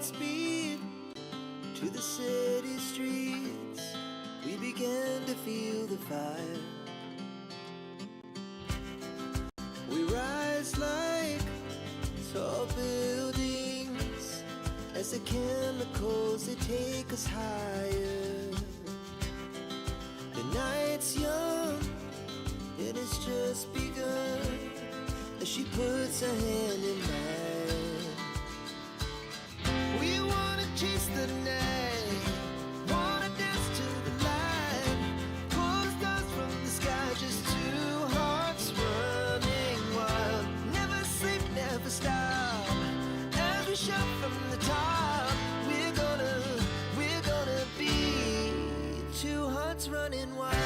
Godspeed to the city streets. We began to feel the fire. We rise like tall buildings as the chemicals, they take us higher. The night's young, it has just begun as she puts her hand in mine. We wanna chase the night, wanna dance to the light, pull the stars from the sky, just two hearts running wild. Never sleep, never stop, as we shout from the top. We're gonna be two hearts running wild.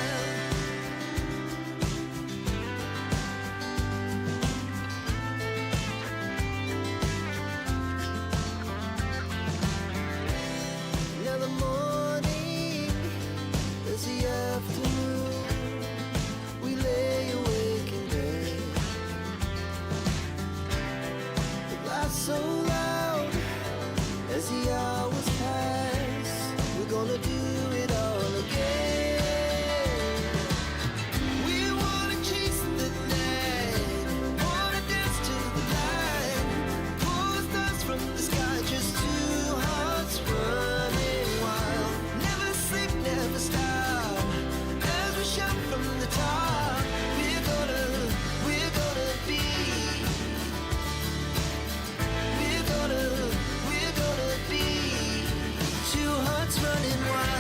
Now the morning is the afternoon. We lay awake in bed. The laughs so loud as the hours pass. We're gonna do it all again. We wanna chase the night, wanna dance to the light, pull the stars from the sky, just two hearts running wild. Never sleep, never stop, as we shout from the top. We're gonna be, we're gonna be two hearts running wild.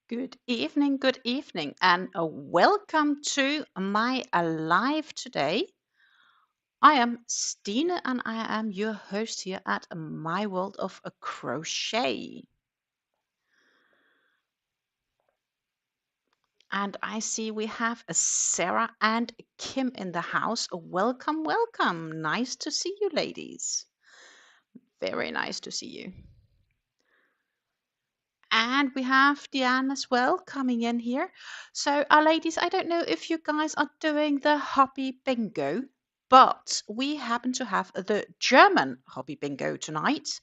Good evening, and welcome to my live today. I am Stine, and I am your host here at My World of Crochet. And I see we have Sarah and Kim in the house. Welcome, welcome. Nice to see you, ladies. Very nice to see you. And we have Diane as well coming in here. So, ladies, I don't know if you guys are doing the hobby bingo, but we happen to have the German hobby bingo tonight.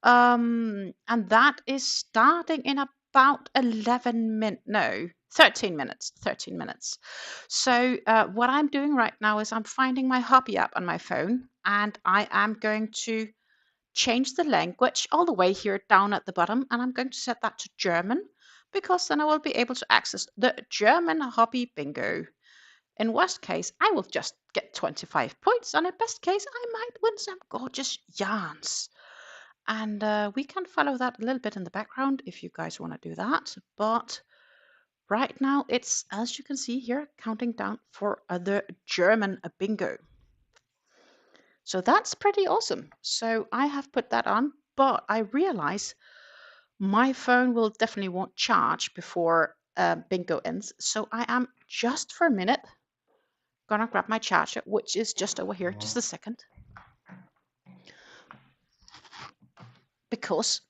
And that is starting in about 13 minutes. 13 minutes. So, what I'm doing right now is I'm finding my hobby app on my phone, and I am going to change the language all the way here down at the bottom, and I'm going to set that to German, because then I will be able to access the German hobby bingo. In worst case, I will just get 25 points, and in best case, I might win some gorgeous yarns. And we can follow that a little bit in the background if you guys want to do that. But right now, it's, as you can see here, counting down for the German bingo. So that's pretty awesome. So I have put that on, but I realize my phone will definitely won't charge before bingo ends. So I am just for a minute gonna grab my charger, which is just over here, just a second. Because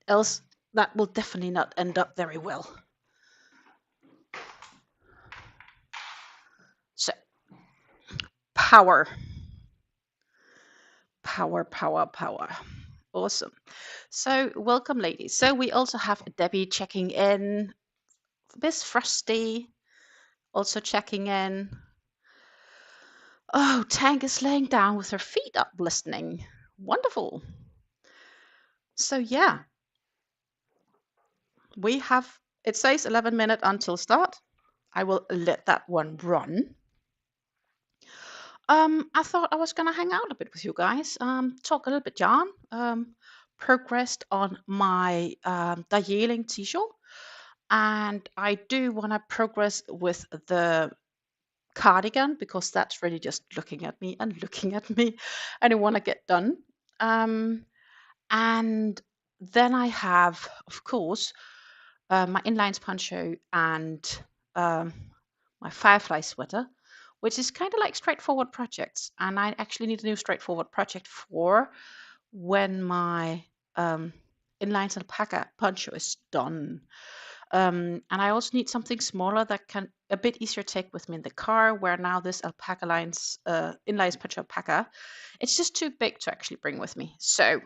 else that will definitely not end up very well. So power. Power. Awesome. So welcome, ladies. So we also have Debbie checking in. Miss Frosty also checking in. Oh, Tank is laying down with her feet up listening. Wonderful. So yeah, we have, it says 11 minutes until start. I will let that one run. I thought I was going to hang out a bit with you guys, talk a little bit yarn, progressed on my Darjeeling t-shirt, and I do want to progress with the cardigan, because that's really just looking at me, and I want to get done. And then I have, of course, my inlines poncho and my firefly sweater, which is kind of like straightforward projects. And I actually need a new straightforward project for when my inline alpaca poncho is done. And I also need something smaller that can a bit easier take with me in the car, where now this alpaca lines inline poncho alpaca, it's just too big to actually bring with me. So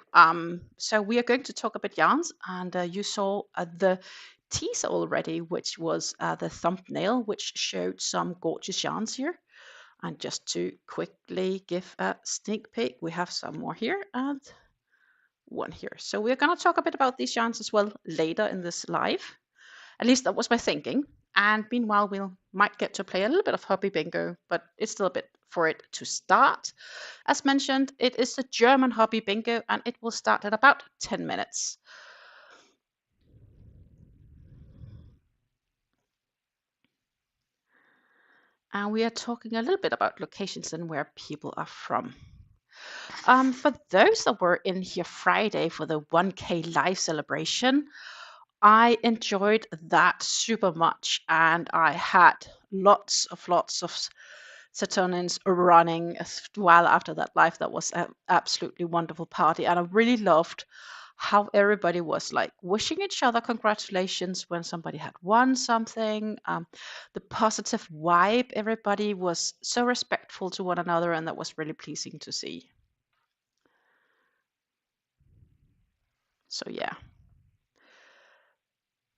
we are going to talk about yarns, and you saw the teaser already, which was the thumbnail, which showed some gorgeous yarns here. And just to quickly give a sneak peek, we have some more here and one here. So we're going to talk a bit about these yarns as well later in this live. At least that was my thinking. And meanwhile, we might get to play a little bit of hobby bingo, but it's still a bit for it to start. As mentioned, it is the German hobby bingo, and it will start at about 10 minutes. And we are talking a little bit about locations and where people are from. For those that were in here Friday for the 1K live celebration, I enjoyed that super much, and I had lots of Saturnins running as well after that live. That was an absolutely wonderful party, and I really loved how everybody was like wishing each other congratulations when somebody had won something. The positive vibe, everybody was so respectful to one another, and that was really pleasing to see. So yeah.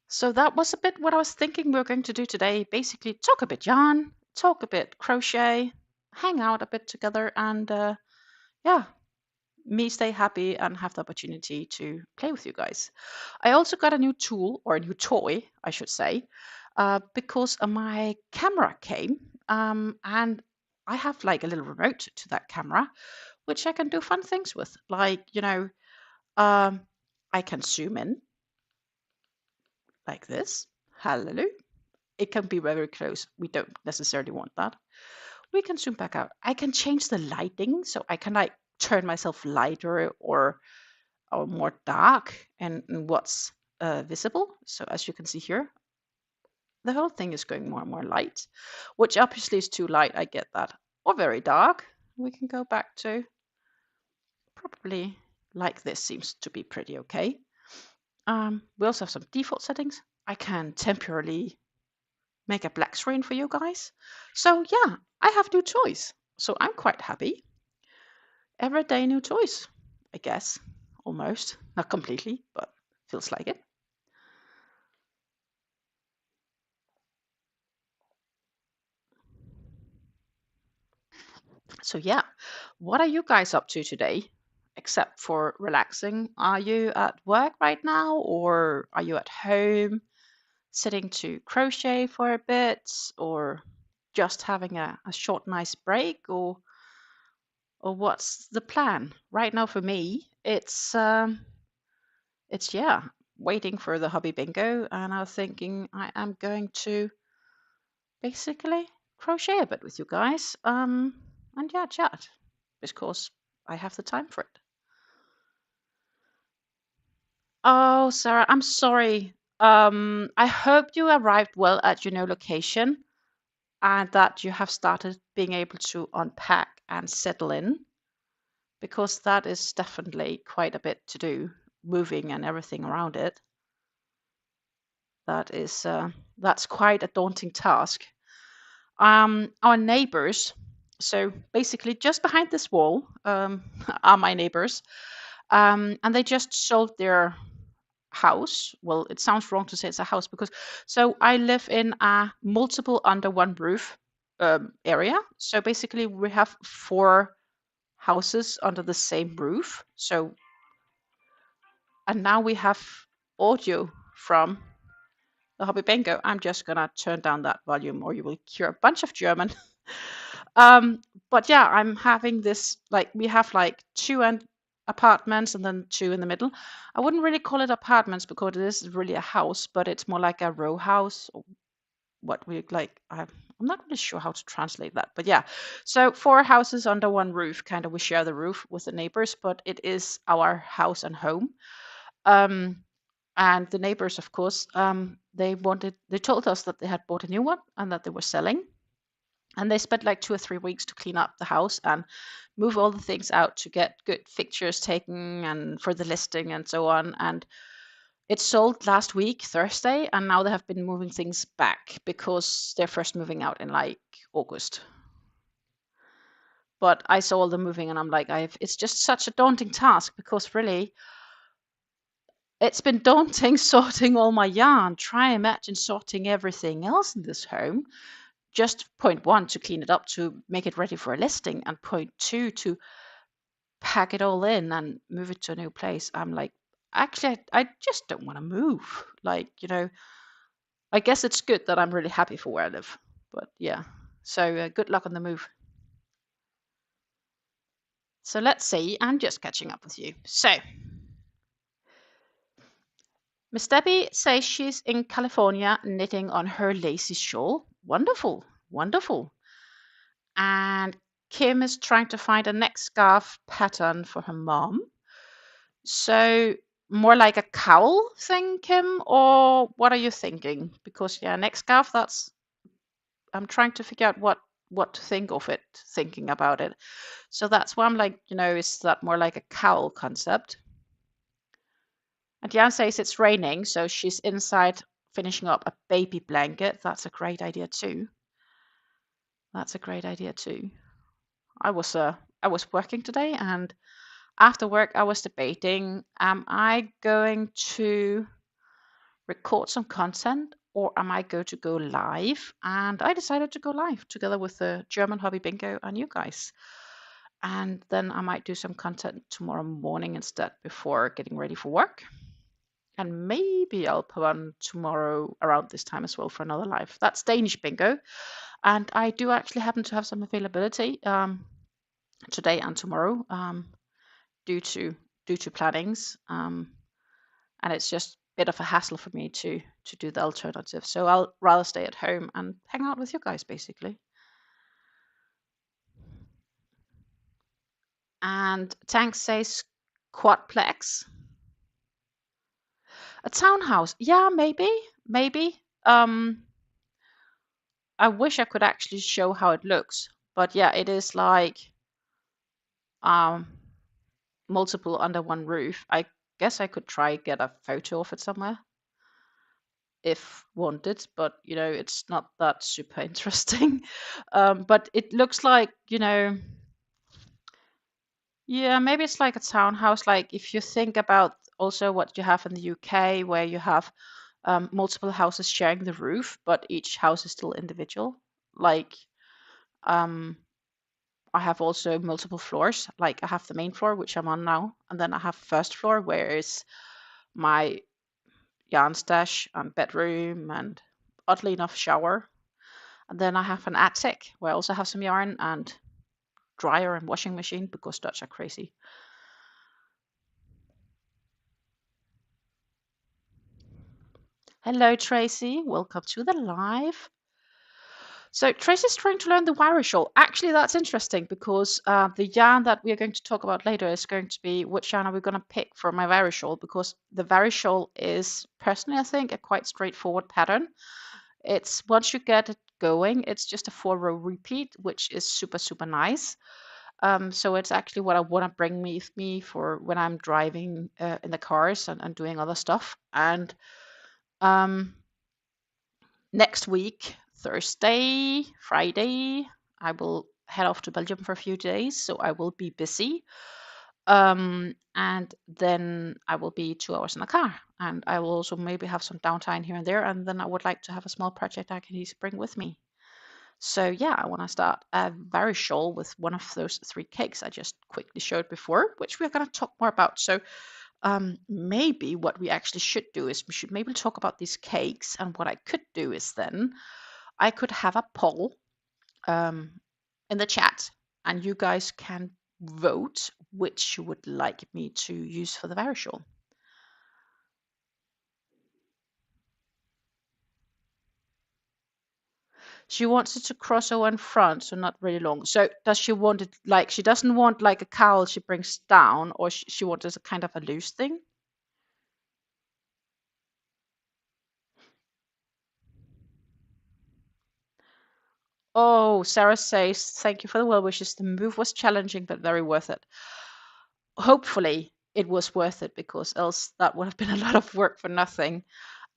So that was a bit what I was thinking we were going to do today. Basically, talk a bit yarn, talk a bit crochet, hang out a bit together, and yeah, me stay happy and have the opportunity to play with you guys. I also got a new tool, or a new toy, I should say, because my camera came, and I have like a little remote to that camera, which I can do fun things with. Like, I can zoom in like this. Hallelujah. It can be very close. We don't necessarily want that. We can zoom back out. I can change the lighting, so I can like turn myself lighter or more dark and what's visible. So as you can see here, the whole thing is going more and more light, which obviously is too light. I get that. Or very dark. We can go back to probably like this. Seems to be pretty okay. We also have some default settings. I can temporarily make a black screen for you guys. So yeah, I have new toys. So I'm quite happy. Every day new toys, I guess. Almost. Not completely, but feels like it. So yeah, what are you guys up to today? Except for relaxing. Are you at work right now, or are you at home sitting to crochet for a bit, or just having a short nice break, or what's the plan right now? For me, it's yeah, waiting for the hobby bingo, and I was thinking I am going to basically crochet a bit with you guys, and yeah, chat because I have the time for it. Oh, Sarah, I'm sorry. I hope you arrived well at your new location, and that you have started being able to unpack and settle in, because that is definitely quite a bit to do, moving and everything around it. That is that's quite a daunting task. Our neighbors, so basically just behind this wall, are my neighbors, and they just sold their house. Well, it sounds wrong to say it's a house, because so I live in a multiple under one roof area. So basically, we have four houses under the same roof. So, and now we have audio from the hobby bingo. I'm just gonna turn down that volume, or you will hear a bunch of German. But yeah, I'm having this, like, we have like two and apartments and then two in the middle. I wouldn't really call it apartments because it is really a house, but it's more like a row house, or what we like. I'm not really sure how to translate that, but yeah. So four houses under one roof, kind of. We share the roof with the neighbors, but it is our house and home. Um, and the neighbors, of course, they told us that they had bought a new one and that they were selling. And they spent like 2 or 3 weeks to clean up the house and move all the things out to get good pictures taken and for the listing and so on. And it sold last week, Thursday, and now they have been moving things back because they're first moving out in like August. But I saw all the moving and I'm like, it's just such a daunting task because really it's been daunting sorting all my yarn. Try imagine sorting everything else in this home. Just point one, to clean it up, to make it ready for a listing, and point two, to pack it all in and move it to a new place. I'm like, actually, I just don't want to move. Like, I guess it's good that I'm really happy for where I live. But yeah, so good luck on the move. So let's see. I'm just catching up with you. So Miss Debbie says she's in California knitting on her lacy shawl. Wonderful, wonderful. And Kim is trying to find a neck scarf pattern for her mom. So more like a cowl thing, Kim, or what are you thinking? Because yeah, neck scarf, I'm trying to figure out what to think of it, thinking about it. So that's why I'm like, is that more like a cowl concept? And Jan says it's raining, so she's inside finishing up a baby blanket. That's a great idea too. That's a great idea too. I was working today, and after work I was debating, am I going to record some content or am I going to go live? And I decided to go live together with the German Hobby Bingo and you guys. And then I might do some content tomorrow morning instead before getting ready for work. And maybe I'll put on tomorrow around this time as well for another live. That's Danish bingo. And I do actually happen to have some availability today and tomorrow due to plannings. And it's just a bit of a hassle for me to do the alternative. So I'll rather stay at home and hang out with you guys, basically. And Tank says quadplex. A townhouse. Yeah, maybe. I wish I could actually show how it looks, but yeah, it is like um multiple under one roof. I guess I could try get a photo of it somewhere if wanted, but it's not that super interesting. But it looks like, yeah, maybe it's like a townhouse. Like if you think about also what you have in the UK, where you have multiple houses sharing the roof, but each house is still individual. Like um, I have also multiple floors. Like I have the main floor, which I'm on now, and then I have first floor, where is my yarn stash and bedroom and oddly enough shower. And then I have an attic where I also have some yarn and dryer and washing machine because Dutch are crazy. Hello, Tracy. Welcome to the live. So Tracy's trying to learn the wire shawl. Actually, that's interesting because the yarn that we are going to talk about later is going to be which yarn are we going to pick for my wire shawl, because the wire shawl is personally, I think, a quite straightforward pattern. It's once you get it going, it's just a 4-row repeat, which is super, super nice. So it's actually what I want to bring with me for when I'm driving in the cars and doing other stuff. And um, next week, Thursday, Friday, I will head off to Belgium for a few days, so I will be busy. And then I will be 2 hours in the car, and I will also maybe have some downtime here and there. And then I would like to have a small project I can easily bring with me. So yeah, I want to start a very shawl with one of those 3 cakes I just quickly showed before, which we're going to talk more about. So maybe what we actually should do is we should maybe talk about these cakes. And what I could do is then I could have a poll in the chat, and you guys can vote which you would like me to use for the very shawl. She wants it to cross over in front, so not really long. So does she want it like, she doesn't want like a cowl she brings down, or she wants it as a kind of a loose thing? Oh, Sarah says, thank you for the well wishes. The move was challenging, but very worth it. Hopefully, it was worth it because else that would have been a lot of work for nothing.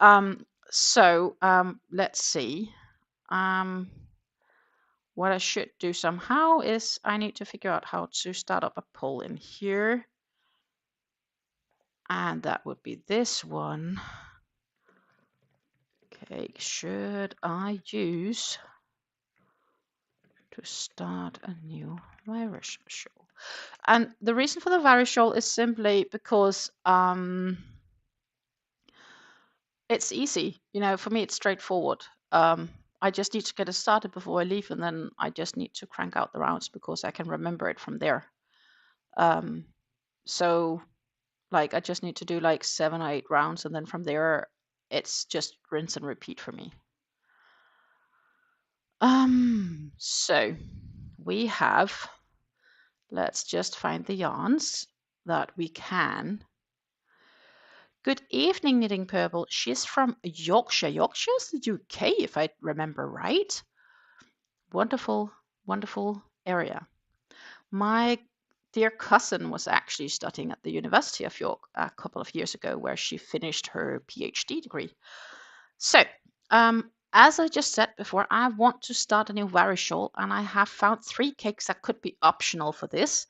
Let's see. Um, what I should do somehow is I need to figure out how to start up a poll in here. And that would be this one. Okay, should I use to start a new virus show? And the reason for the virus show is simply because it's easy. You know, for me, it's straightforward. I just need to get it started before I leave, and then I just need to crank out the rounds because I can remember it from there. Um, so, like, I just need to do like 7 or 8 rounds, and then from there, it's just rinse and repeat for me. So we have, let's just find the yarns that we can. Good evening, Knitting Purple. She's from Yorkshire. Yorkshire's the UK, if I remember right. Wonderful, wonderful area. My dear cousin was actually studying at the University of York a couple of years ago, where she finished her PhD degree. So, as I just said before, I want to start a new Vary shawl, and I have found 3 cakes that could be optional for this.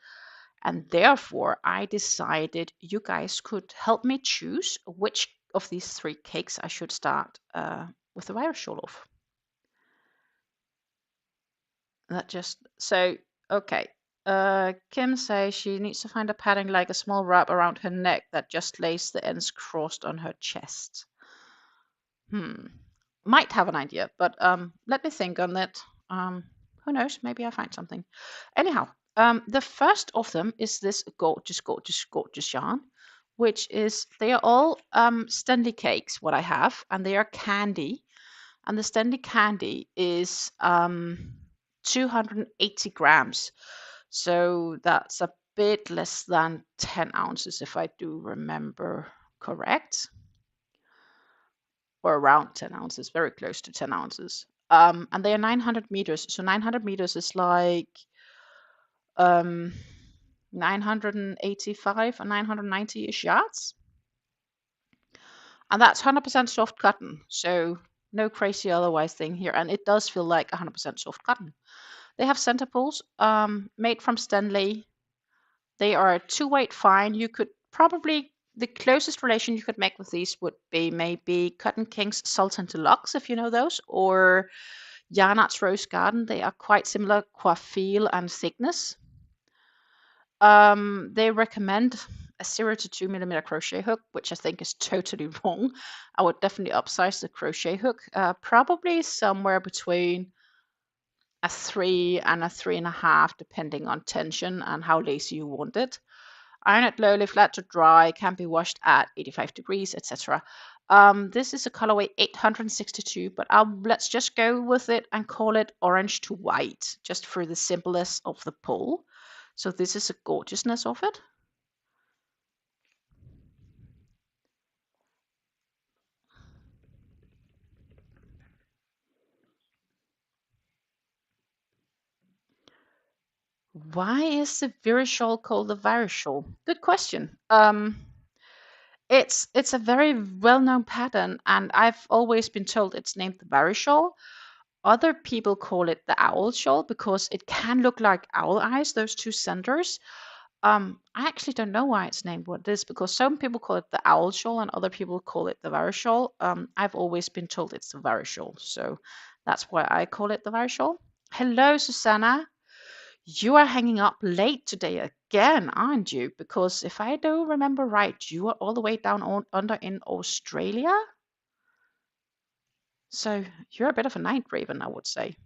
And therefore, I decided you guys could help me choose which of these 3 cakes I should start with the Vary shawl of. Okay. Kim says she needs to find a pattern like a small wrap around her neck that just lays the ends crossed on her chest. Might have an idea, but let me think on that. Who knows? Maybe I'll find something. Anyhow, the first of them is this gorgeous, gorgeous, gorgeous yarn, which is, they are all Stanley cakes, what I have, and they are candy. And the Stanley candy is 280 grams. So that's a bit less than 10 ounces, if I do remember correct. Or around 10 ounces, very close to 10 ounces. And they are 900 meters. So 900 meters is like 985 or 990-ish yards. And that's 100% soft cotton. So no crazy otherwise thing here. And it does feel like 100% soft cotton. They have center pulls made from Stanley. They are 2-weight fine. You could probably, the closest relation you could make with these would be maybe Cotton King's Sultan Deluxe, if you know those, or Yarn Arts Rose Garden. They are quite similar feel and thickness. They recommend a 0 to 2 millimeter crochet hook, which I think is totally wrong. I would definitely upsize the crochet hook, probably somewhere between a 3 and a 3.5, depending on tension and how lacy you want it. Iron it lowly, flat to dry, can be washed at 85 degrees, etc. This is a colorway 862, but let's just go with it and call it orange to white, just for the simpleness of the pull. So this is a gorgeousness of it. Why is the Viri shawl called the Viri shawl? Good question. It's a very well-known pattern, and I've always been told it's named the Viri shawl. Other people call it the owl shawl because it can look like owl eyes, those 2 centers. I actually don't know why it's named what it is, because some people call it the owl shawl and other people call it the Viri shawl. I've always been told it's the Viri shawl, so that's why I call it the Viri shawl. Hello, Susanna. You are hanging up late today again, aren't you? Because if I do remember right, you are all the way down under in Australia. So you're a bit of a night raven, I would say.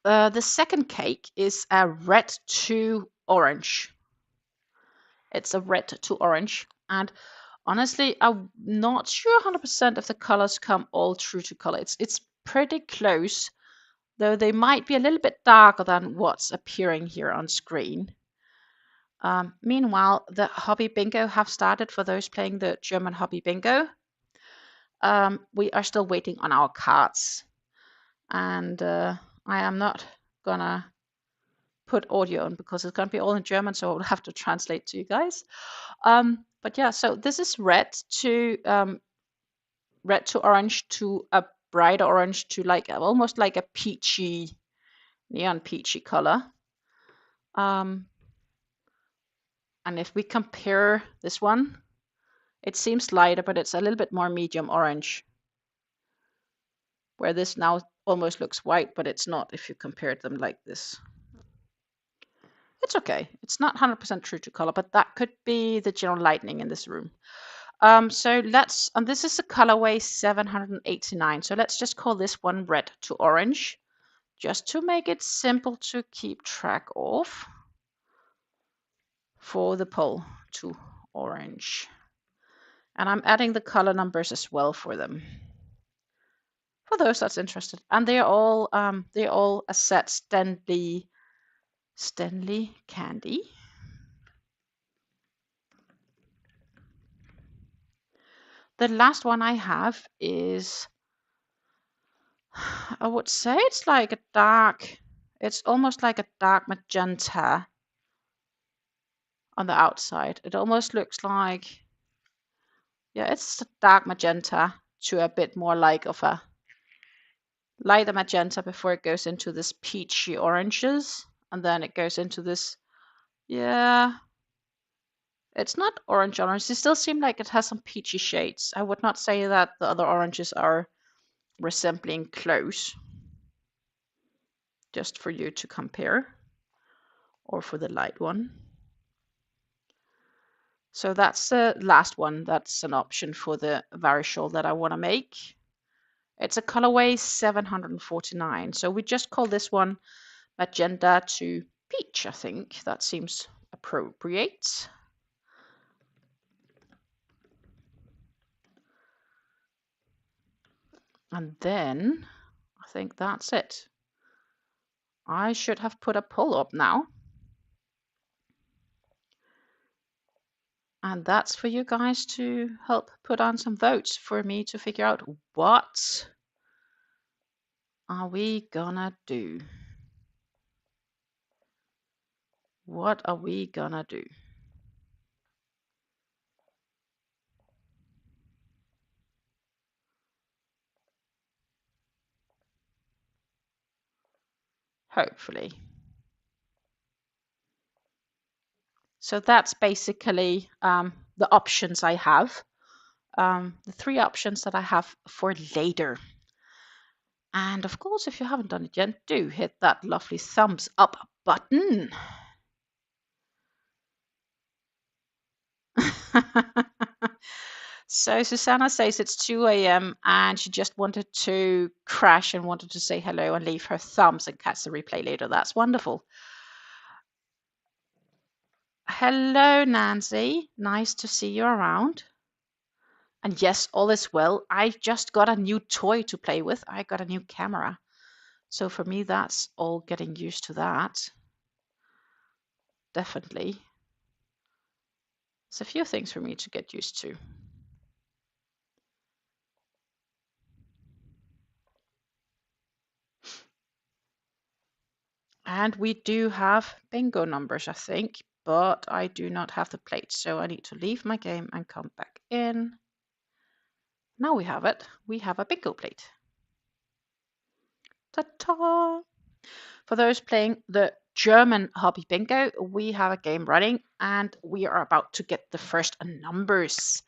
The second cake is a red to orange. It's a red to orange. And honestly, I'm not sure 100% if the colors come all true to color. It's pretty close, though they might be a little bit darker than what's appearing here on screen. Meanwhile, the Hobby Bingo have started for those playing the German Hobby Bingo. We are still waiting on our cards. And I am not gonna put audio on because it's gonna be all in German, so I will have to translate to you guys. But yeah, so this is red to orange to a bright orange to like almost like a peachy, neon peachy color. And if we compare this one, it seems lighter, but it's a little bit more medium orange, where this now almost looks white, but it's not if you compare them like this. It's okay. It's not 100% true to color, but that could be the general lighting in this room. So let's, and this is a colorway 789. So let's just call this one red to orange, just to make it simple to keep track of for the pole to orange. And I'm adding the color numbers as well for them, for those that's interested. And they're all a set Stanley candy. The last one I have is, I would say it's like a dark, it's almost like a dark magenta on the outside. It almost looks like, yeah, it's a dark magenta to a bit more like of a lighter magenta before it goes into this peachy oranges. And then it goes into this, yeah, it's not orange orange. It still seems like it has some peachy shades. I would not say that the other oranges are resembling close, just for you to compare, or for the light one. So that's the last one. That's an option for the varishol that I want to make. It's a colorway 749. So we just call this one magenta to peach. I think that seems appropriate. And then I think that's it. I should have put a poll up now. And that's for you guys to help put on some votes for me to figure out what are we gonna do. What are we gonna do? Hopefully. So that's basically the options I have. The 3 options that I have for later. And of course, if you haven't done it yet, do hit that lovely thumbs up button. So Susanna says it's 2 a.m. and she just wanted to crash and wanted to say hello and leave her thumbs and catch the replay later. That's wonderful. Hello, Nancy. Nice to see you around. And yes, all is well. I just got a new toy to play with. I got a new camera. So for me, that's all getting used to that. Definitely. There's a few things for me to get used to. And we do have bingo numbers, I think, but I do not have the plate. So I need to leave my game and come back in. Now we have it. We have a bingo plate. Ta-ta! For those playing the German hobby bingo, we have a game running and we are about to get the first numbers.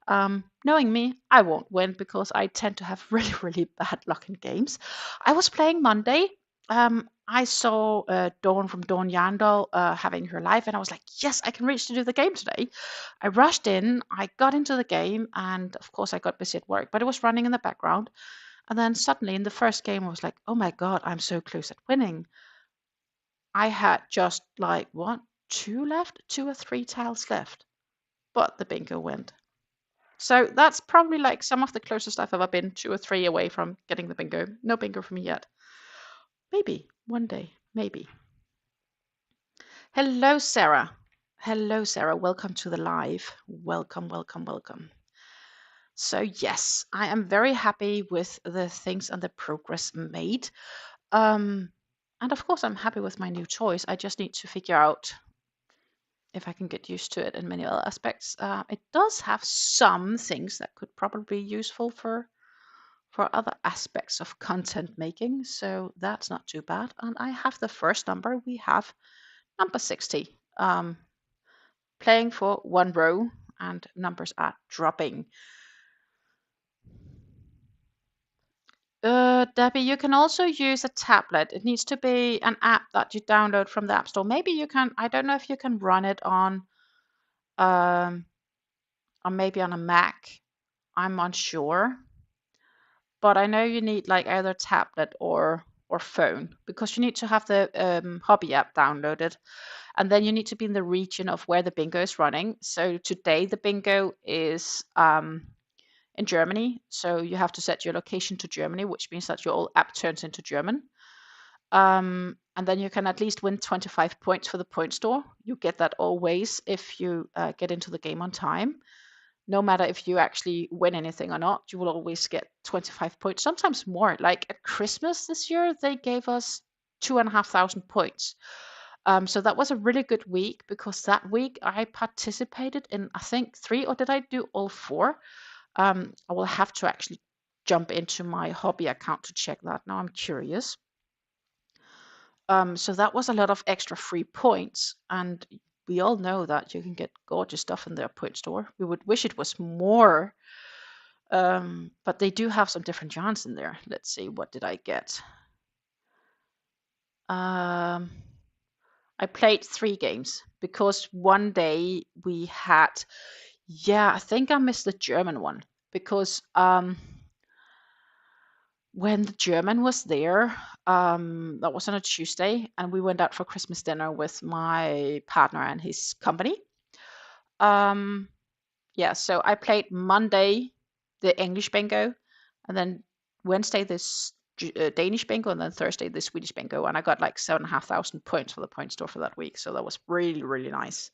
Knowing me, I won't win because I tend to have really, really bad luck in games. I was playing Monday. I saw Dawn from Dawn Yandel having her live, and I was like, yes, I can reach to do the game today. I rushed in, I got into the game, and of course, I got busy at work, but it was running in the background. And then suddenly in the first game, I was like, oh my God, I'm so close at winning. I had just like, what, 2 left? 2 or 3 tiles left. But the bingo went. So that's probably like some of the closest I've ever been, 2 or 3 away from getting the bingo. No bingo for me yet. Maybe one day, maybe. Hello, Sarah. Hello, Sarah. Welcome to the live. Welcome, welcome, welcome. So yes, I am very happy with the things and the progress made. And of course, I'm happy with my new toys. I just need to figure out if I can get used to it in many other aspects. It does have some things that could probably be useful for other aspects of content making, so that's not too bad. And I have the first number. We have number 60, playing for one row, and numbers are dropping. Debbie, you can also use a tablet. It needs to be an app that you download from the App Store. Maybe you can, I don't know if you can run it um, or maybe on a Mac. I'm unsure. But I know you need like either tablet or phone, because you need to have the hobby app downloaded, and then you need to be in the region of where the bingo is running. So today the bingo is in Germany, so you have to set your location to Germany, which means that your whole app turns into German. And then you can at least win 25 points for the point store. You get that always if you get into the game on time. No matter if you actually win anything or not, you will always get 25 points, sometimes more. Like at Christmas this year, they gave us 2,500 points. So that was a really good week, because that week I participated in, I think, 3, or did I do all 4? I will have to actually jump into my hobby account to check that. Now I'm curious. So that was a lot of extra free points, and we all know that you can get gorgeous stuff in their point store. We would wish it was more, but they do have some different yarns in there. Let's see, what did I get? I played 3 games, because one day we had, yeah, I think I missed the German one, because when the German was there, that was on a Tuesday, and we went out for Christmas dinner with my partner and his company. Yeah, so I played Monday the English bingo, and then Wednesday this Danish bingo, and then Thursday the Swedish bingo, and I got like 7,500 points for the point store for that week. So that was really, really nice.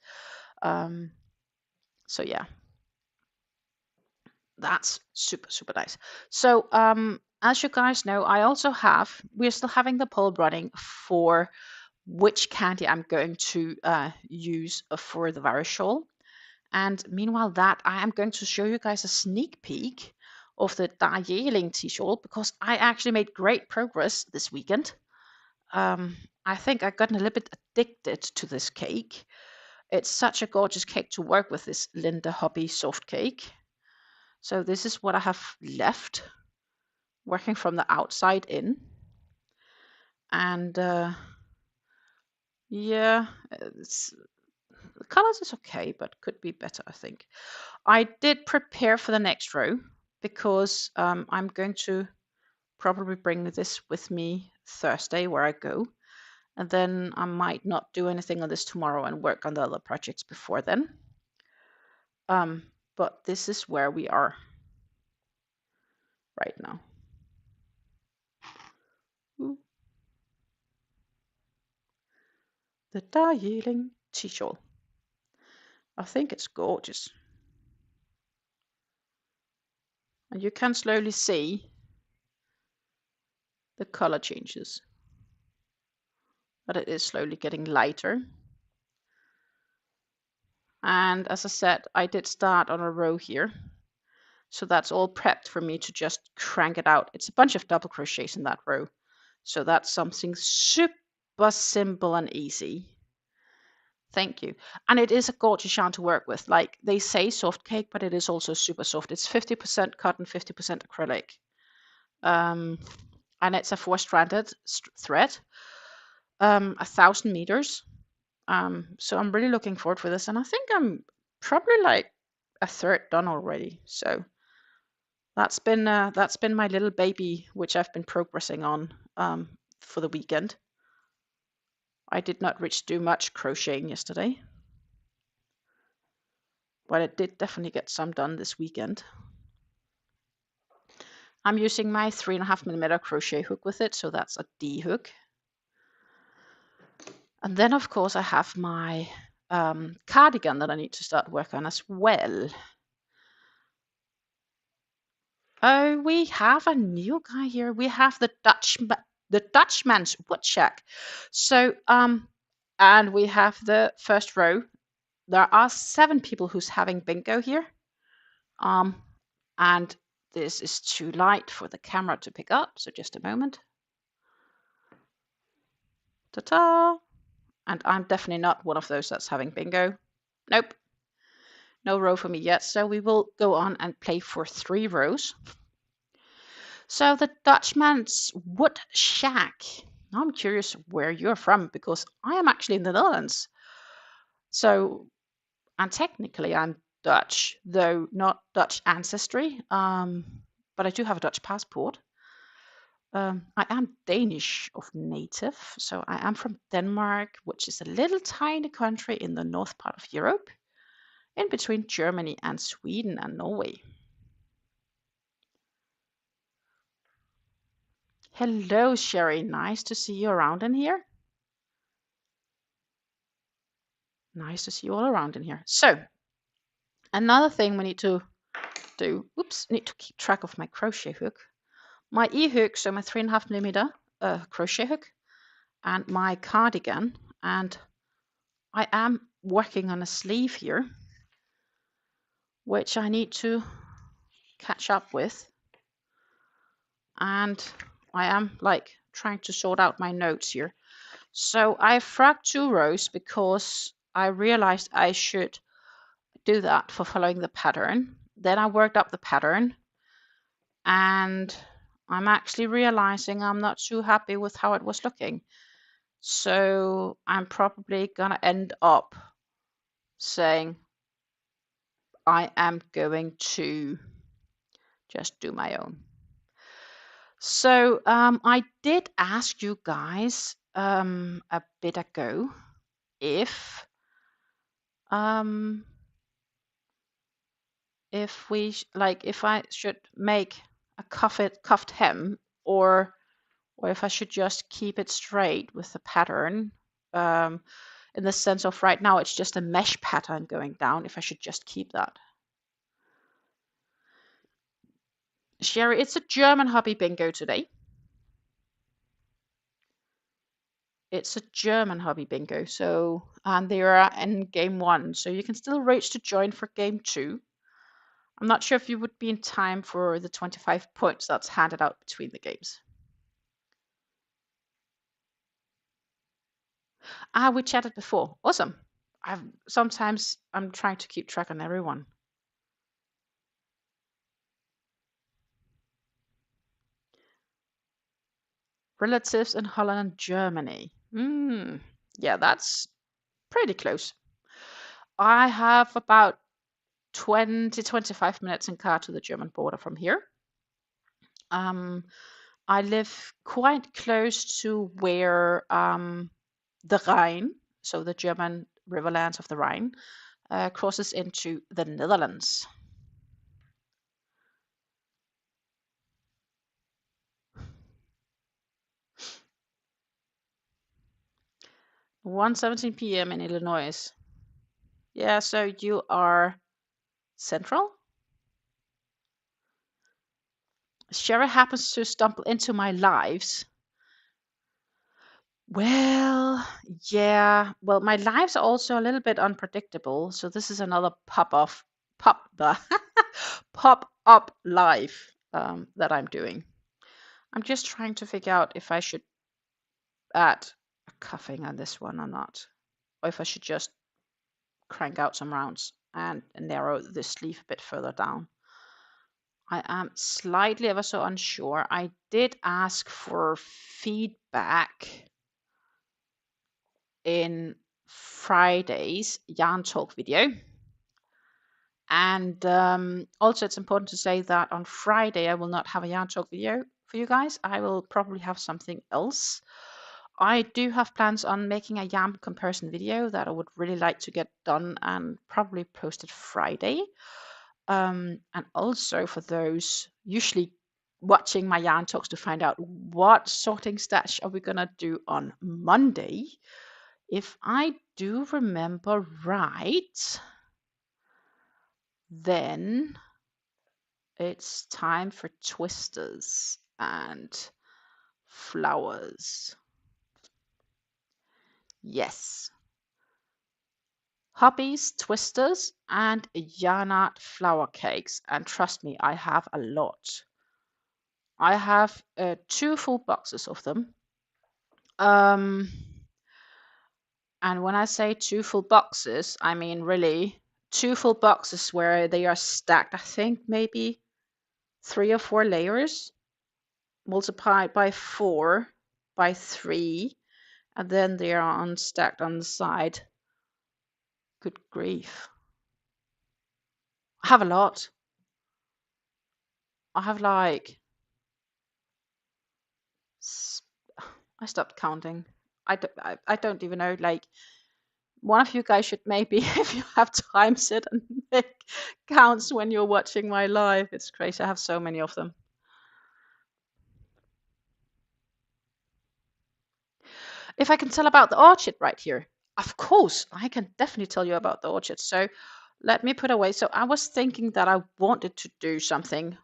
So yeah, that's super, super nice. So as you guys know, we're still having the poll running for which candy I'm going to use for the virus shawl. And meanwhile that, I am going to show you guys a sneak peek of the Darjeeling t-shirt, because I actually made great progress this weekend. I think I've gotten a little bit addicted to this cake. It's such a gorgeous cake to work with, this Linda Hobby soft cake. So this is what I have left, working from the outside in. And yeah, the colors is okay, but could be better, I think. I did prepare for the next row, because I'm going to probably bring this with me Thursday where I go. And then I might not do anything on this tomorrow and work on the other projects before then. But this is where we are right now. Ooh. The Darjeeling t-shirt. I think it's gorgeous. And you can slowly see the color changes, but it is slowly getting lighter. And as I said, I did start on a row here. So that's all prepped for me to just crank it out. It's a bunch of double crochets in that row. So that's something super simple and easy. Thank you. And it is a gorgeous yarn to work with. Like they say soft cake, but it is also super soft. It's 50% cotton, 50% acrylic. And it's a 4-stranded thread, 1,000 meters. So I'm really looking forward for this. And I think I'm probably like a third done already. So that's been my little baby, which I've been progressing on for the weekend. I did not do much crocheting yesterday, but I did definitely get some done this weekend. I'm using my 3.5mm crochet hook with it, so that's a D hook. And then of course I have my cardigan that I need to start work on as well. Oh, we have a new guy here. We have the Dutchman's Woodchuck. So, and we have the first row. There are 7 people who's having bingo here. And this is too light for the camera to pick up. So just a moment. Ta-ta! And I'm definitely not one of those that's having bingo. Nope. No row for me yet. So we will go on and play for 3 rows. So the Dutchman's Wood Shack. I'm curious where you're from because I am actually in the Netherlands. So, and technically I'm Dutch, though not Dutch ancestry. But I do have a Dutch passport. I am Danish of native, so I am from Denmark, which is a little tiny country in the north part of Europe, in between Germany and Sweden and Norway. Hello, Sherry. Nice to see you around in here. Nice to see you all around in here. So, another thing we need to do, need to keep track of my crochet hook. My e-hook, so my 3.5mm crochet hook, and my cardigan. And I am working on a sleeve here, which I need to catch up with. And I am like trying to sort out my notes here. So I fragged 2 rows because I realized I should do that for following the pattern. Then I worked up the pattern and I'm actually realizing I'm not too happy with how it was looking. So I'm probably gonna end up saying I am going to just do my own. So I did ask you guys a bit ago if if I should make a cuffed hem or if I should just keep it straight with the pattern. In the sense of right now it's just a mesh pattern going down, if I should just keep that. Sherry, it's a German hobby bingo today. It's a German hobby bingo, so and they are in game 1, so you can still reach to join for game 2. I'm not sure if you would be in time for the 25 points that's handed out between the games. We chatted before. Awesome. Sometimes I'm trying to keep track on everyone. Relatives in Holland and Germany. Yeah, that's pretty close. I have about 20-25 minutes in car to the German border from here. I live quite close to where the Rhine, so the German riverlands of the Rhine, crosses into the Netherlands. "1:17 p.m. in Illinois." Yeah, so you are central? Sherry happens to stumble into my lives. Well, yeah. Well, my lives are also a little bit unpredictable, so this is another pop up live that I'm doing. I'm just trying to figure out if I should add a cuffing on this one or not, or if I should just crank out some rounds and narrow the sleeve a bit further down. I am slightly ever so unsure. I did ask for feedback in Friday's Yarn Talk video. And also it's important to say that on Friday I will not have a Yarn Talk video for you guys. I will probably have something else. I do have plans on making a yarn comparison video that I would really like to get done and probably posted Friday. And also for those usually watching my yarn talks to find out what sorting stash are we gonna do on Monday. If I do remember right, then It's time for twisters and flowers. Yes. Hobbies, twisters, and yarn art flower cakes. And trust me, I have a lot. I have 2 full boxes of them. Um, and when I say 2 full boxes, I mean really 2 full boxes where they are stacked. I think maybe 3 or 4 layers multiplied by 4 by 3, and then they are unstacked on the side. Good grief. I have a lot. I have like I stopped counting. I don't even know. Like, one of you guys should maybe, if you have time, sit and make counts when you're watching my live. It's crazy. I have so many of them. If I can tell about the orchid right here, of course, I can definitely tell you about the orchid. So let me put away. So I was thinking that I wanted to do something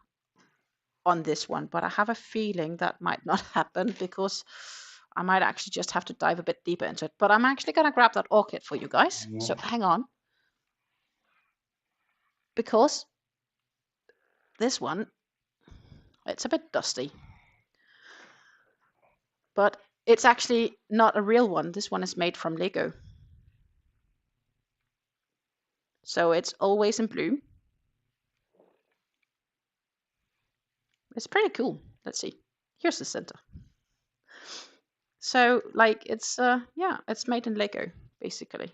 on this one, but I have a feeling that might not happen because I might actually just have to dive a bit deeper into it. But I'm actually going to grab that orchid for you guys. So hang on. Because this one, it's a bit dusty. But it's actually not a real one. This one is made from Lego. So it's always in bloom. It's pretty cool. Let's see. Here's the center. So like it's yeah, it's made in Lego basically.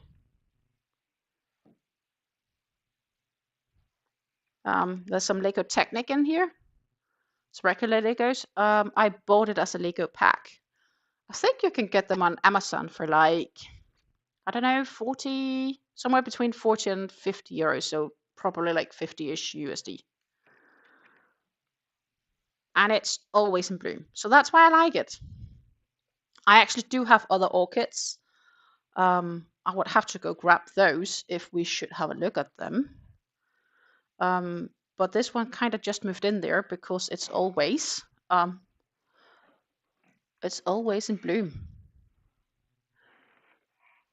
There's some Lego Technic in here. It's regular Legos. I bought it as a Lego pack. I think you can get them on Amazon for like, I don't know, 40, somewhere between 40 and 50 euros. So probably like 50-ish USD. And it's always in bloom. So that's why I like it. I actually do have other orchids. I would have to go grab those if we should have a look at them. But this one kind of just moved in there because it's always in bloom.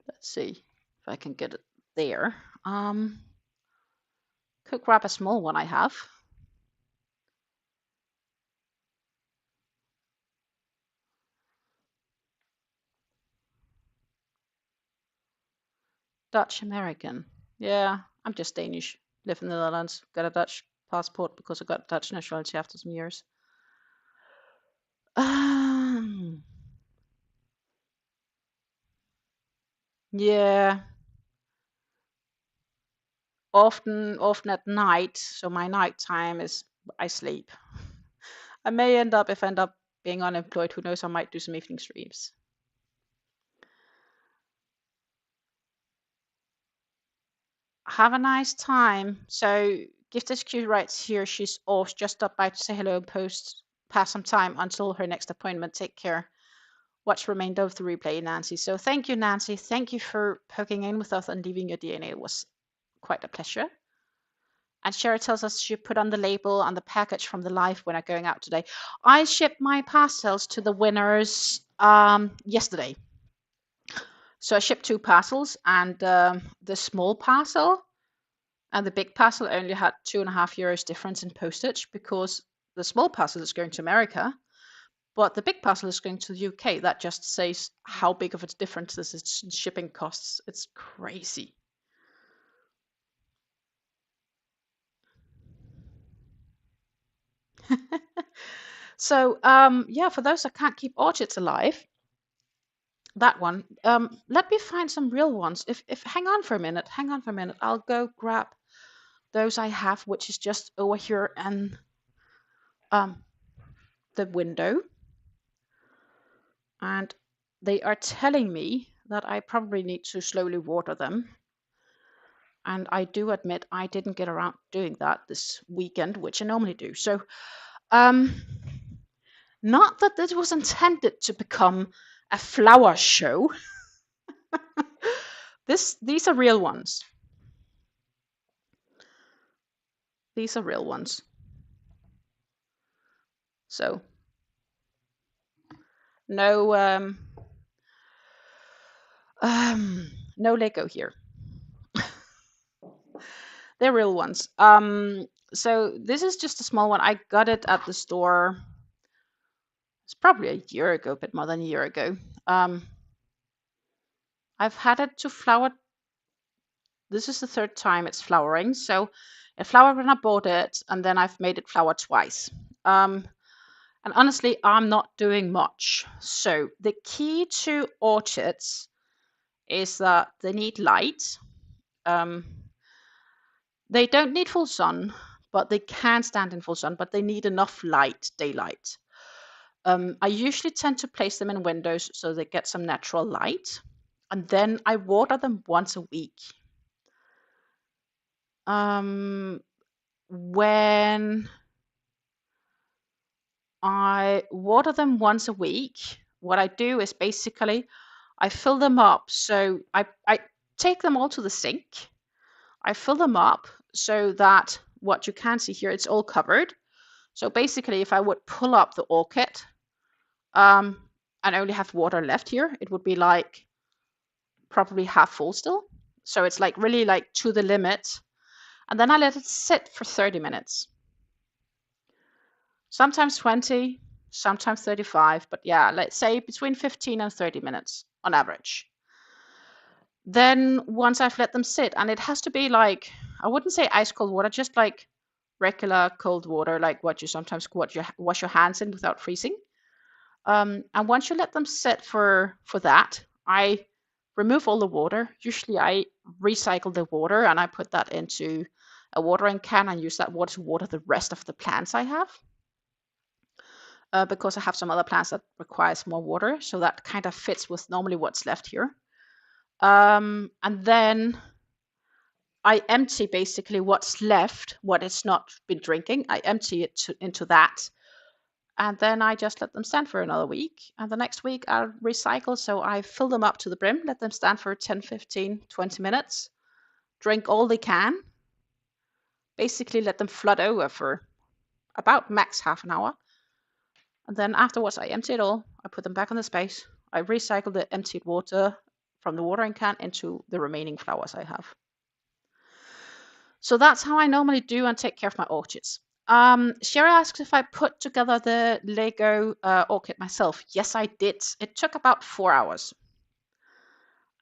Let's see if I can get it there. Could grab a small one I have. Dutch American. Yeah, I'm just Danish. Live in the Netherlands. Got a Dutch passport because I got Dutch nationality after some years. Yeah. Often at night. So my night time is I sleep. I may end up, if I end up being unemployed, who knows, I might do some evening streams. Have a nice time. So Gift HQ writes here she's off, just stopped by to say hello and pass some time until her next appointment. Take care. Watch remainder of the replay, Nancy. So thank you, Nancy. Thank you for poking in with us and leaving your DNA. It was quite a pleasure. And Sherry tells us she put on the label on the package from the live winner going out today. I shipped my parcels to the winners yesterday. So I shipped 2 parcels, and the small parcel and the big parcel only had 2.5 euros difference in postage because the small parcel is going to America, but the big parcel is going to the UK. That just says how big of a difference this is in shipping costs. It's crazy. So yeah, for those that can't keep orchids alive, that one. Let me find some real ones. If hang on for a minute, I'll go grab those I have, which is just over here and the window. And they are telling me that I probably need to slowly water them. And I do admit I didn't get around doing that this weekend, which I normally do. So not that this was intended to become a flower show. These are real ones. These are real ones. So no no Lego here. They're real ones. So this is just a small one. I got it at the store. It's probably a year ago, a bit more than a year ago. I've had it to flower. This is the third time it's flowering. So it flowered when I bought it, and then I've made it flower twice. And honestly, I'm not doing much. So the key to orchids is that they need light. They don't need full sun, but they can stand in full sun, but they need enough light, daylight. I usually tend to place them in windows so they get some natural light. And then I water them once a week. When I water them once a week, what I do is basically I fill them up. So I take them all to the sink. I fill them up so that what you can see here, it's all covered. So basically, if I would pull up the orchid and only have water left here, it would be like probably half full still. So it's like really like to the limit. And then I let it sit for 30 minutes. Sometimes 20, sometimes 35, but yeah, let's say between 15 and 30 minutes on average. Then once I've let them sit, and it has to be like, I wouldn't say ice cold water, just like regular cold water, like what you sometimes wash your hands in without freezing. And once you let them sit for that, I remove all the water. Usually I recycle the water and I put that into a watering can and use that water to water the rest of the plants I have. Because I have some other plants that requires more water. So that kind of fits with normally what's left here. And then I empty basically what's left, what it's not been drinking. I empty it into that. And then I just let them stand for another week. And the next week I'll recycle. So I fill them up to the brim, let them stand for 10, 15, 20 minutes, drink all they can. Basically let them flood over for about max half an hour. And then afterwards I empty it all. I put them back on the space. I recycle the emptied water from the watering can into the remaining flowers I have. So that's how I normally do and take care of my orchids. Sherry asks if I put together the Lego orchid myself. Yes, I did. It took about 4 hours.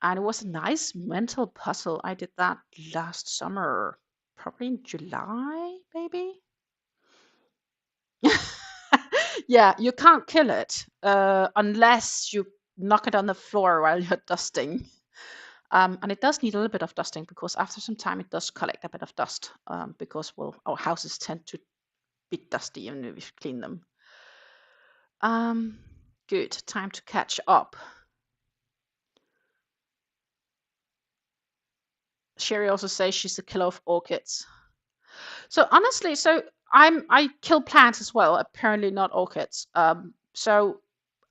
And it was a nice mental puzzle. I did that last summer, probably in July, maybe. Yeah, you can't kill it unless you knock it on the floor while you're dusting. And it does need a little bit of dusting because after some time it does collect a bit of dust because, well, our houses tend to be dusty even if we clean them. Good, time to catch up. Sherry also says she's a killer of orchids. So honestly, I kill plants as well, apparently not orchids. So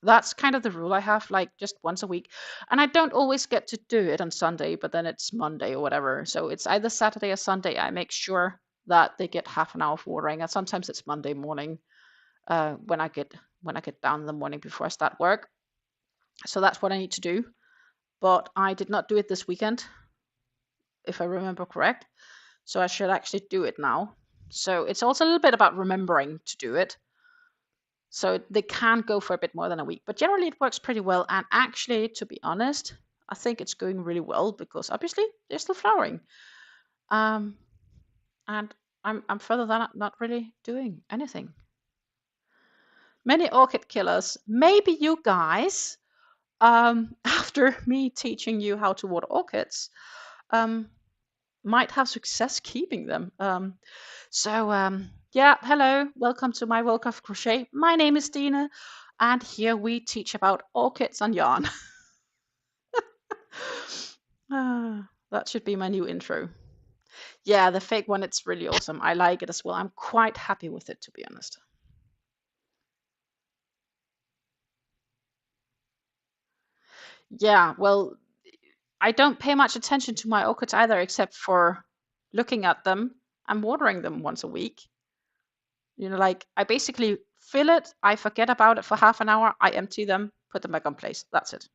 that's kind of the rule I have, like just once a week. And I don't always get to do it on Sunday, but then it's Monday or whatever. So it's either Saturday or Sunday. I make sure that they get half an hour of watering. And sometimes it's Monday morning when I get down in the morning before I start work. So that's what I need to do. But I did not do it this weekend, if I remember correct. So I should actually do it now. So it's also a little bit about remembering to do it. So they can go for a bit more than a week, but generally it works pretty well. And actually, to be honest, I think it's going really well because obviously they're still flowering. And I'm further than not really doing anything. Many orchid killers. Maybe you guys, after me teaching you how to water orchids, might have success keeping them. Yeah, hello, welcome to my World of Crochet. My name is Dina, and here we teach about orchids and yarn. That should be my new intro. Yeah, the fake one, it's really awesome. I like it as well. I'm quite happy with it, to be honest. Yeah, well, I don't pay much attention to my orchids either, except for looking at them and watering them once a week. You know, like I basically fill it, I forget about it for half an hour, I empty them, put them back on place. That's it.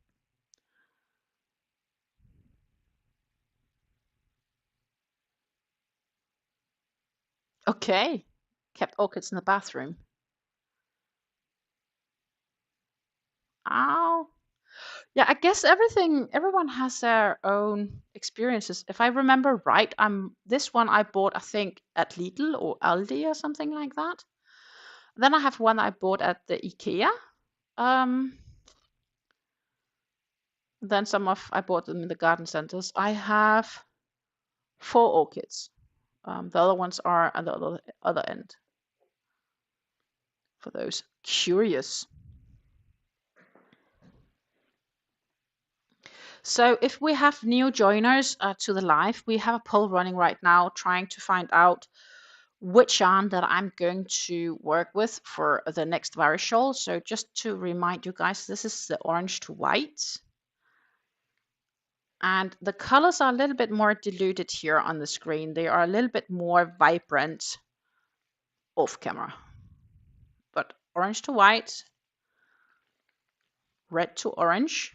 Okay. Kept orchids in the bathroom. Ow. Yeah, I guess everyone has their own experiences. If I remember right, this one I bought, I think, at Lidl or Aldi or something like that. Then I have one I bought at the IKEA. Um, then I bought them in the garden centers. I have 4 orchids. The other ones are at the other end. For those curious. So if we have new joiners to the live, we have a poll running right now trying to find out which yarn that I'm going to work with for the next virus shawl. So just to remind you guys, this is the orange to white. And the colors are a little bit more diluted here on the screen. They are a little bit more vibrant off camera. But orange to white, red to orange,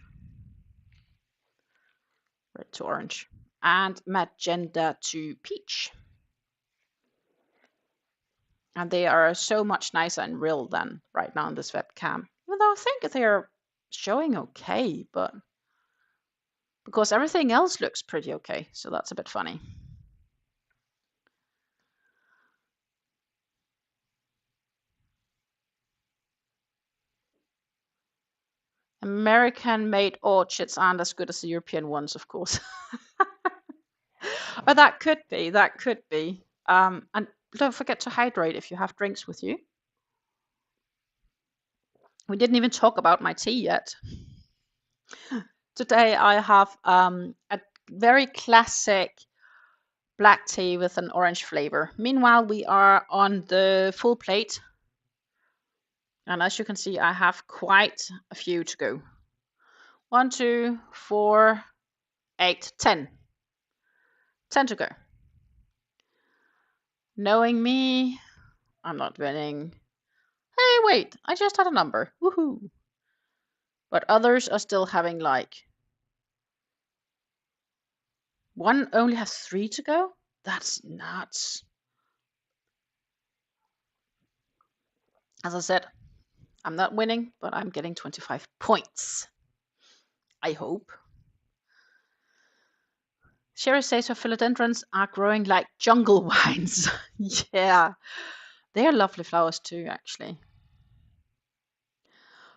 and magenta to peach. And they are so much nicer in real than right now on this webcam. Even though I think they're showing okay, but because everything else looks pretty okay, so that's a bit funny. American-made orchids aren't as good as the European ones, of course. But that could be, that could be. And don't forget to hydrate if you have drinks with you. We didn't even talk about my tea yet. Today I have a very classic black tea with an orange flavor. Meanwhile, we are on the full plate. And as you can see, I have quite a few to go. 1, 2, 4, 8, 10. 10 to go. Knowing me, I'm not winning. Hey, wait, I just had a number. Woohoo. But others are still having like... One only has 3 to go? That's nuts. As I said, I'm not winning, but I'm getting 25 points. I hope. Sherry says her philodendrons are growing like jungle vines. Yeah, they are lovely flowers too, actually.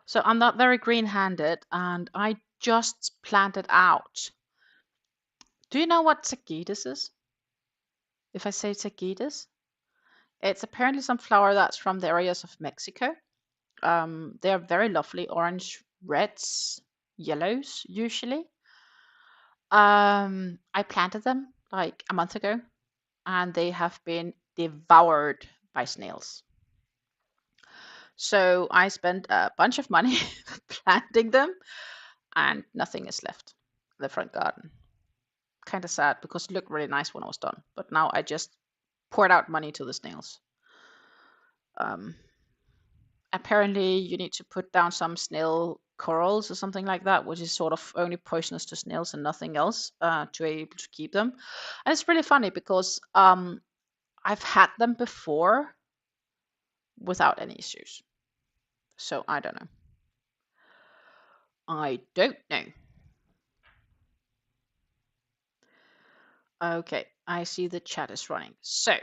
So I'm not very green-handed, and I just planted out. Do you know what taquitas is? If I say taquitas, it's apparently some flower that's from the areas of Mexico. They are very lovely, orange, reds, yellows usually. I planted them like a month ago, and they have been devoured by snails. So I spent a bunch of money planting them, and nothing is left in the front garden. Kind of sad because it looked really nice when I was done, but now I just poured out money to the snails. Apparently, you need to put down some snail corals or something like that, which is sort of only poisonous to snails and nothing else, to be able to keep them. And it's really funny because I've had them before without any issues. So I don't know. I don't know. Okay, I see the chat is running. So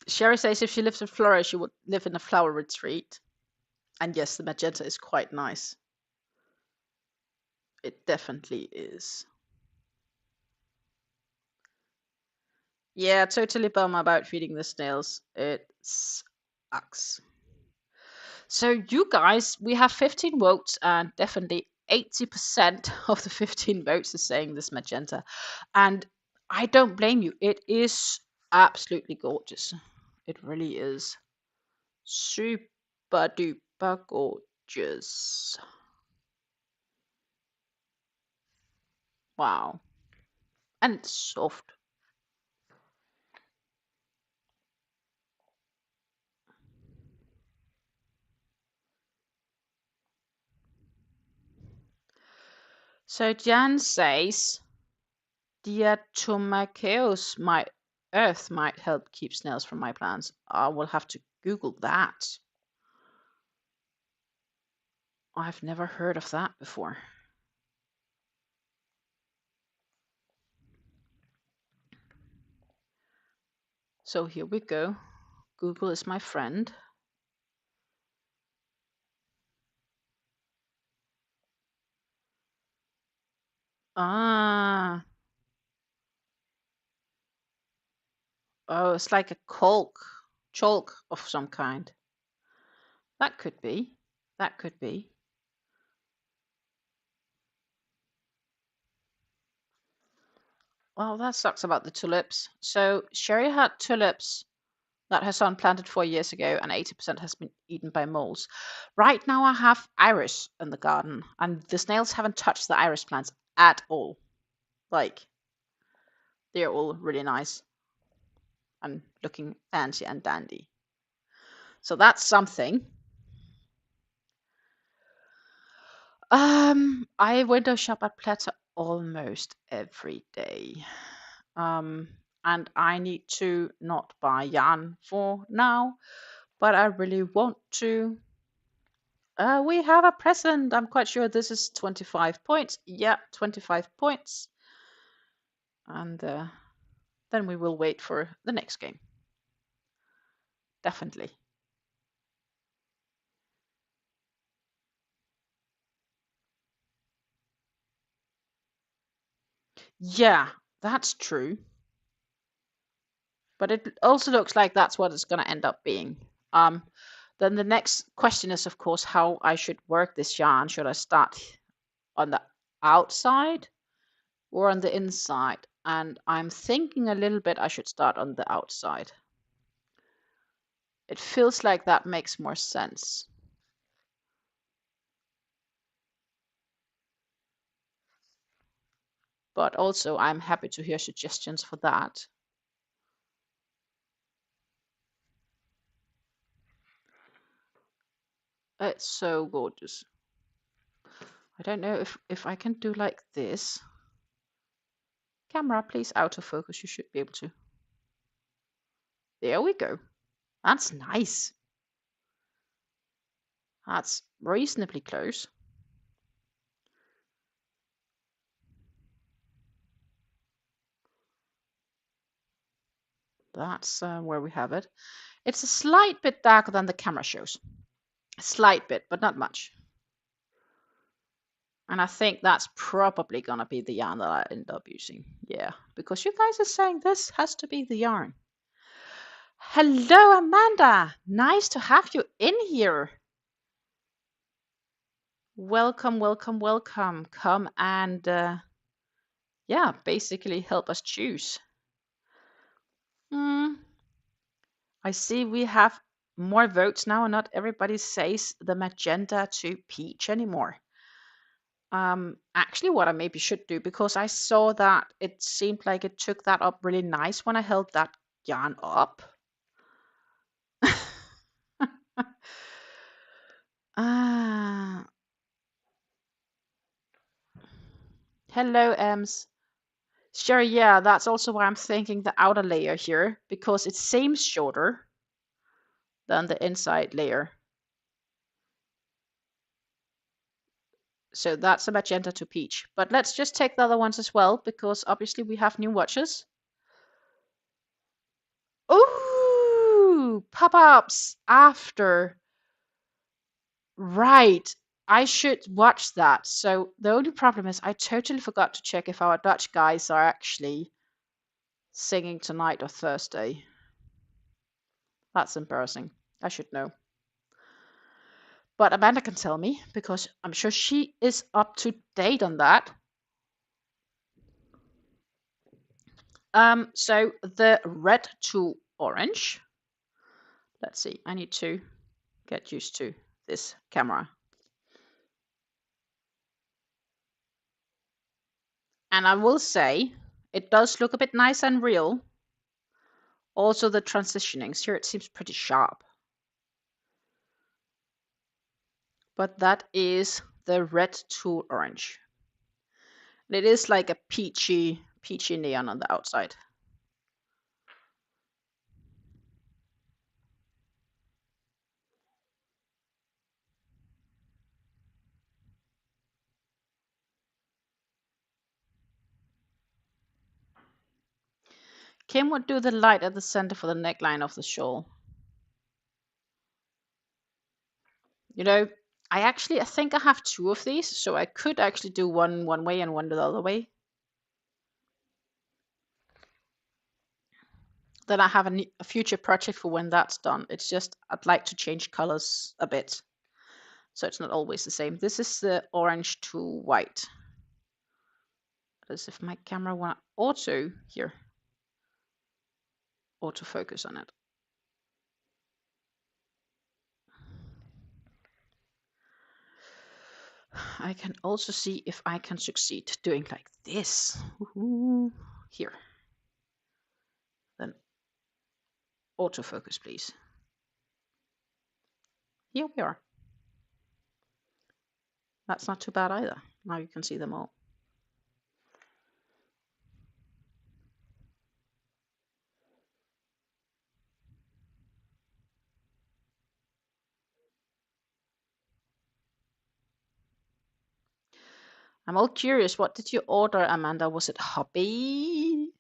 Sherry says if she lives in Florida, she would live in a flower retreat. And yes, the magenta is quite nice. It definitely is. Yeah, totally bummed about feeding the snails. It sucks. So you guys, we have 15 votes, and definitely 80% of the 15 votes is saying this magenta. And I don't blame you. It is absolutely gorgeous. It really is. Super duper gorgeous. Wow. And soft. So Jan says diatomaceous earth might help keep snails from my plants. I will have to Google that. I've never heard of that before. So here we go. Google is my friend. Ah. Oh, it's like a chalk of some kind. That could be. That could be. Well, that sucks about the tulips. So Sherry had tulips that her son planted 4 years ago, and 80% has been eaten by moles. Right now, I have iris in the garden, and the snails haven't touched the iris plants at all. Like, they're all really nice and looking fancy and dandy. So that's something. I window shop at Platter almost every day. And I need to not buy yarn for now, but I really want to. We have a present. I'm quite sure this is 25 points. Yeah, 25 points. And then we will wait for the next game. Definitely. Yeah, that's true. But it also looks like that's what it's going to end up being. Then the next question is, of course, how I should work this yarn. Should I start on the outside or on the inside? And I'm thinking a little bit I should start on the outside. It feels like that makes more sense. But also I'm happy to hear suggestions for that. It's so gorgeous. I don't know if I can do like this. Camera, please autofocus. You should be able to. There we go. That's nice. That's reasonably close. That's where we have it. It's a slight bit darker than the camera shows. A slight bit, but not much. And I think that's probably going to be the yarn that I end up using. Yeah, because you guys are saying this has to be the yarn. Hello, Amanda. Nice to have you in here. Welcome, welcome, welcome. Come and, yeah, basically help us choose. I see we have more votes now, and not everybody says the magenta to peach anymore. Actually, what I maybe should do, because I saw that it seemed like it took that up really nice when I held that yarn up. Hello, Ems. Sure, yeah, that's also why I'm thinking the outer layer here, because it seems shorter than the inside layer. So that's a magenta to peach. But let's just take the other ones as well, because obviously we have new watches. Ooh, pop-ups after. Right. I should watch that. So the only problem is I totally forgot to check if our Dutch guys are actually singing tonight or Thursday. That's embarrassing. I should know. But Amanda can tell me, because I'm sure she is up to date on that. So the red to orange. Let's see. I need to get used to this camera. And I will say, it does look a bit nice and real. Also the transitionings here, it seems pretty sharp. But that is the red tool orange. It is like a peachy neon on the outside. Kim would do the light at the center for the neckline of the shawl. You know, I think I have two of these, so I could actually do one way and one the other way. Then I have a future project for when that's done. It's just I'd like to change colors a bit, so it's not always the same. This is the orange to white. As if my camera want auto here, autofocus on it. I can also see if I can succeed doing like this. Here. Then autofocus, please. Here we are. That's not too bad either. Now you can see them all. I'm all curious, what did you order, Amanda? Was it hobby?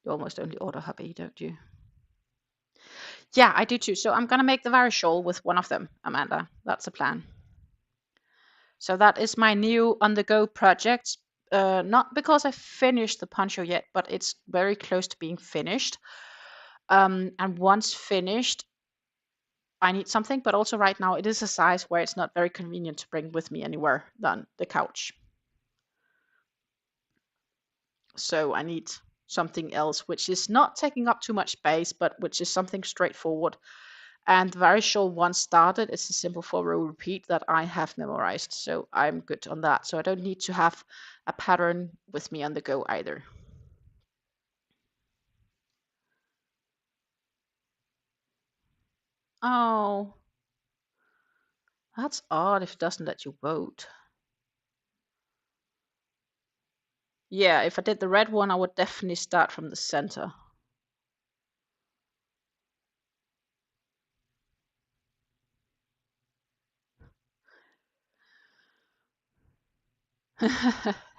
You almost only order hobby, don't you? Yeah, I do too. So I'm going to make the Vary shawl with one of them, Amanda. That's the plan. So that is my new on-the-go project. Not because I finished the poncho yet, but it's very close to being finished. And once finished, I need something, but also right now it is a size where it's not very convenient to bring with me anywhere than the couch. So I need something else which is not taking up too much space, but which is something straightforward. And very sure once started, it's a simple 4-row repeat that I have memorized. So I'm good on that. So I don't need to have a pattern with me on the go either. Oh, that's odd if it doesn't let you vote. Yeah, if I did the red one, I would definitely start from the center.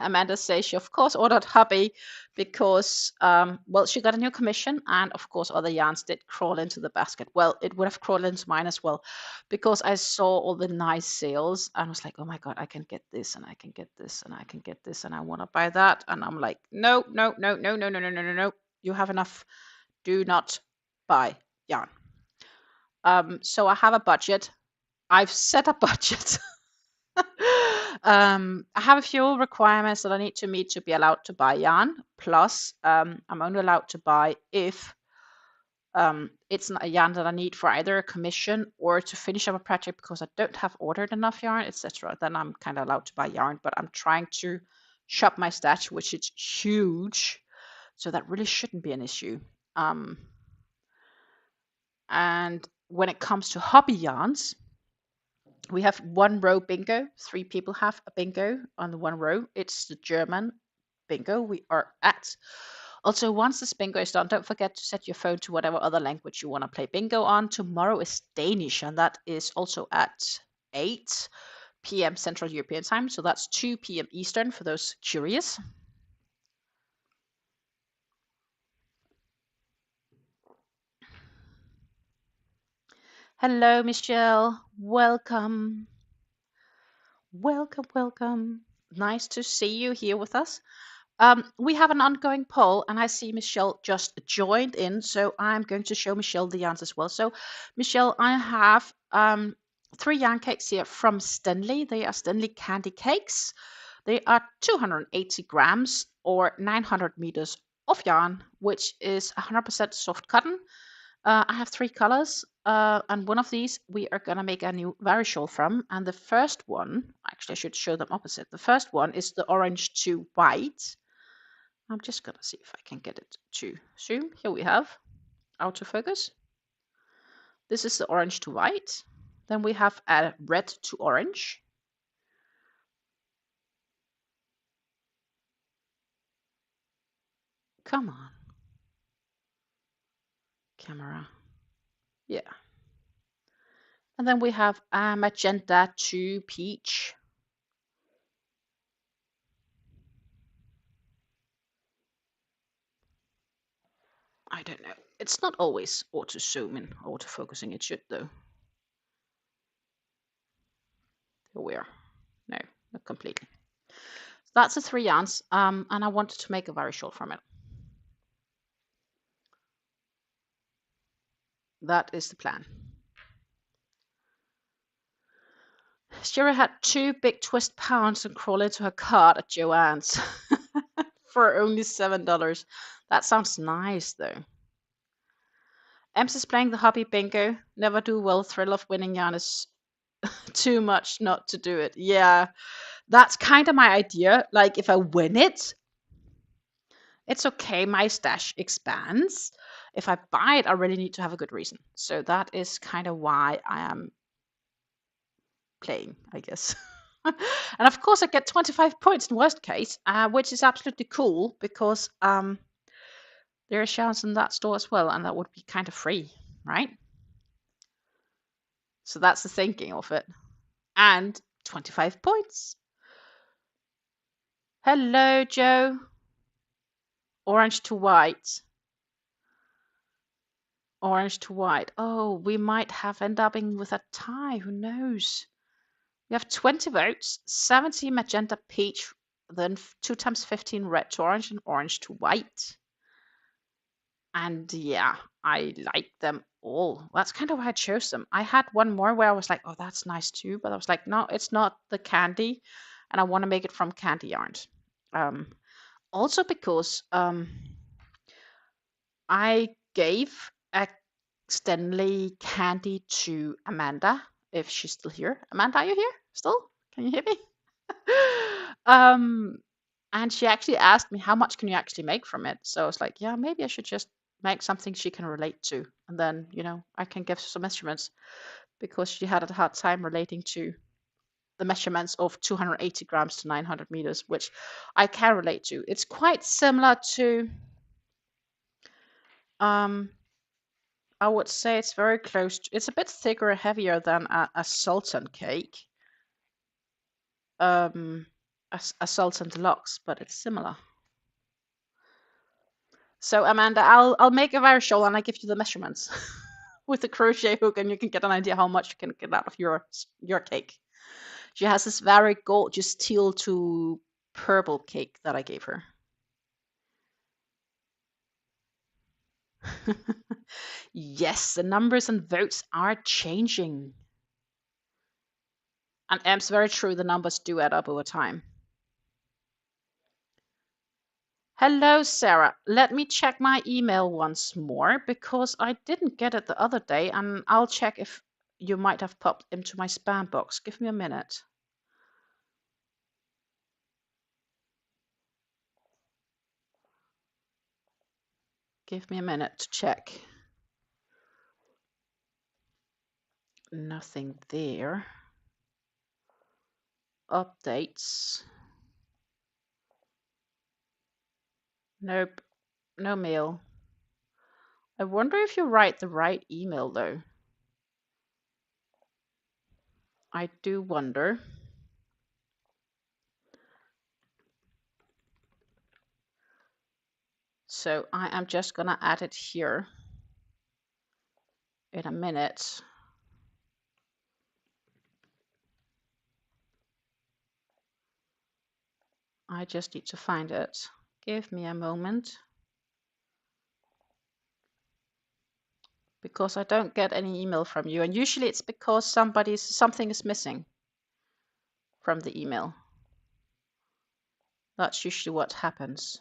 Amanda says she of course ordered hubby because well, she got a new commission, and of course other yarns did crawl into the basket. Well, it would have crawled into mine as well, because I saw all the nice sales and was like, oh my god, I can get this and I can get this and I can get this and I want to buy that. And I'm like, no, no, no, no, no, no, no, no, no, no. You have enough. Do not buy yarn. So I have a budget. I've set a budget. I have a few requirements that I need to meet to be allowed to buy yarn. Plus, I'm only allowed to buy if it's not a yarn that I need for either a commission or to finish up a project because I don't have ordered enough yarn, etc. Then I'm kind of allowed to buy yarn, but I'm trying to shop my stash, which is huge. So that really shouldn't be an issue. And when it comes to hobby yarns, we have 1-row bingo. 3 people have a bingo on the 1 row. It's the German bingo we are at. Also, once this bingo is done, don't forget to set your phone to whatever other language you want to play bingo on. Tomorrow is Danish, and that is also at 8 p.m. Central European Time. So that's 2 p.m. Eastern for those curious. Hello, Michelle. Welcome. Welcome, welcome. Nice to see you here with us. We have an ongoing poll, and I see Michelle just joined in, so I'm going to show Michelle the yarns as well. So, Michelle, I have 3 yarn cakes here from Stanley. They are Stanley candy cakes. They are 280 grams or 900 meters of yarn, which is 100% soft cotton. I have 3 colors, and one of these we are gonna make a new varishol from. And the first one, actually, I should show them opposite. The first one is the orange to white. I'm just gonna see if I can get it to zoom. Here we have autofocus. This is the orange to white. Then we have a red to orange. Come on, camera. Yeah. And then we have a magenta to peach. I don't know. It's not always auto zooming, auto focusing. It should though. Here we are. No, not completely. So that's the 3 yarns, and I wanted to make a varishol from it. That is the plan. Shira had 2 big twist pounds and crawl into her cart at Joann's for only $7. That sounds nice though. Ems is playing the hobby bingo. Never do well. Thrill of winning yarn is too much not to do it. Yeah, that's kind of my idea. Like if I win it, it's okay. My stash expands. If I buy it, I really need to have a good reason. So that is kind of why I am playing, I guess. And of course, I get 25 points in worst case, which is absolutely cool because there are yarns in that store as well, and that would be kind of free, right? So that's the thinking of it. And 25 points. Hello, Joe. Orange to white. Orange to white. Oh, we might have end up with a tie. Who knows? We have 20 votes, 70 magenta peach, then 2 times 15 red to orange and orange to white. And yeah, I like them all. That's kind of why I chose them. I had one more where I was like, oh, that's nice too. But I was like, no, it's not the candy. And I want to make it from candy yarns. Also because I gave accidentally candy to Amanda, if she's still here. Amanda, are you here still? Can you hear me? And she actually asked me, how much can you actually make from it? So I was like, yeah, maybe I should just make something she can relate to. And then, I can give some measurements because she had a hard time relating to the measurements of 280 grams to 900 meters, which I can relate to. It's quite similar to, I would say it's very close. It's a bit thicker, heavier than a Sultan cake. A Sultan Deluxe, but it's similar. So Amanda, I'll make a varishol and I give you the measurements with the crochet hook, and you can get an idea how much you can get out of your cake. She has this very gorgeous teal to purple cake that I gave her. Yes, the numbers and votes are changing. And it's very true, the numbers do add up over time. Hello, Sarah. Let me check my email once more because I didn't get it the other day, and I'll check if you might have popped into my spam box. Give me a minute. Give me a minute to check. Nothing there. Updates. Nope. No mail. I wonder if you write the right email though. I do wonder. So I am just gonna add it here in a minute. I just need to find it. Give me a moment. Because I don't get any email from you, and usually it's because something is missing from the email. That's usually what happens.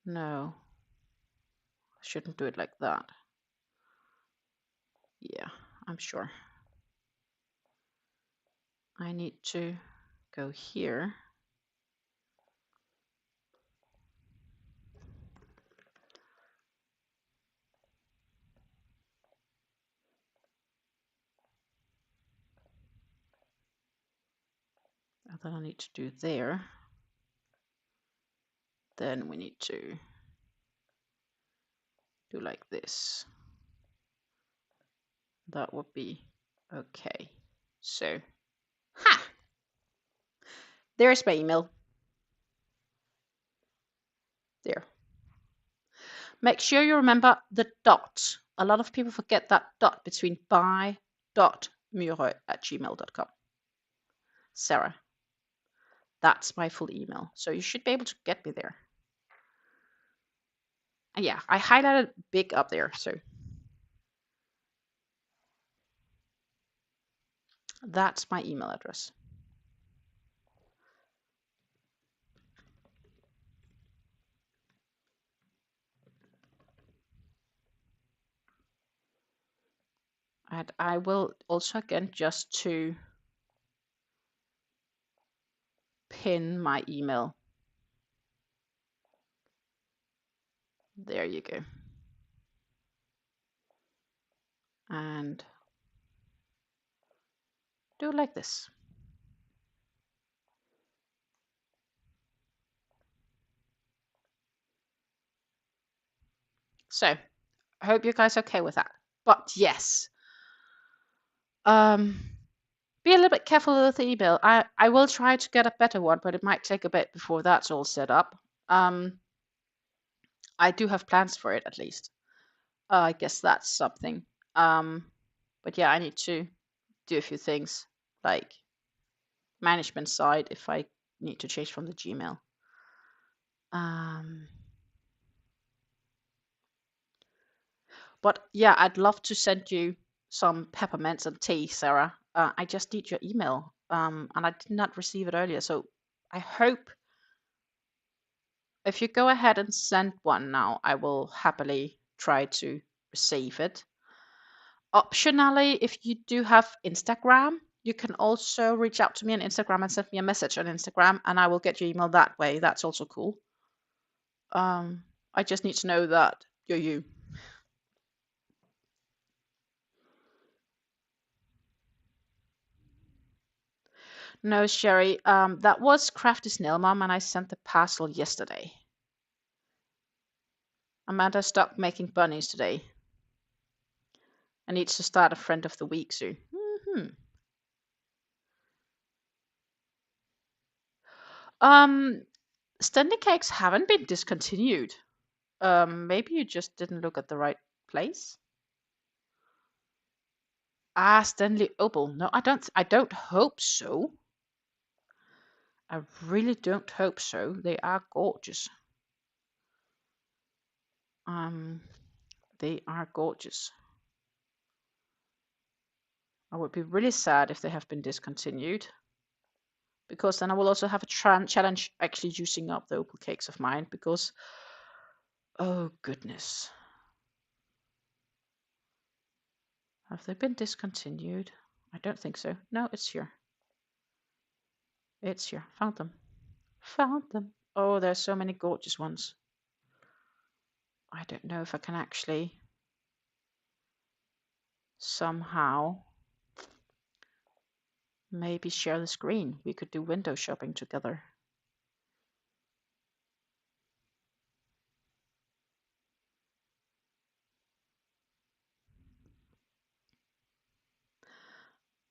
No, I shouldn't do it like that. Yeah, I'm sure. I need to go here. And then I need to do there. Then we need to do like this. That would be okay. So, ha! There's my email. There. Make sure you remember the dot. A lot of people forget that dot between by.mure@gmail.com. Sarah. That's my full email. So you should be able to get me there. And yeah, I highlighted big up there. So that's my email address. And I will also, again, just to pin my email. There you go. And do it like this. So I hope you guys are okay with that. But yes, be a little bit careful with the email. I will try to get a better one, but it might take a bit before that's all set up. I do have plans for it at least. I guess that's something. But yeah, I need to do a few things like management side if I need to change from the Gmail. But yeah, I'd love to send you some peppermints and tea, Sarah. I just need your email, and I did not receive it earlier. So I hope if you go ahead and send one now, I will happily try to receive it. Optionally, if you do have Instagram, you can also reach out to me on Instagram and send me a message on Instagram, and I will get your email that way. That's also cool. I just need to know that you're you. No, Sherry, that was Crafty Snail Mom, and I sent the parcel yesterday. Amanda stopped making bunnies today. I need to start a friend of the week soon. Standing cakes haven't been discontinued. Maybe you just didn't look at the right place. Ah, Stanley Opal. No, I don't hope so. I really don't hope so. They are gorgeous. They are gorgeous. I would be really sad if they have been discontinued, because then I will also have a challenge actually using up the opal cakes of mine, because oh goodness, have they been discontinued? I don't think so. No, it's here. It's here. Found them. Found them. Oh, there's so many gorgeous ones. I don't know if I can actually somehow maybe share the screen. We could do window shopping together.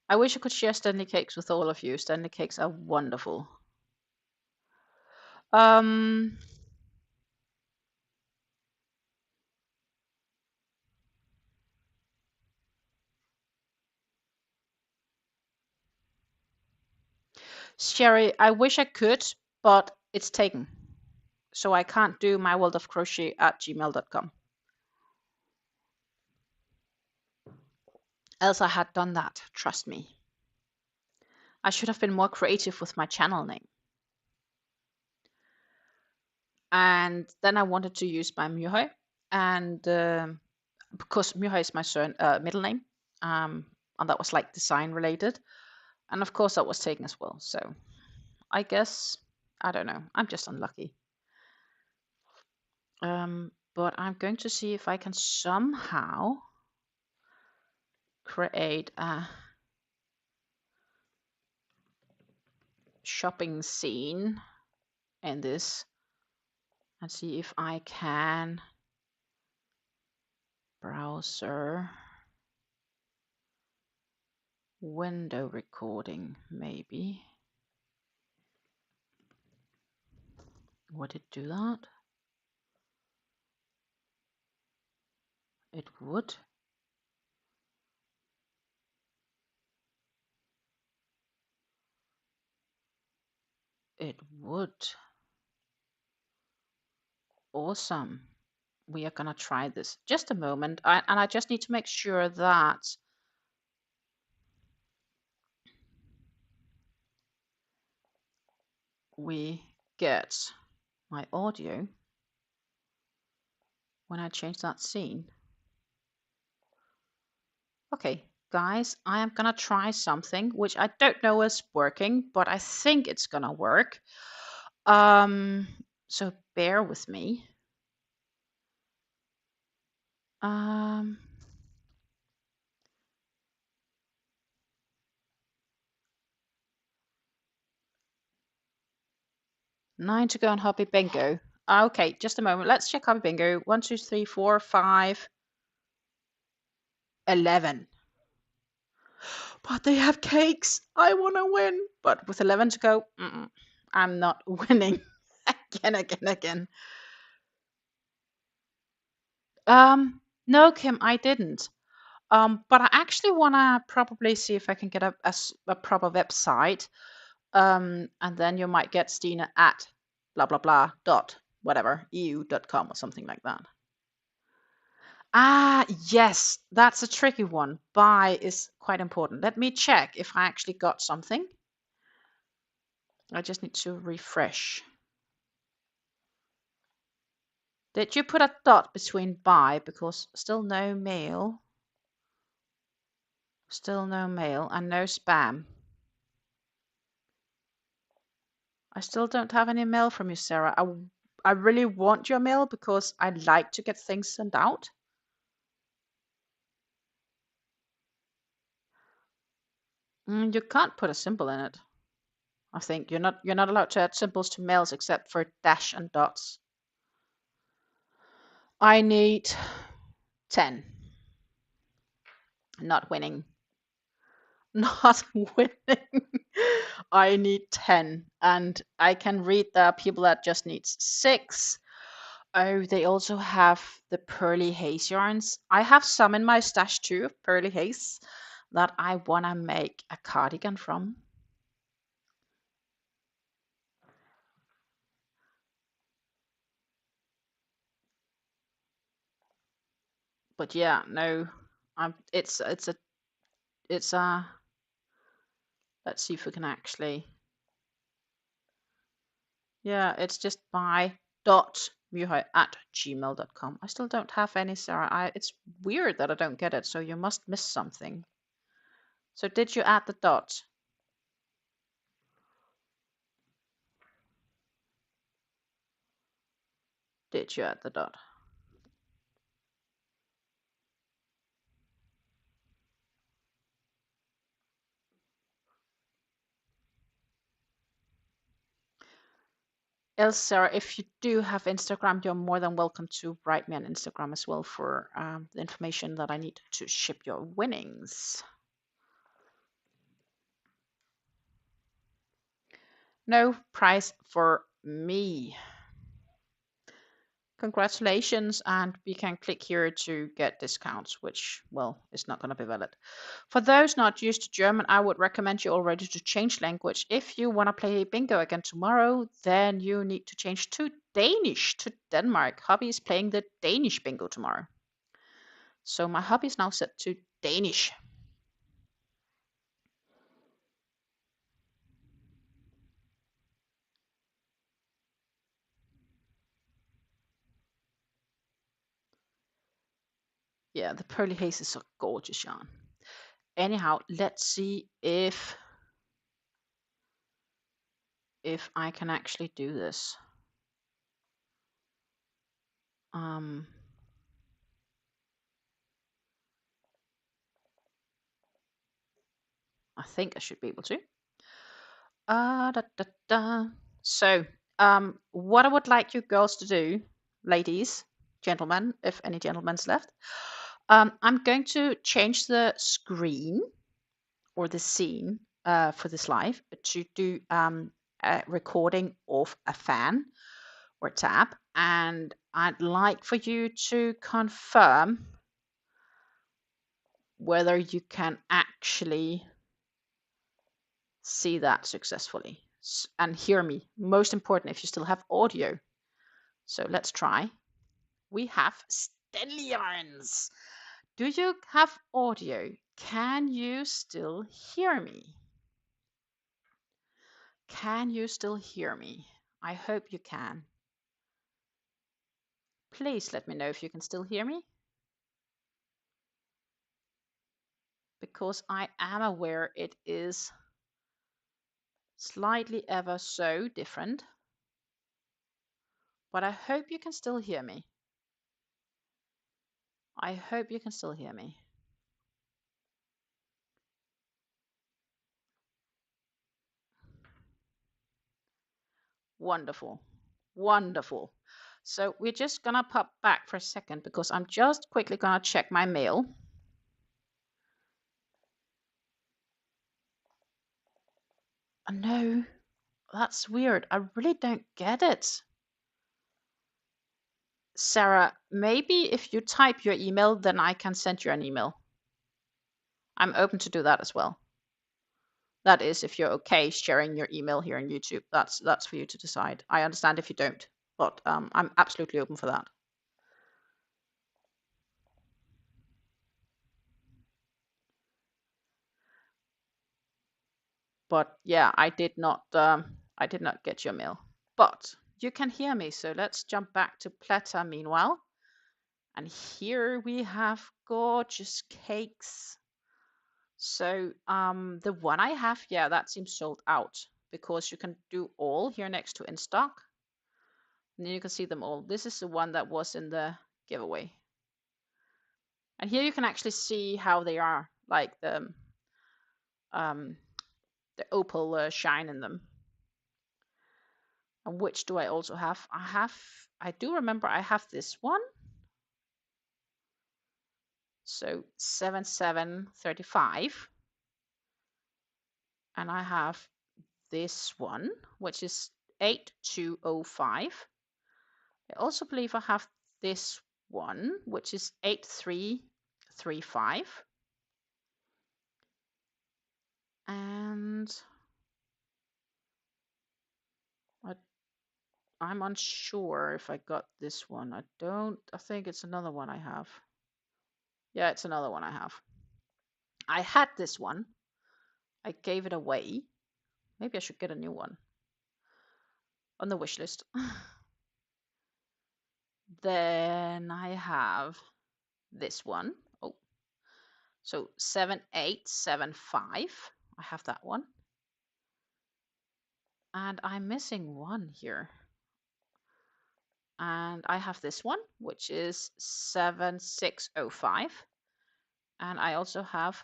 I wish I could share Stanley cakes with all of you. Stanley cakes are wonderful. Sherry, I wish I could, but it's taken. So I can't do myworldofcrochet@gmail.com. Else I had done that, trust me. I should have been more creative with my channel name. And then I wanted to use my Muhoi, and because Muhoi is my middle name, and that was like design related, and of course that was taken as well. So I guess I don't know. I'm just unlucky. But I'm going to see if I can somehow create a shopping scene in this and see if I can browser window recording maybe. Would it do that? It would. It would. Awesome. We are gonna try this. Just a moment. And I just need to make sure that we get my audio when I change that scene. Okay, guys, I am gonna try something which I don't know is working, but I think it's gonna work. So bear with me. 9 to go on Hobby Bingo. Okay, just a moment. Let's check Hobby Bingo. 1, 2, 3, 4, 5, 11. But they have cakes. I want to win. But with 11 to go, I'm not winning. Again. No, Kim, I didn't. But I actually want to probably see if I can get a proper website. And then you might get Stina at blah, blah, blah, dot, whatever, eu.com or something like that. Ah, yes, that's a tricky one. Buy is quite important. Let me check if I actually got something. I just need to refresh. Did you put a dot between buy? Because still no mail. Still no mail and no spam. I still don't have any mail from you, Sarah. I really want your mail because I like to get things sent out. You can't put a symbol in it. I think you're not allowed to add symbols to mails except for dash and dots. I need 10. Not winning. Not winning. I need 10. And I can read there are people that just needs 6. Oh, they also have the Pearly Haze yarns. I have some in my stash too of Pearly Haze that I want to make a cardigan from. But yeah, no, it's a let's see if we can actually, yeah, it's just by.muhoi@gmail.com. I still don't have any, Sarah. It's weird that I don't get it, so you must miss something. So did you add the dot? Did you add the dot? Else, Sarah, if you do have Instagram, you're more than welcome to write me on Instagram as well for the information that I need to ship your winnings. No prize for me. Congratulations, and we can click here to get discounts, which, well, is not going to be valid. For those not used to German, I would recommend you already to change language. If you want to play bingo again tomorrow, then you need to change to Danish, to Denmark. Hobby is playing the Danish bingo tomorrow. So my hobby is now set to Danish. Yeah, the pearly haze is a gorgeous yarn. Anyhow, let's see if I can actually do this. I think I should be able to. Da, da, da. So, what I would like you girls to do, ladies, gentlemen, if any gentlemen's left, I'm going to change the screen or the scene for this live to do a recording of a fan or tab, and I'd like for you to confirm whether you can actually see that successfully and hear me. Most important, if you still have audio. So let's try. We have Stelliarns. Do you have audio? Can you still hear me? Can you still hear me? I hope you can. Please let me know if you can still hear me, because I am aware it is slightly ever so different, but I hope you can still hear me. I hope you can still hear me. Wonderful. Wonderful. So we're just gonna pop back for a second because I'm just quickly gonna check my mail. No, that's weird. I really don't get it. Sarah, maybe if you type your email, then I can send you an email. I'm open to do that as well. That is, if you're okay sharing your email here on YouTube. That's for you to decide. I understand if you don't, but I'm absolutely open for that. But yeah, I did not get your mail. But you can hear me, so let's jump back to Pleta meanwhile. And here we have gorgeous cakes. So the one I have, yeah, that seems sold out because you can do all here next to in stock. And then you can see them all. This is the one that was in the giveaway. And here you can actually see how they are, like the opal shine in them. And which do I also have? I do remember I have this one. So 7735. And I have this one, which is 8205. I also believe I have this one, which is 8335. And I'm unsure if I got this one. I think it's another one I have. Yeah, it's another one I have. I had this one. I gave it away. Maybe I should get a new one on the wish list. Then I have this one. Oh, so 7875. I have that one. And I'm missing one here. And I have this one, which is 7605. And I also have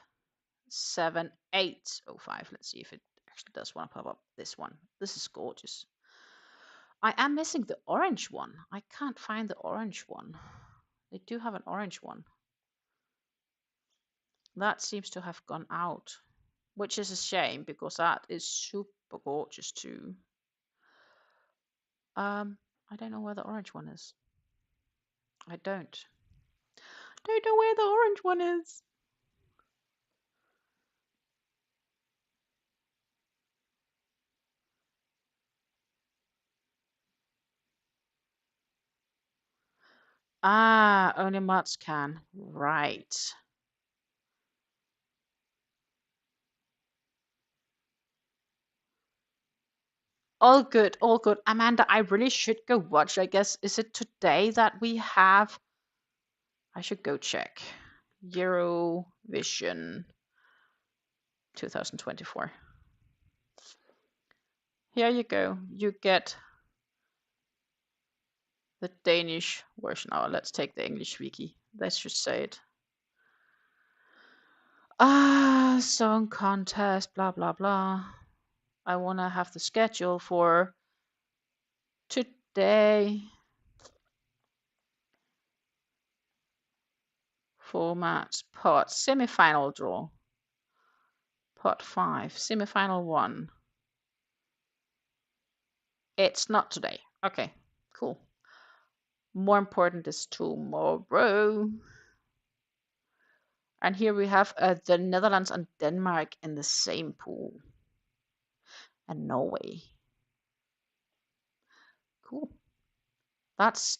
7805. Let's see if it actually does want to pop up. This one. This is gorgeous. I am missing the orange one. I can't find the orange one. They do have an orange one. That seems to have gone out, which is a shame because that is super gorgeous too. I don't know where the orange one is. I don't know where the orange one is. Ah, only mods can. Right. All good, all good. Amanda, I really should go watch. I guess, is it today that we have? I should go check. Eurovision 2024. Here you go. You get the Danish version. Oh, let's take the English wiki. Let's just say it. Song contest, blah, blah, blah. I want to have the schedule for today. Formats, pot, semi-final draw. Pot 5, semi-final 1. It's not today. Okay, cool. More important is tomorrow. And here we have the Netherlands and Denmark in the same pool. And Norway. Cool. That's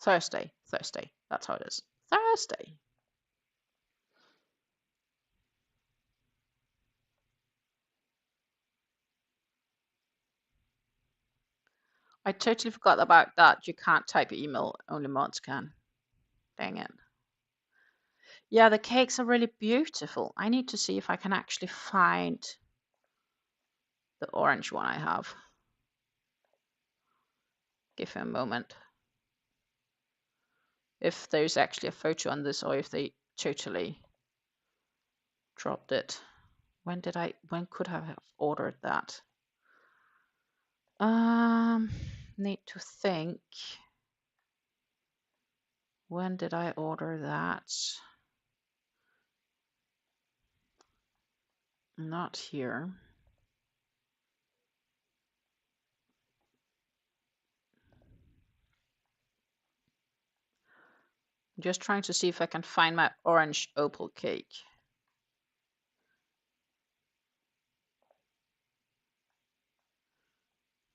Thursday. Thursday. That's how it is. Thursday. I totally forgot about that. You can't type your email. Only mods can. Dang it. Yeah, the cakes are really beautiful. I need to see if I can actually find the orange one I have. Give me a moment. If there's actually a photo on this or if they totally dropped it. When could I have ordered that? Need to think. When did I order that? Not here. I'm just trying to see if I can find my orange opal cake.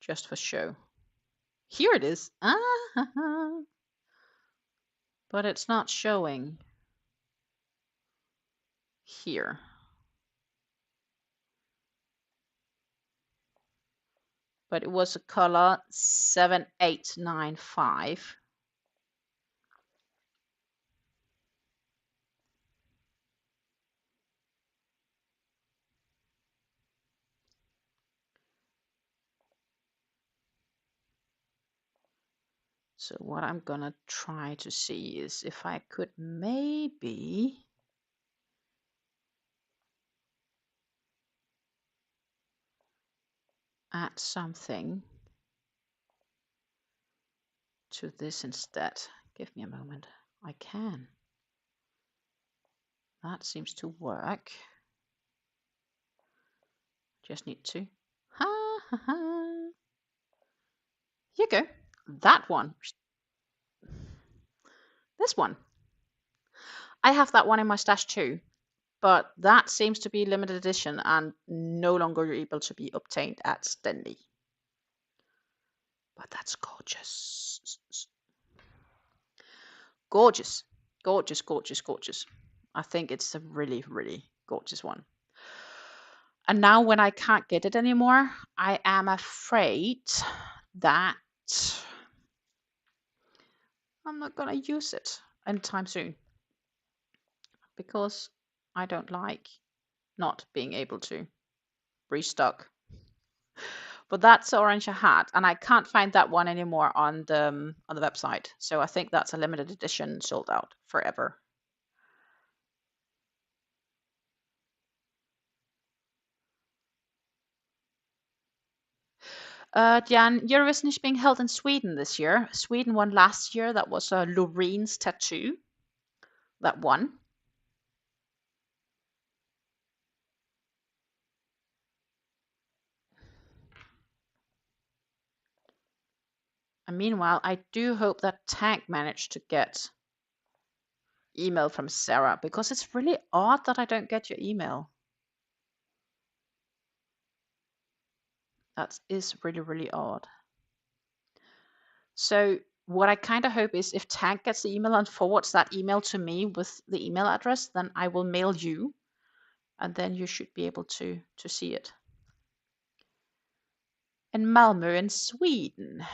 Just for show. Here it is. But it's not showing here. But it was a color 7895. So what I'm gonna try to see is if I could maybe add something to this instead. Give me a moment. I can. That seems to work. Just need to. Ha ha ha. Here you go. That one. This one. I have that one in my stash too, but that seems to be limited edition and no longer able to be obtained at Stenley. But that's gorgeous. Gorgeous. Gorgeous, gorgeous, gorgeous. I think it's a really, really gorgeous one. And now when I can't get it anymore, I am afraid that I'm not going to use it anytime soon. Because I don't like not being able to restock. But that's the orange I had, and I can't find that one anymore on the website. So I think that's a limited edition, sold out forever. Jan, Eurovision is being held in Sweden this year. Sweden won last year. That was Lorene's tattoo. That won. And meanwhile, I do hope that Tank managed to get email from Sarah, because it's really odd that I don't get your email. That is really, really odd. So what I kind of hope is if Tank gets the email and forwards that email to me with the email address, then I will mail you, and then you should be able to see it. In Malmö in Sweden.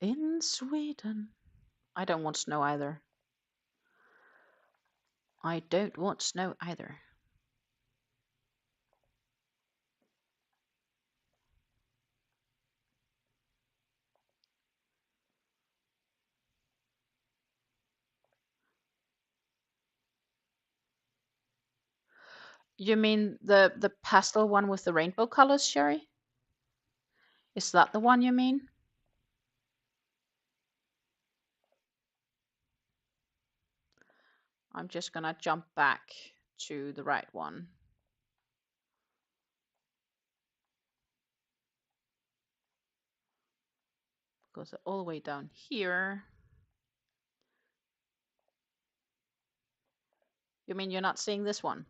In Sweden. I don't want to know either. I don't want snow either. You mean the pastel one with the rainbow colors, Sherry? Is that the one you mean? I'm just gonna jump back to the right one. Goes all the way down here. You mean you're not seeing this one?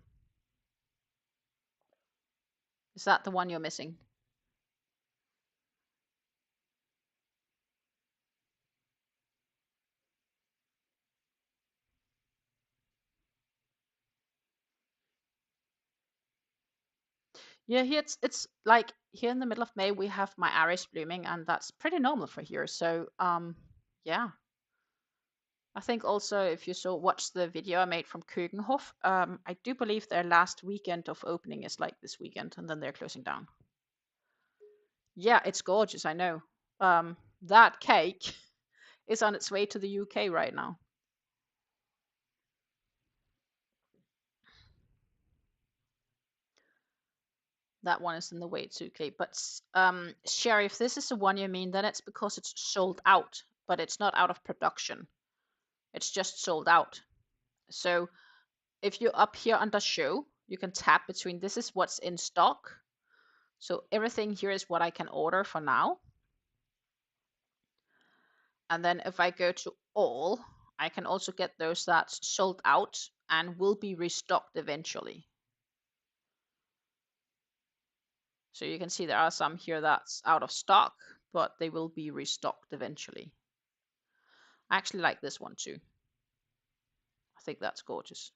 Is that the one you're missing? Yeah, here it's like here in the middle of May we have my iris blooming, and that's pretty normal for here. So yeah. I think also if you saw watch the video I made from Kögenhof, I do believe their last weekend of opening is like this weekend, and then they're closing down. Yeah, it's gorgeous, I know. That cake is on its way to the UK right now. That one is in the way to UK. But Sherry, if this is the one you mean, then it's because it's sold out, but it's not out of production. It's just sold out. So if you're up here under show, you can tap between this is what's in stock. So everything here is what I can order for now. And then if I go to all, I can also get those that's sold out and will be restocked eventually. So you can see there are some here that's out of stock, but they will be restocked eventually. I actually like this one too. I think that's gorgeous.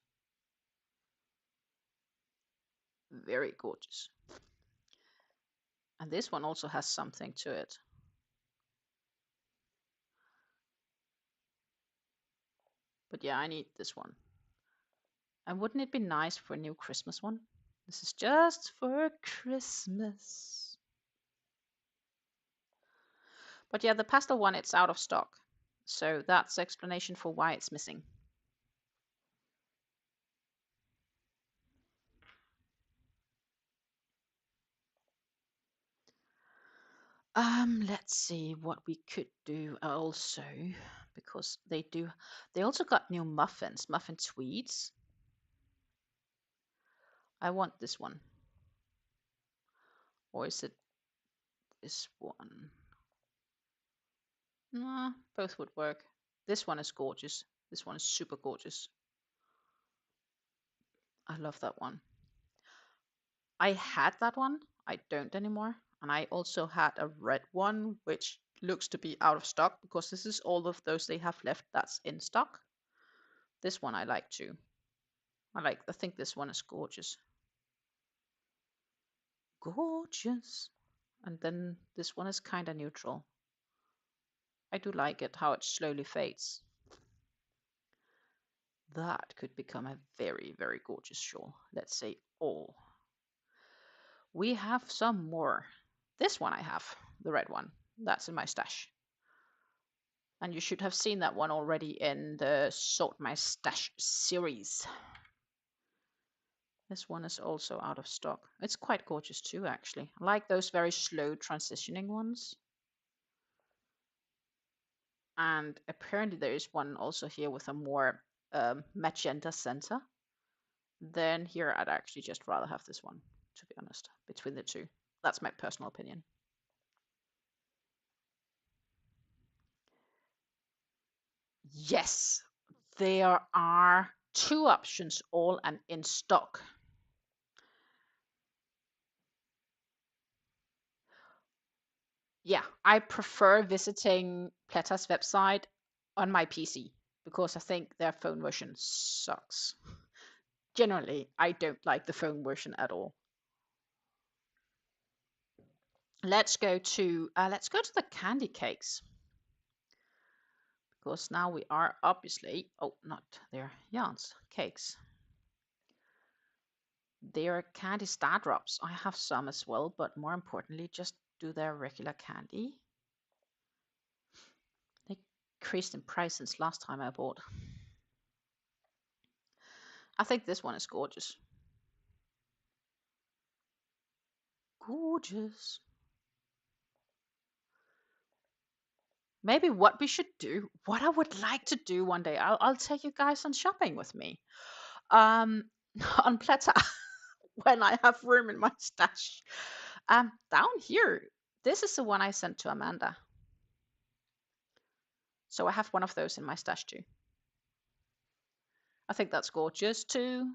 Very gorgeous. And this one also has something to it. But yeah, I need this one. And wouldn't it be nice for a new Christmas one? This is just for Christmas. But yeah, the pastel one, it's out of stock. So that's the explanation for why it's missing. Let's see what we could do also, because they also got new muffin tweeds. I want this one. Or is it this one? Nah, both would work. This one is gorgeous. This one is super gorgeous. I love that one. I had that one. I don't anymore. And I also had a red one, which looks to be out of stock because this is all of those they have left that's in stock. This one I like too. I think this one is gorgeous. Gorgeous. And then this one is kind of neutral. I do like it, how it slowly fades. That could become a very, very gorgeous shawl. Let's say all. We have some more. This one I have, the red one. That's in my stash. And you should have seen that one already in the Sort My Stash series. This one is also out of stock. It's quite gorgeous too, actually. I like those very slow transitioning ones. And apparently there is one also here with a more magenta center. Then here I'd actually just rather have this one, to be honest, between the two. That's my personal opinion. Yes, there are two options all and in stock. Yeah, I prefer visiting Pleta's website on my PC because I think their phone version sucks. Generally, I don't like the phone version at all. Let's go to the candy cakes because now we are obviously not there yarns cakes. their candy star drops. I have some as well, but more importantly, just do their regular candy. They increased in price since last time I bought. I think this one is gorgeous. Gorgeous. Maybe what we should do, what I would like to do one day, I'll take you guys on shopping with me. On Plata when I have room in my stash. Down here, this is the one I sent to Amanda. So I have one of those in my stash too. I think that's gorgeous too.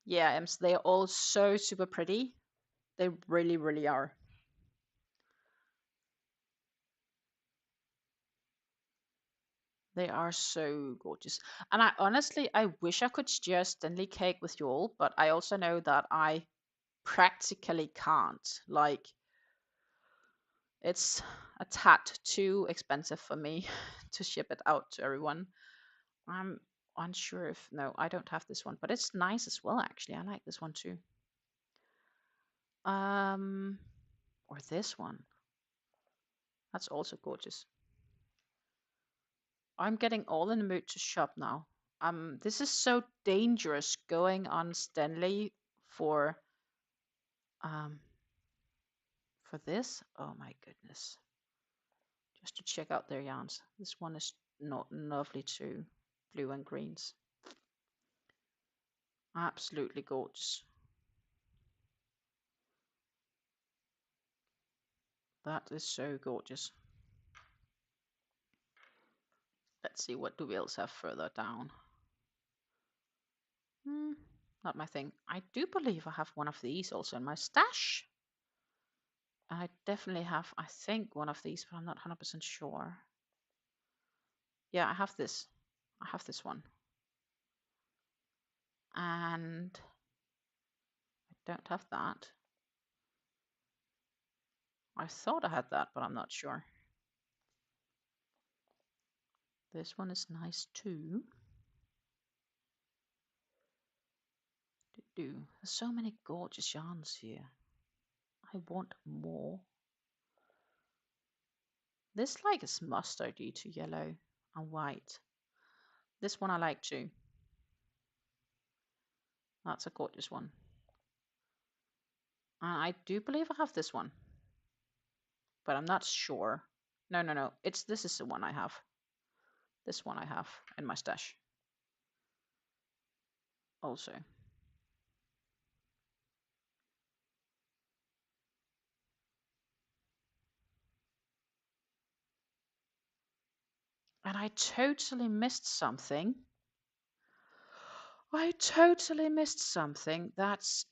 Yeah, they're all so super pretty. They really, really are. They are so gorgeous. And I wish I could share Stanley cake with you all, but I also know that I practically can't. Like, it's a tad too expensive for me to ship it out to everyone. I'm unsure if, no, I don't have this one, but it's nice as well, actually. I like this one too. Or this one. That's also gorgeous. I'm getting all in the mood to shop now. This is so dangerous going on Stanley for this. Oh my goodness. Just to check out their yarns. This one is not lovely too. Blue and greens. Absolutely gorgeous. That is so gorgeous. Let's see, what do we else have further down? Not my thing. I do believe I have one of these also in my stash. I definitely have, I think, one of these, but I'm not 100% sure. Yeah, I have this. I have this one. And I don't have that. I thought I had that, but I'm not sure. This one is nice too. There's so many gorgeous yarns here. I want more. This like is mustardy to yellow and white. This one I like too. That's a gorgeous one. I do believe I have this one, but I'm not sure. No. This is the one I have. This one I have in my stash. Also. And I totally missed something. I totally missed something that's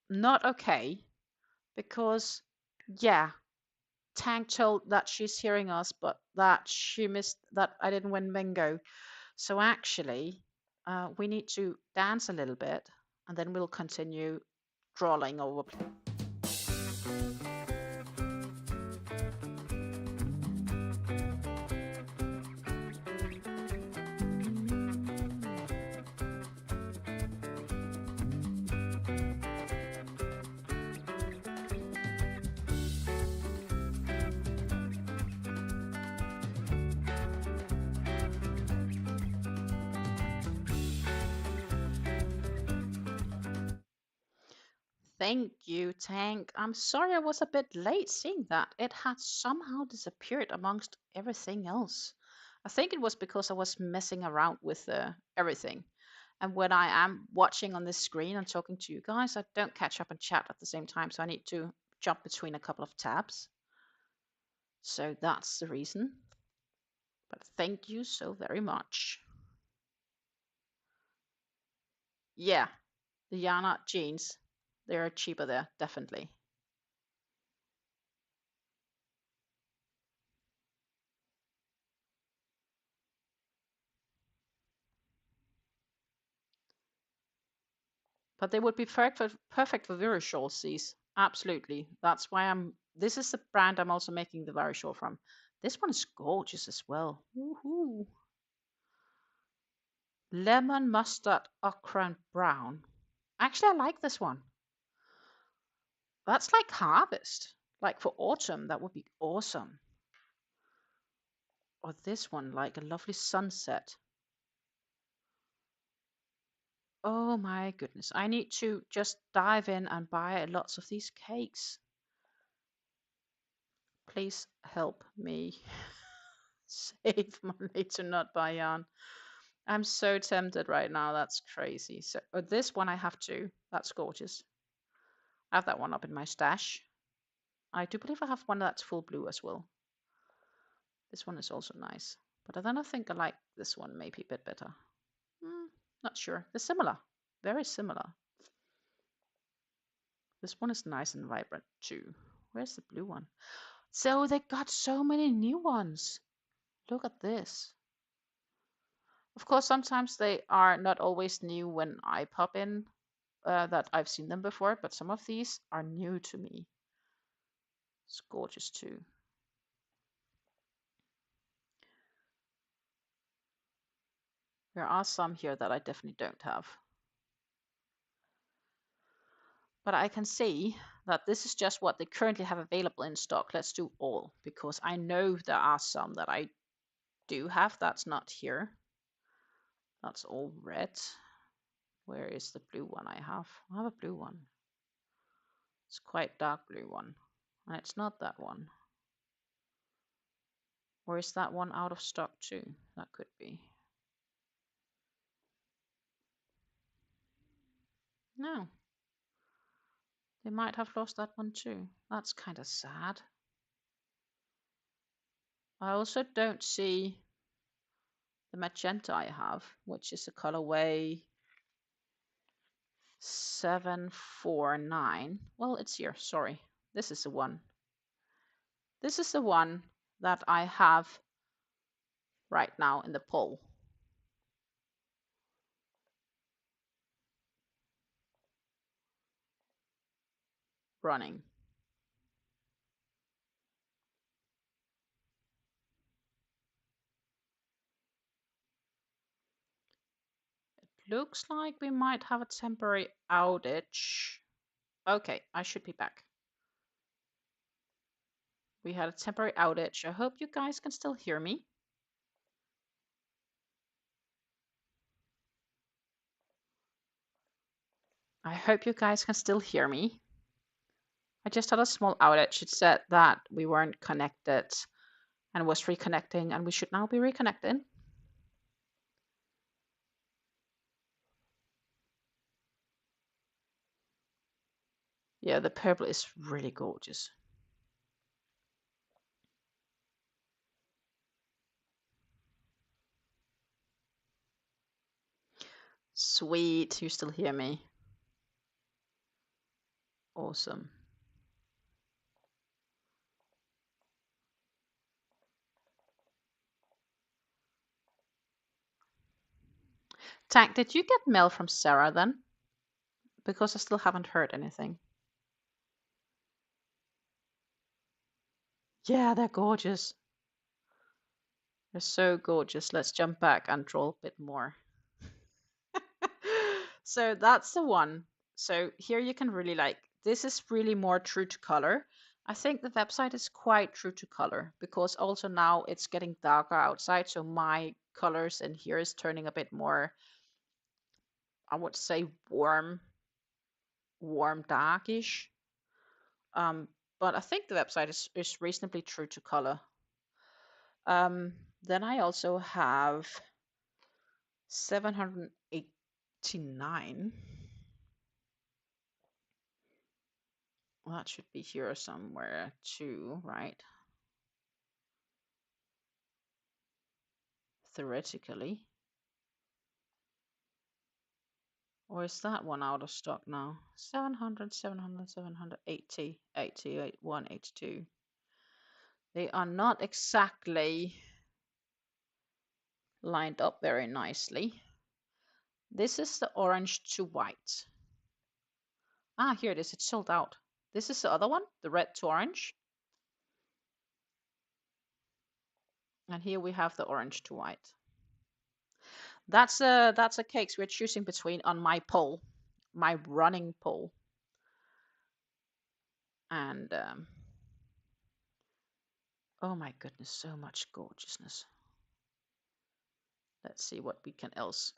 not okay, because, yeah, Tank told that she's hearing us, but that she missed that I didn't win bingo. So actually, we need to dance a little bit, and then we'll continue drawing over. Thank you, Tank. I'm sorry I was a bit late seeing that. It had somehow disappeared amongst everything else. I think it was because I was messing around with everything. And when I am watching on this screen and talking to you guys, I don't catch up and chat at the same time. So I need to jump between a couple of tabs. So that's the reason. But thank you so very much. Yeah, the Yana jeans. They're cheaper there, definitely. But they would be perfect for very short these. Absolutely. That's why this is the brand I'm also making the very short from. This one is gorgeous as well. Woohoo. Lemon, mustard, ochre, and brown. Actually, I like this one. That's like harvest. Like for autumn, that would be awesome. Or this one, like a lovely sunset. Oh my goodness. I need to just dive in and buy lots of these cakes. Please help me save money to not buy yarn. I'm so tempted right now. That's crazy. So this one I have to. That's gorgeous. I have that one up in my stash. I do believe I have one that's full blue as well. This one is also nice. But then I think I like this one maybe a bit better. Not sure. They're similar. Very similar. This one is nice and vibrant too. Where's the blue one? So they got so many new ones. Look at this. Of course, sometimes they are not always new when I pop in, that I've seen them before, but some of these are new to me. It's gorgeous too. There are some here that I definitely don't have. But I can see that this is just what they currently have available in stock. Let's do all, because I know there are some that I do have that's not here. That's all red. Where is the blue one I have? I have a blue one. It's quite dark blue one. And it's not that one. Or is that one out of stock too? That could be. No. They might have lost that one too. That's kind of sad. I also don't see the magenta I have, which is the colorway 749. Well, it's here. Sorry. This is the one. This is the one that I have right now in the poll. Running. Looks like we might have a temporary outage. Okay, I should be back. We had a temporary outage. I hope you guys can still hear me. I hope you guys can still hear me. I just had a small outage. It said that we weren't connected and was reconnecting, and we should now be reconnected. Yeah, the purple is really gorgeous. Sweet, you still hear me? Awesome. Tank, did you get mail from Sarah then? Because I still haven't heard anything. Yeah, they're gorgeous. They're so gorgeous. Let's jump back and draw a bit more. So that's the one. So here you can really this is really more true to color. I think the website is quite true to color because also now it's getting darker outside. So my colors in here is turning a bit more, I would say warm darkish. But I think the website is reasonably true to color. Then I also have 789. Well, that should be here somewhere too, right? Theoretically. Or is that one out of stock now? 700, 700, 780, 80, 81, 82. They are not exactly lined up very nicely. This is the orange to white. Ah, here it is. It's sold out. This is the other one, the red to orange. And here we have the orange to white. That's a cakes we're choosing between on my pole, my running pole. And oh my goodness, so much gorgeousness. Let's see what we can else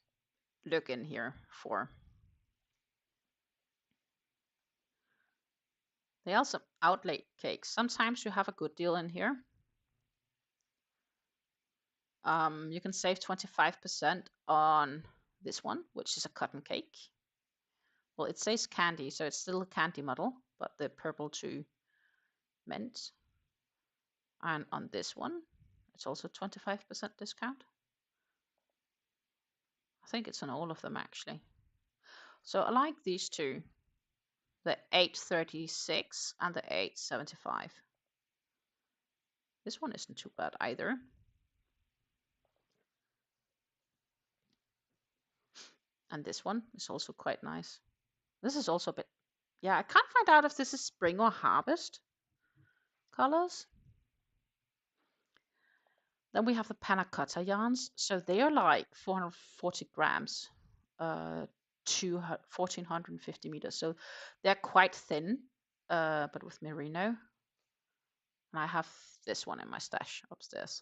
look in here for. They also outlet cakes. Sometimes you have a good deal in here. You can save 25% on this one, which is a cotton cake. Well, it says candy, so it's still a candy model, but the purple to mint. And on this one, it's also 25% discount. I think it's on all of them actually. So I like these two, the 836 and the 875. This one isn't too bad either. And this one is also quite nice. This is also a bit, yeah, I can't find out if this is spring or harvest colors. Then we have the panna cotta yarns. So they are like 440 grams, to 1450 meters. So they're quite thin, but with merino. And I have this one in my stash upstairs.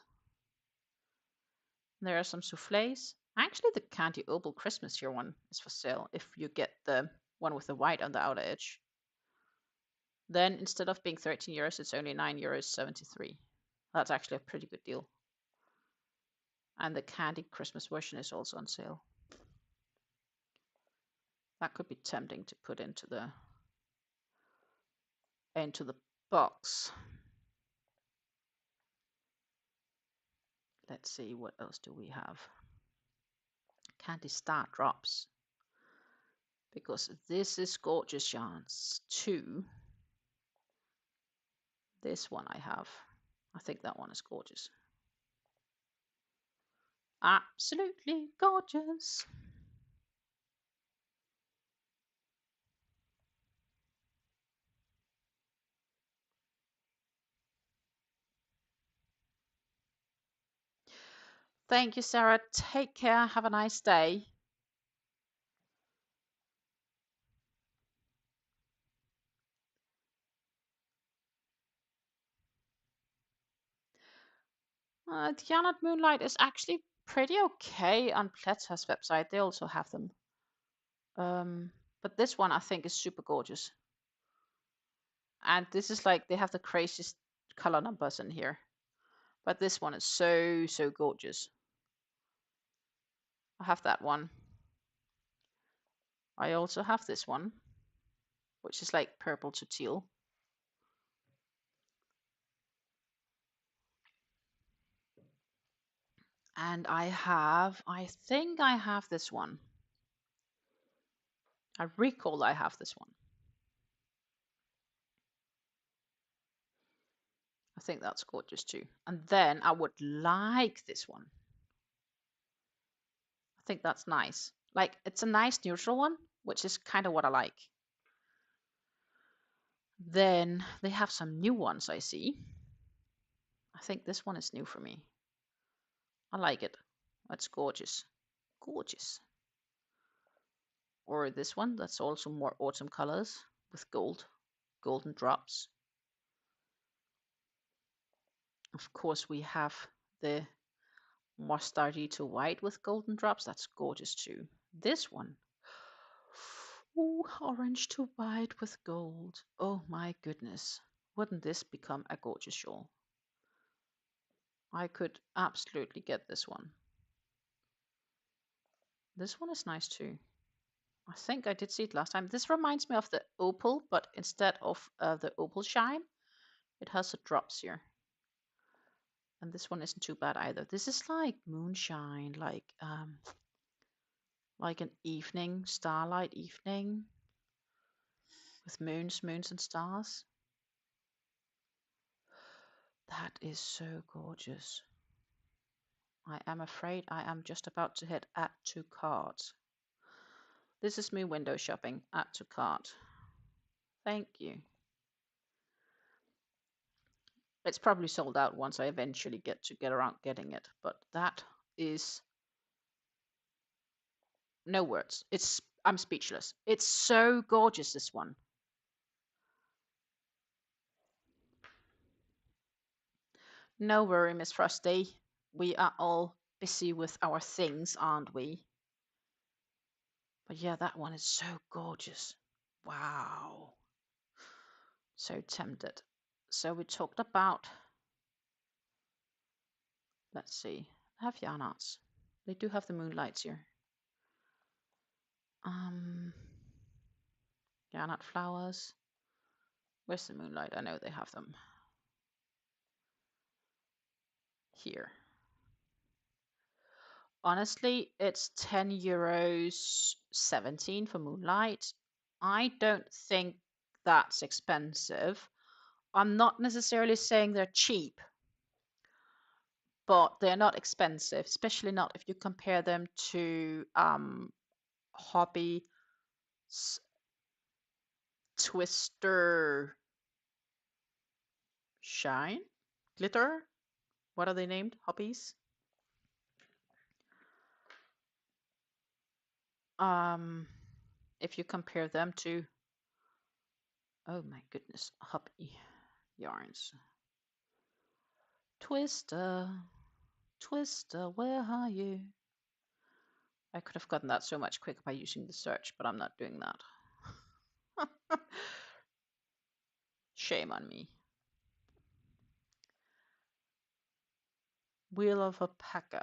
There are some souffles. Actually, the Candy Opal Christmas year one is for sale if you get the one with the white on the outer edge. Then instead of being 13 euros, it's only 9 euros 73. That's actually a pretty good deal. And the Candy Christmas version is also on sale. That could be tempting to put into the box. Let's see, what else do we have? Candy Star Drops. Because this is gorgeous yarns too. This one I have. I think that one is gorgeous. Absolutely gorgeous. Thank you, Sarah. Take care. Have a nice day. Diana Moonlight is actually pretty okay on Pleta's website. They also have them. But this one I think is super gorgeous. And this is like, they have the craziest color numbers in here. But this one is so, so gorgeous. I have that one. I also have this one, which is like purple to teal. And I think I have this one. I recall I have this one. I think that's gorgeous too. And then I would like this one. I think that's nice. Like, it's a nice neutral one, which is kind of what I like. Then they have some new ones I see. I think this one is new for me. I like it. That's gorgeous. Gorgeous. Or this one, that's also more autumn colors with golden drops. Of course, we have the mustardy to white with golden drops. That's gorgeous too. This one, ooh, orange to white with gold. Oh my goodness. Wouldn't this become a gorgeous shawl? I could absolutely get this one. This one is nice too. I think I did see it last time. This reminds me of the opal, but instead of the opal shine, it has the drops here. And this one isn't too bad either. This is like moonshine, like an evening, starlight evening with moons and stars. That is so gorgeous. I am afraid I am just about to hit add to cart. This is me window shopping. Add to cart. Thank you. It's probably sold out once I eventually get around getting it, but that is No words. I'm speechless. It's so gorgeous, this one. No worry, Miss Frosty. We are all busy with our things, aren't we? But yeah, that one is so gorgeous. Wow. So tempted. So we talked about, let's see, I have yarn arts. They do have the moonlights here. Yarn art flowers. Where's the moonlight? I know they have them. Here. Honestly, it's €10, 17 for moonlight. I don't think that's expensive. I'm not necessarily saying they're cheap, but they're not expensive, especially not if you compare them to Hobby Twister Shine Glitter. What are they named? Hobbies. If you compare them to, oh my goodness, Hobby Yarns. Twister, Twister, where are you? I could have gotten that so much quicker by using the search, but I'm not doing that. Shame on me. Wheel of a Packer.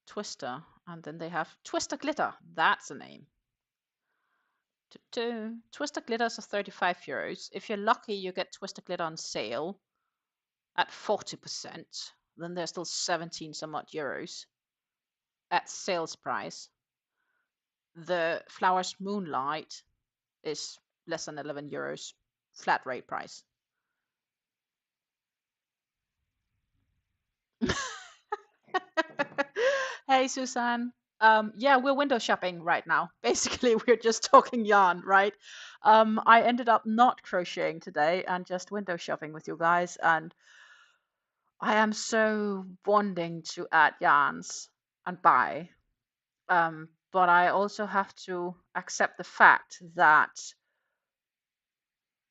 Twister, and then they have Twister Glitter. That's a name. Twister Glitters are €35. If you're lucky, you get Twister Glitter on sale at 40%. Then there's still 17 some odd euros at sales price. The Flowers Moonlight is less than 11 euros flat rate price. Hey, Susan. Yeah, we're window shopping right now. Basically, we're just talking yarn, right? I ended up not crocheting today and just window shopping with you guys, and I am so wanting to add yarns and buy. But I also have to accept the fact that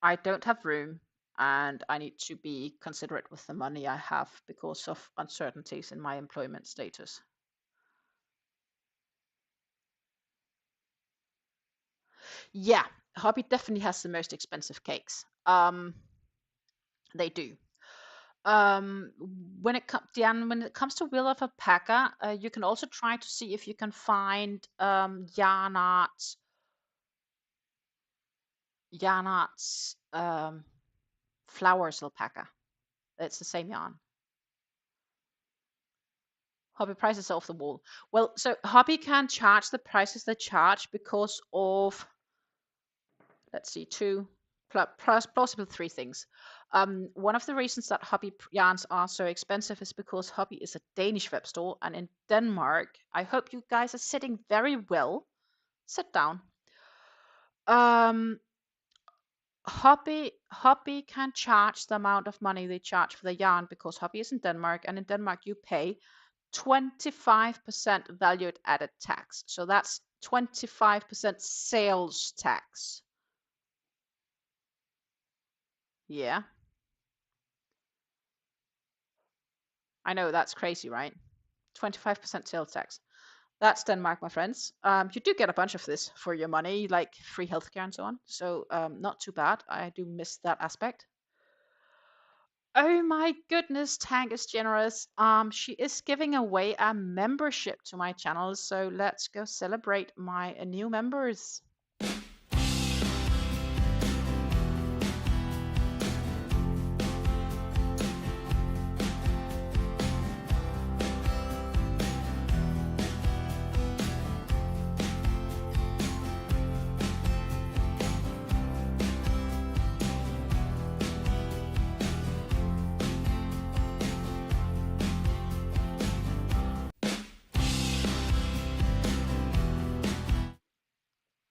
I don't have room and I need to be considerate with the money I have because of uncertainties in my employment status. Yeah, Hobby definitely has the most expensive cakes. They do. Um, when it comes to Wheel of a Packer, you can also try to see if you can find yarn arts flowers alpaca. It's the same yarn. Hobby prices are off the wall. Well, so Hobby can charge the prices they charge because of, let's see, possible three things. One of the reasons that Hobby yarns are so expensive is because Hobby is a Danish web store, and in Denmark, I hope you guys are sitting very well. Sit down. Hobby can charge the amount of money they charge for the yarn because Hobby is in Denmark, and in Denmark you pay 25% value added tax. So that's 25% sales tax. Yeah. I know, that's crazy, right? 25% sales tax. That's Denmark, my friends. You do get a bunch of this for your money, like free healthcare and so on. So not too bad. I do miss that aspect. Oh my goodness, Tank is generous. She is giving away a membership to my channel. So let's go celebrate my new members.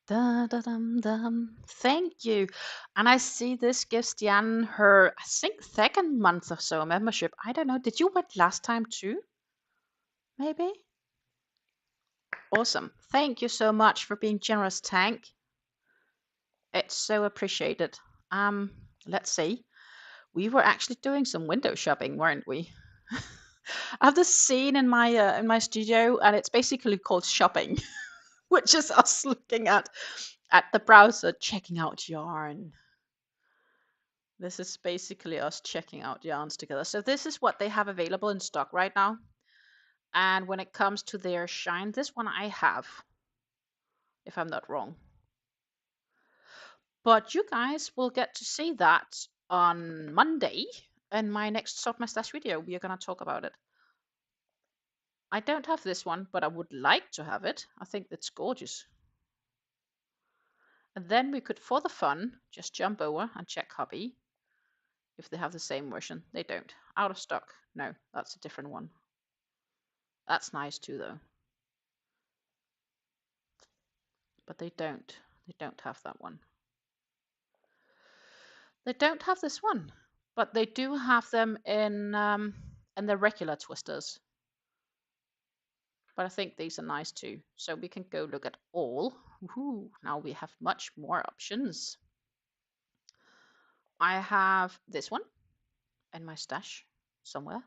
Da, da, dum, dum. Thank you. And I see this gives Diane her, I think, second month or so membership. I don't know. Did you went last time too? Maybe? Awesome. Thank you so much for being generous, Tank. It's so appreciated. Let's see. We were actually doing some window shopping, weren't we? I have this scene in my studio, and it's basically called shopping, which is us looking at the browser, checking out yarn. This is basically us checking out yarns together. So this is what they have available in stock right now. And when it comes to their shine, this one I have, if I'm not wrong. But you guys will get to see that on Monday in my next Sort My Stash video. We are going to talk about it. I don't have this one, but I would like to have it. I think that's gorgeous. And then we could, for the fun, just jump over and check hobby if they have the same version. They don't. Out of stock. No, that's a different one. That's nice too, though. But they don't. They don't have that one. They don't have this one, but they do have them in the regular twisters. But I think these are nice too. So we can go look at all. Woohoo! Now we have much more options. I have this one in my stash somewhere.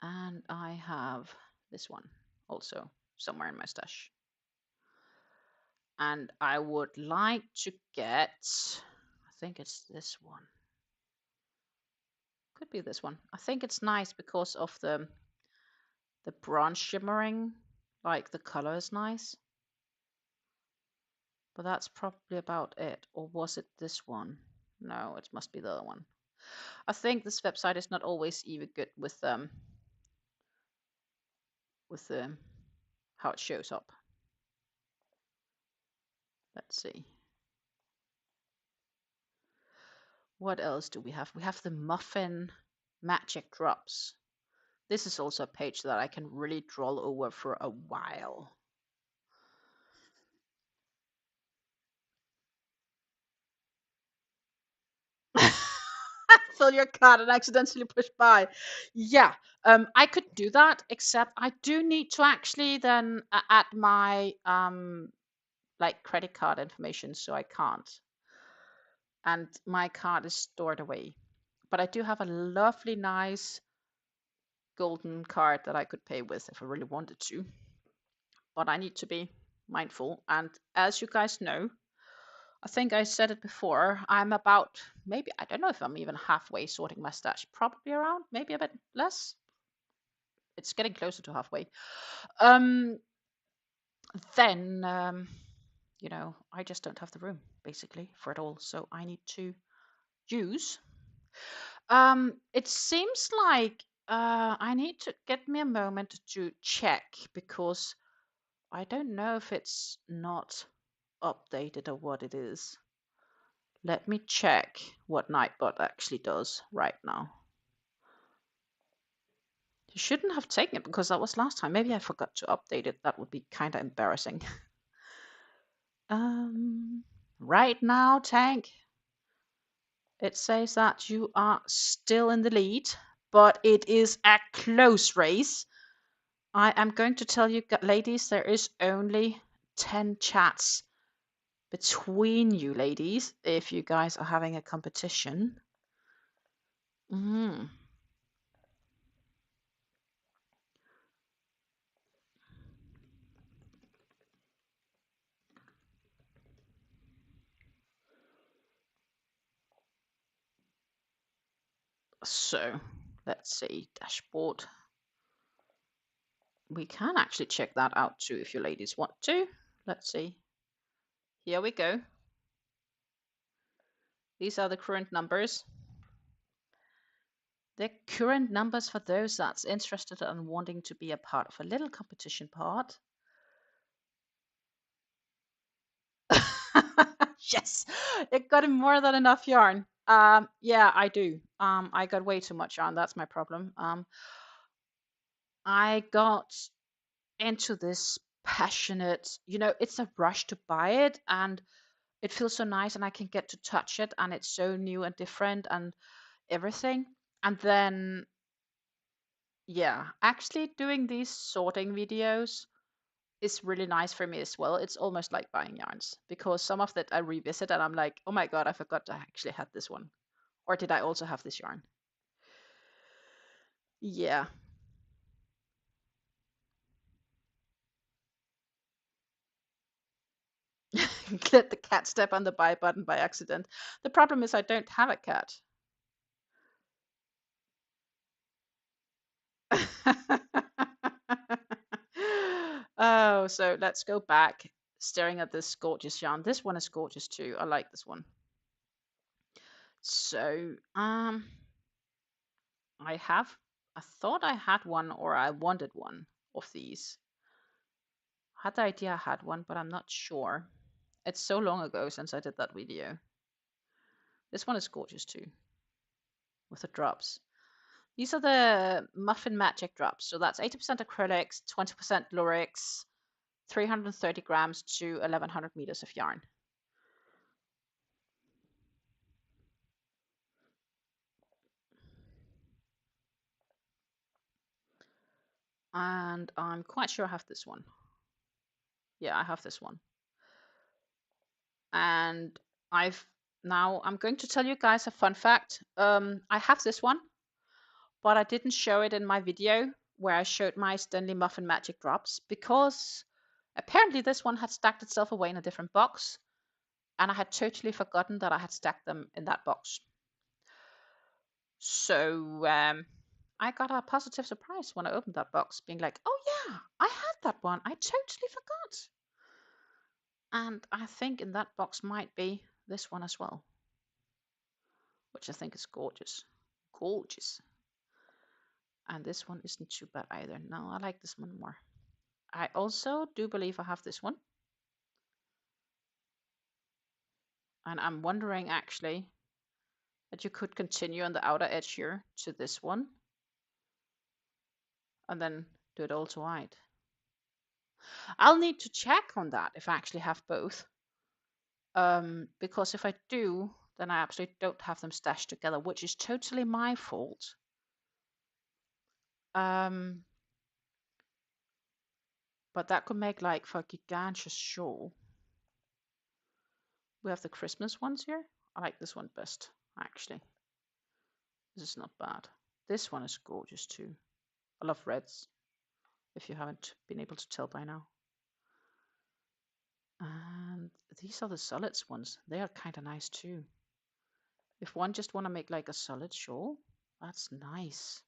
And I have this one also somewhere in my stash. And I would like to get, I think it's this one. Could be this one. I think it's nice because of the bronze shimmering, like the color is nice. But that's probably about it. Or was it this one? No, it must be the other one. I think this website is not always even good with how it shows up. Let's see. What else do we have? We have the muffin magic drops. This is also a page that I can really drawl over for a while. Fill your card and accidentally push buy. Yeah, I could do that, except I do need to actually then add my like credit card information, so I can't. And my card is stored away. But I do have a lovely, nice golden card that I could pay with if I really wanted to. But I need to be mindful. And as you guys know, I think I said it before, I'm about, maybe, I don't know if I'm even halfway sorting my stash, probably around, maybe a bit less. It's getting closer to halfway. Then, you know, I just don't have the room basically for it all. So I need to use. It seems like I need to get me a moment to check because I don't know if it's not updated or what it is. Let me check what Nightbot actually does right now. You shouldn't have taken it because that was last time. Maybe I forgot to update it. That would be kind of embarrassing. Right now, Tank, it says that you are still in the lead, but it is a close race. I am going to tell you, ladies, there is only 10 chats between you, ladies, if you guys are having a competition. So let's see, dashboard. We can actually check that out too if you ladies want to. Let's see. Here we go. These are the current numbers. The current numbers for those that's interested and wanting to be a part of a little competition part. Yes, it got more than enough yarn. Yeah, I do. I got way too much yarn. That's my problem. I got into this passionate, you know, it's a rush to buy it and it feels so nice and I can get to touch it and it's so new and different and everything. And then, yeah, actually doing these sorting videos is really nice for me as well. It's almost like buying yarns because some of that I revisit and I'm like, oh my god, I forgot I actually had this one. Or did I also have this yarn? Yeah. Let the cat step on the buy button by accident. The problem is I don't have a cat. Oh, so let's go back staring at this gorgeous yarn. This one is gorgeous too. I like this one. So, I thought I had one or I wanted one of these. I had the idea I had one, but I'm not sure. It's so long ago since I did that video. This one is gorgeous too, with the drops. These are the Muffin Magic drops. So that's 80% acrylics, 20% Lurex, 330 grams to 1100 meters of yarn. And I'm quite sure I have this one. Yeah, I have this one. And I'm going to tell you guys a fun fact. I have this one, but I didn't show it in my video where I showed my Stanley Muffin Magic drops because apparently this one had stacked itself away in a different box, and I had totally forgotten that I had stacked them in that box. So I got a positive surprise when I opened that box, being like, oh yeah, I had that one. I totally forgot. And I think in that box might be this one as well, which I think is gorgeous. Gorgeous. And this one isn't too bad either. No, I like this one more. I also do believe I have this one. And I'm wondering actually that you could continue on the outer edge here to this one. And then do it all to white. I'll need to check on that if I actually have both. Because if I do, then I absolutely don't have them stashed together, which is totally my fault. But that could make like for a gigantic shawl. We have the Christmas ones here. I like this one best, actually. This is not bad. This one is gorgeous too. I love reds, if you haven't been able to tell by now. And these are the solids ones. They are kind of nice too. If one just want to make like a solid shawl, that's nice.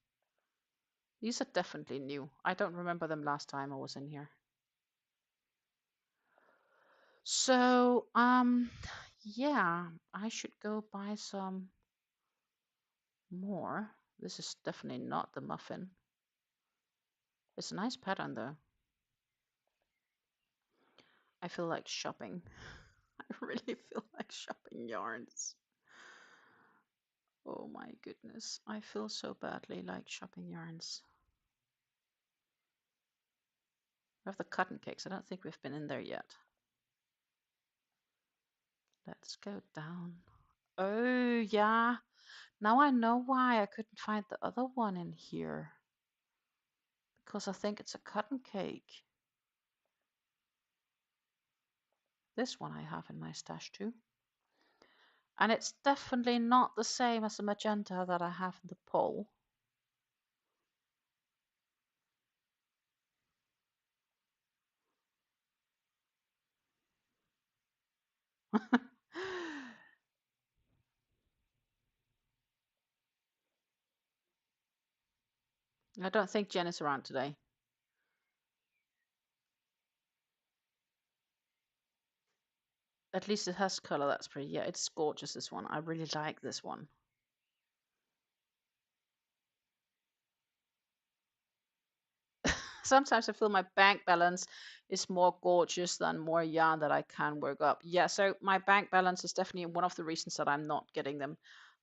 These are definitely new. I don't remember them last time I was in here. So, yeah, I should go buy some more. This is definitely not the muffin. It's a nice pattern though. I feel like shopping. I really feel like shopping yarns. Oh my goodness. I feel so badly like shopping yarns. We have the cotton cakes. I don't think we've been in there yet. Let's go down. Oh, yeah. Now I know why I couldn't find the other one in here. Because I think it's a cotton cake. This one I have in my stash too. And it's definitely not the same as the magenta that I have in the pole. I don't think Jen is around today. At least it has color. That's pretty. Yeah, it's gorgeous, this one. I really like this one. Sometimes I feel my bank balance is more gorgeous than more yarn that I can work up. Yeah, so my bank balance is definitely one of the reasons that I'm not getting them.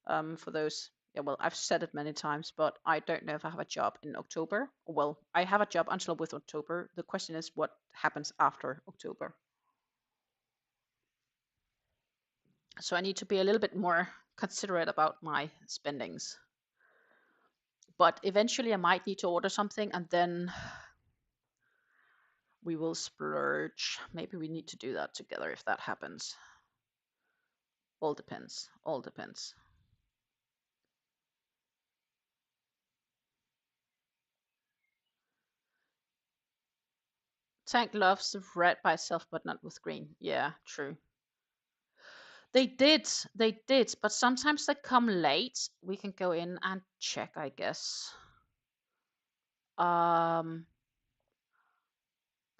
For those, yeah, well, I've said it many times, but I don't know if I have a job in October. Well, I have a job until with October. The question is what happens after October. So I need to be a little bit more considerate about my spendings. But eventually I might need to order something and then We will splurge. Maybe we need to do that together if that happens. All depends. All depends. Tank loves red by itself, but not with green. Yeah, true. They did. They did. But sometimes they come late. We can go in and check, I guess.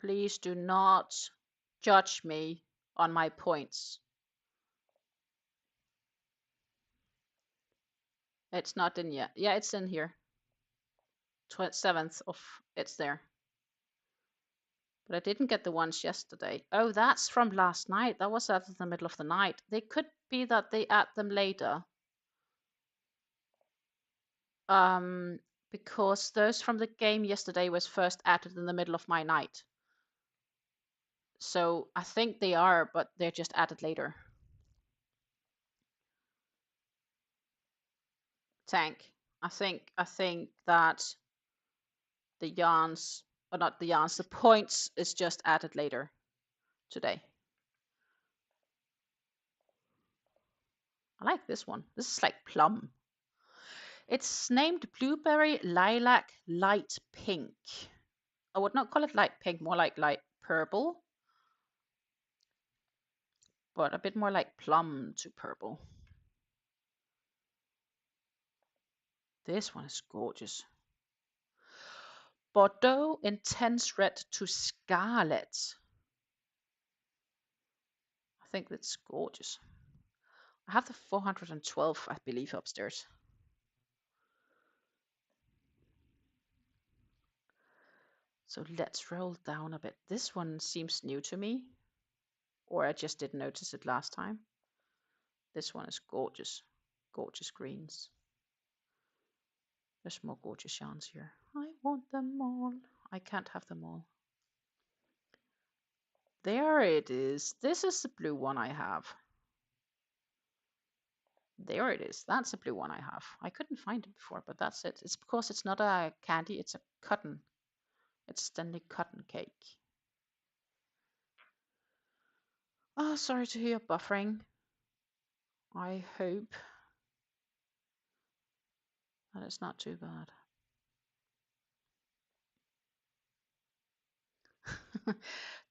Please do not judge me on my points. It's not in yet. Yeah, it's in here. 7th of it's there. But I didn't get the ones yesterday. Oh, that's from last night. That was out in the middle of the night. They could be that they add them later. Because those from the game yesterday was first added in the middle of my night. So I think they are, but they're just added later. Tank. I think that the yarns, or not the yarns, the points is just added later today. I like this one. This is like plum. It's named Blueberry Lilac Light Pink. I would not call it light pink, more like light purple, but a bit more like plum to purple. This one is gorgeous. Bordeaux Intense Red to Scarlet. I think that's gorgeous. I have the 412, I believe, upstairs. So let's roll down a bit. This one seems new to me, or I just didn't notice it last time. This one is gorgeous. Gorgeous greens. There's more gorgeous yarns here. I want them all. I can't have them all. There it is. This is the blue one I have. There it is. That's the blue one I have. I couldn't find it before, but that's it. It's because it's not a candy, it's a cotton. It's Stanley cotton cake. Oh, sorry to hear buffering. I hope that it's not too bad.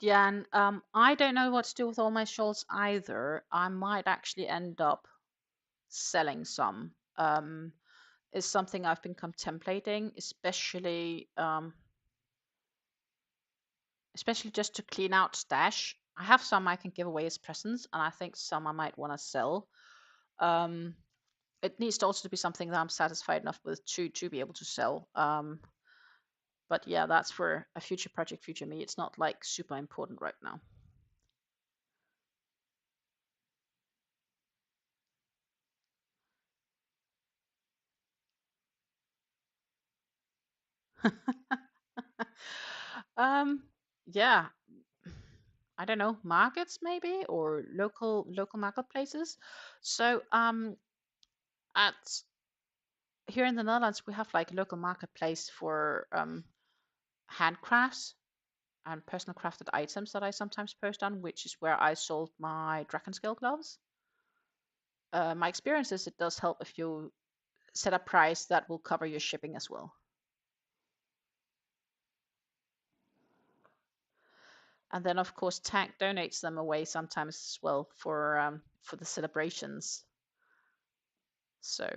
Jan, I don't know what to do with all my shawls either. I might actually end up selling some. Is something I've been contemplating, especially just to clean out stash. I have some I can give away as presents, and I think some I might want to sell. It needs to also be something that I'm satisfied enough with to be able to sell. But yeah, that's for a future project, future me. It's not like super important right now. Yeah, I don't know, markets maybe, or local marketplaces. So at here in the Netherlands, we have like a local marketplace for handcrafts and personal crafted items that I sometimes post on, which is where I sold my dragon scale gloves. My experience is it does help if you set a price that will cover your shipping as well. And then, of course, Tank donates them away sometimes as well for the celebrations. So,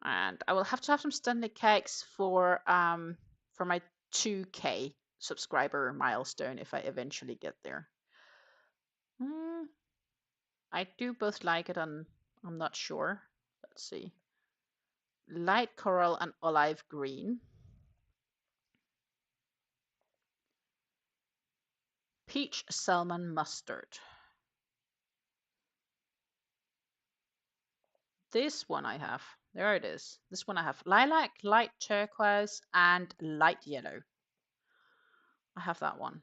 and I will have to have some Stanley cakes for my 2K subscriber milestone if I eventually get there. I do both like it and I'm not sure. Let's see. Light coral and olive green. Peach salmon mustard. This one I have. There it is. This one I have. Lilac, light turquoise, and light yellow. I have that one.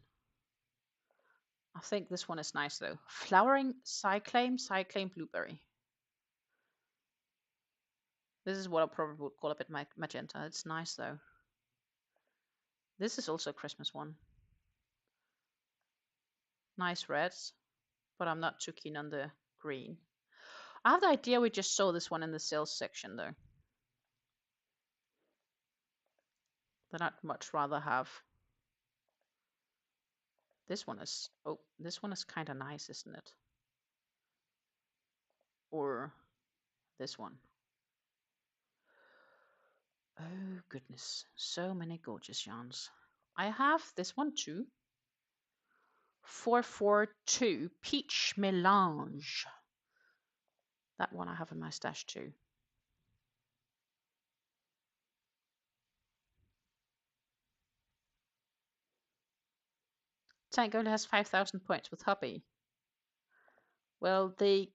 I think this one is nice though. Flowering cyclame blueberry. This is what I probably would call a bit magenta. It's nice though. This is also a Christmas one. Nice reds, but I'm not too keen on the green. I have the idea we just saw this one in the sales section though. That I'd much rather have. This one is, oh, this one is kind of nice, isn't it? Or this one. Oh goodness, so many gorgeous yarns. I have this one too. 442 Peach Melange. That one I have in my stash too. Tank only has 5,000 points with hubby. Well, they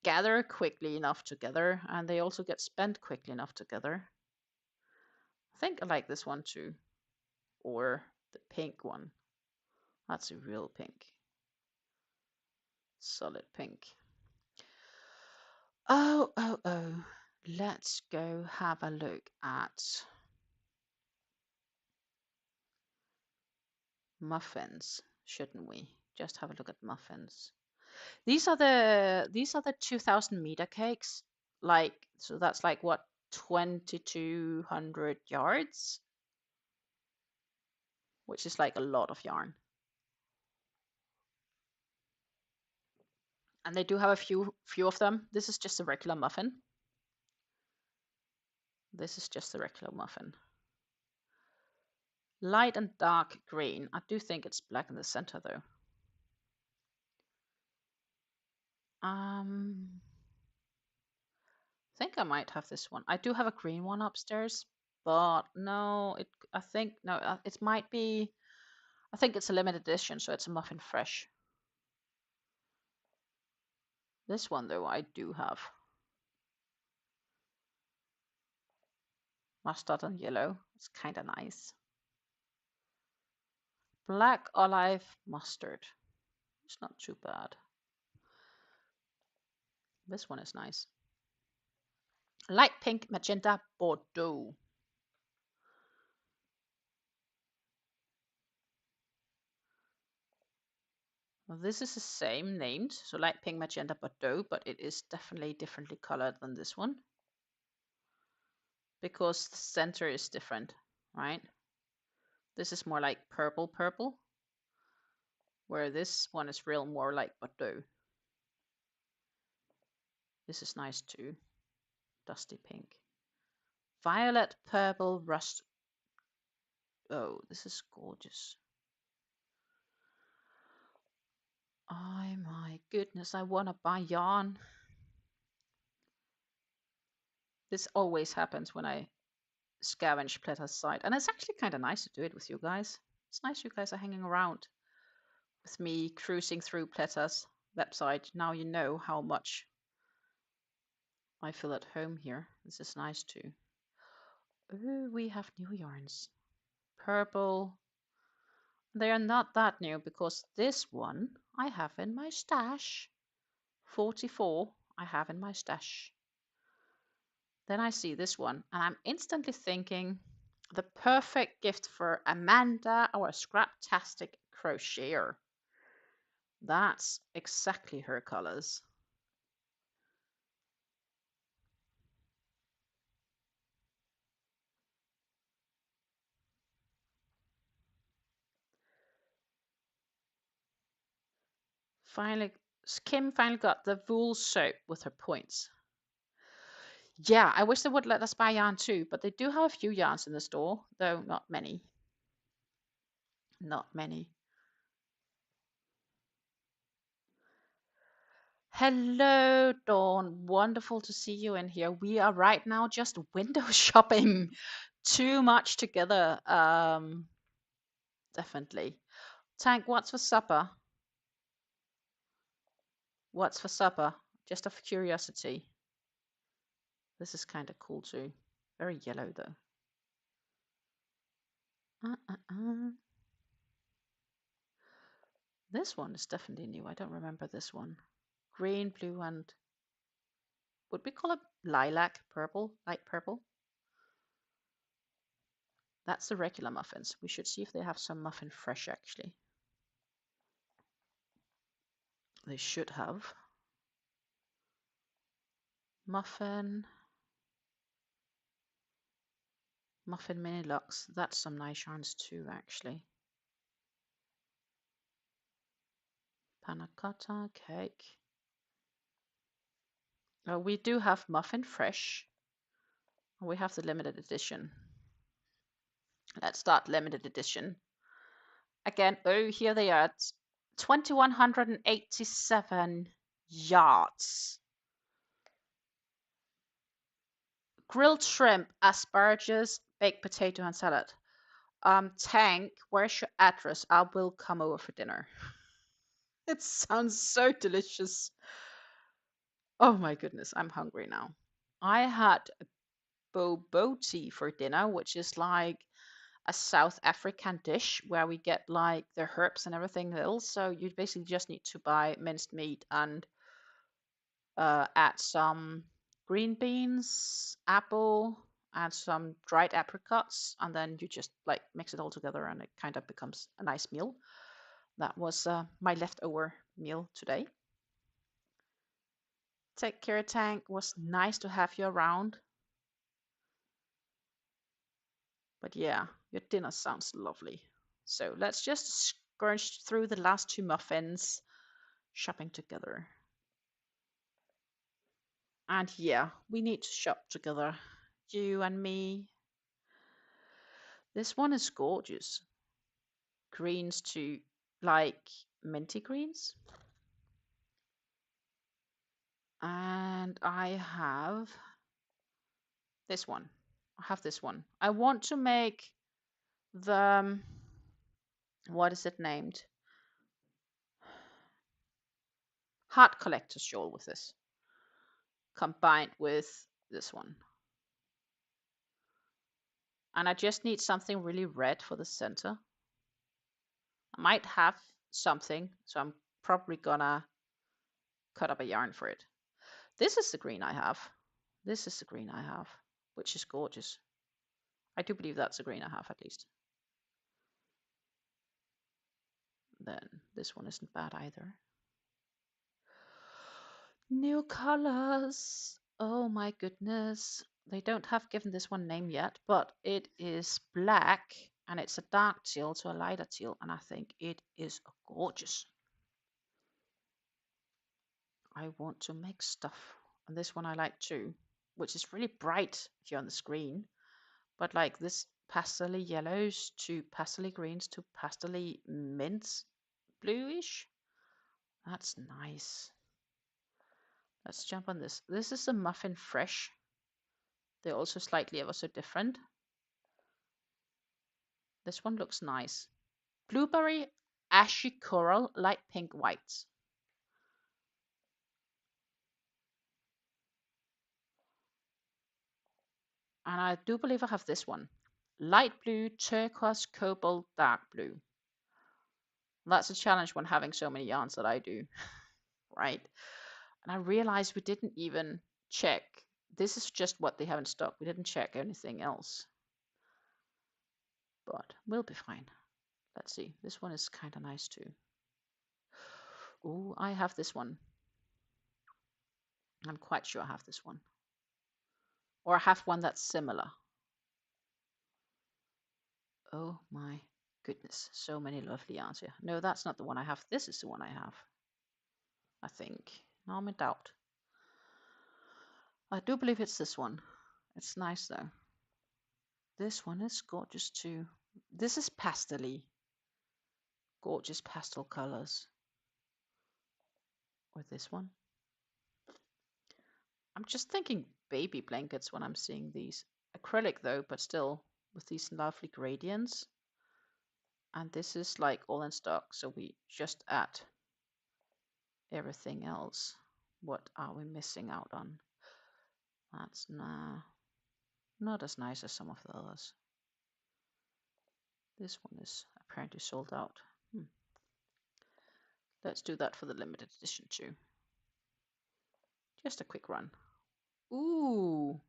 gather quickly enough together, and they also get spent quickly enough together. I think I like this one too. Or the pink one. That's a real pink. Solid pink. Oh. Let's go have a look at muffins, shouldn't we? Just have a look at muffins. These are the 2,000 meter cakes. Like, so that's like what, 2,200 yards, which is like a lot of yarn. And they do have a few of them. This is just a regular muffin. This is just a regular muffin. Light and dark green. I do think it's black in the center though. I think I might have this one. I do have a green one upstairs, but no, it might be. I think it's a limited edition, so it's a muffin fresh. This one though, I do have. Mustard and yellow. It's kind of nice. Black olive mustard. It's not too bad. This one is nice. Light pink, magenta, Bordeaux. Well, this is the same named, so light pink, magenta, Bordeaux, but it is definitely differently colored than this one. Because the center is different, right? This is more like purple, where this one is real more like Bordeaux. This is nice too. Dusty pink. Violet, purple, rust. Oh, this is gorgeous. Oh my goodness, I want to buy yarn. This always happens when I scavenge Pleta's site. And it's actually kind of nice to do it with you guys. It's nice you guys are hanging around with me cruising through Pleta's website. Now you know how much I feel at home here. This is nice too. Oh, we have new yarns. Purple. They are not that new because this one I have in my stash. 44 I have in my stash. Then I see this one and I'm instantly thinking the perfect gift for Amanda, our scraptastic crocheter. That's exactly her colors. Kim finally got the wool soap with her points. Yeah, I wish they would let us buy yarn too, but they do have a few yarns in the store, though not many. Not many. Hello, Dawn. Wonderful to see you in here. We are right now just window shopping. Too much together. Definitely. Tank, what's for supper? What's for supper? Just of curiosity. This is kind of cool too. Very yellow though. This one is definitely new. I don't remember this one. Green, blue, and would we call it lilac purple? Light purple? That's the regular muffins. We should see if they have some muffin fresh actually. They should have. Muffin mini luxe. That's some nice yarns too actually. Panna cotta cake. We do have muffin fresh. We have the limited edition. Let's start limited edition. Again, oh, here they are. 2,187 yards. Grilled shrimp, asparagus, baked potato, and salad. Tank, where's your address? I will come over for dinner. It sounds so delicious. Oh my goodness, I'm hungry now. I had bobotie for dinner, which is like a South African dish where we get like the herbs and everything else. So you basically just need to buy minced meat and add some green beans, apple, and some dried apricots, and then you just like mix it all together, and it kind of becomes a nice meal. That was my leftover meal today. Take care, Tank. Was nice to have you around. But yeah, your dinner sounds lovely. So let's just scrunch through the last two muffins, shopping together. And yeah, we need to shop together, you and me. This one is gorgeous. Greens to like minty greens. And I have this one. I have this one. I want to make the, what is it named? Heart collector shawl with this, combined with this one. And I just need something really red for the center. I might have something, so I'm probably gonna cut up a yarn for it. This is the green I have. This is the green I have, which is gorgeous. I do believe that's the green I have at least. Then this one isn't bad either. New colors. Oh my goodness. They don't have given this one name yet, but it is black and it's a dark teal to a lighter teal, and I think it is gorgeous. I want to make stuff. And this one I like too, which is really bright here on the screen. But like this pastel yellows to pastel greens to pastel mints bluish. That's nice. Let's jump on this. This is a muffin fresh. They're also slightly ever so different. This one looks nice. Blueberry, ashy coral, light pink whites. And I do believe I have this one. Light blue, turquoise, cobalt, dark blue. That's a challenge when having so many yarns that I do, right? And I realized we didn't even check. This is just what they have in stock. We didn't check anything else. But we'll be fine. Let's see. This one is kind of nice too. Oh, I have this one. I'm quite sure I have this one. Or I have one that's similar. Oh my goodness. So many lovely yarns here. No, that's not the one I have. This is the one I have. I think. Now I'm in doubt. I do believe it's this one. It's nice though. This one is gorgeous too. This is pastel-y. Gorgeous pastel colors. Or this one. I'm just thinking baby blankets when I'm seeing these. Acrylic though, but still with these lovely gradients. And this is like all in stock, so we just add everything else. What are we missing out on? That's not as nice as some of the others. This one is apparently sold out. Let's do that for the limited edition too. Just a quick run. Ooh,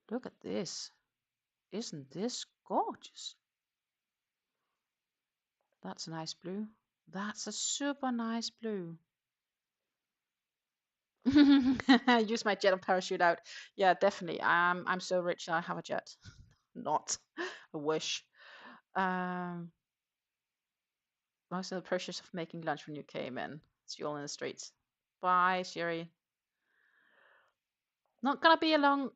look at this. Isn't this gorgeous? That's a nice blue. That's a super nice blue. Use my jet and parachute out. Yeah, definitely. I'm so rich I have a jet. Not a wish. Um, most of the pressures of making lunch when you came in. See you all in the streets. Bye, Sherry. Not gonna be a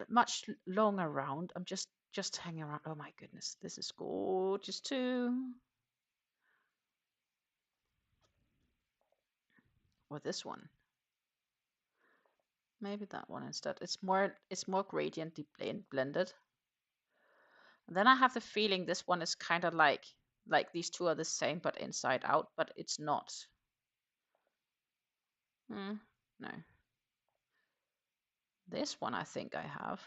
much longer round. I'm just hanging around. Oh my goodness, this is gorgeous too. Or this one. Maybe that one instead. It's more gradiently blended. And then I have the feeling this one is kind of like these two are the same but inside out, but it's not. No. This one I think I have.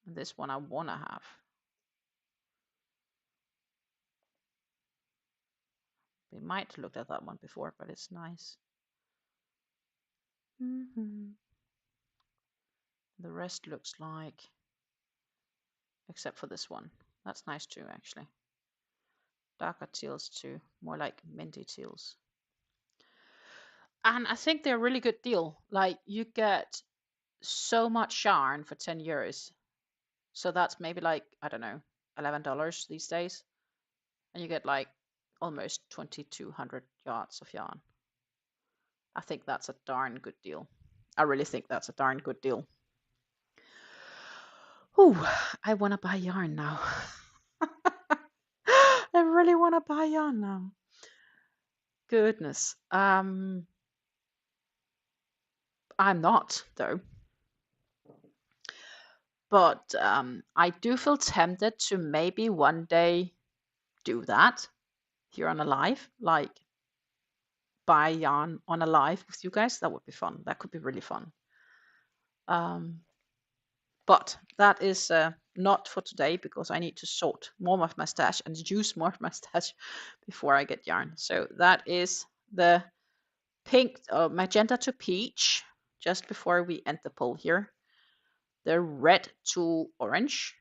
And this one I wanna have. We might have looked at that one before, but it's nice. The rest looks like, except for this one. That's nice too, actually. Darker teals too, more like minty teals. And I think they're a really good deal. Like you get so much yarn for 10 euros. So that's maybe like, I don't know, $11 these days. And you get like almost 2,200 yards of yarn. I think that's a darn good deal. I really think that's a darn good deal. Ooh, I want to buy yarn now. I really want to buy yarn now. Goodness. I'm not though. But I do feel tempted to maybe one day do that here on a live, like buy yarn on a live with you guys. That would be fun. That could be really fun. But that is not for today because I need to sort more of my stash and use more of my stash before I get yarn. So that is the pink, magenta to peach, just before we end the poll here. The red to orange,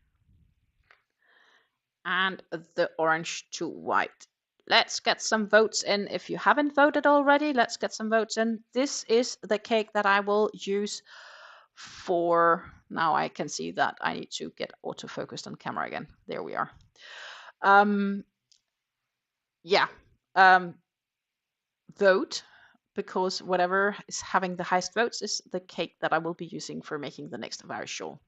and the orange to white. Let's get some votes in. If you haven't voted already, let's get some votes in. This is the cake that I will use for, now I can see that I need to get autofocused on camera again. There we are. Yeah, vote, because whatever is having the highest votes is the cake that I will be using for making the next Irish shawl.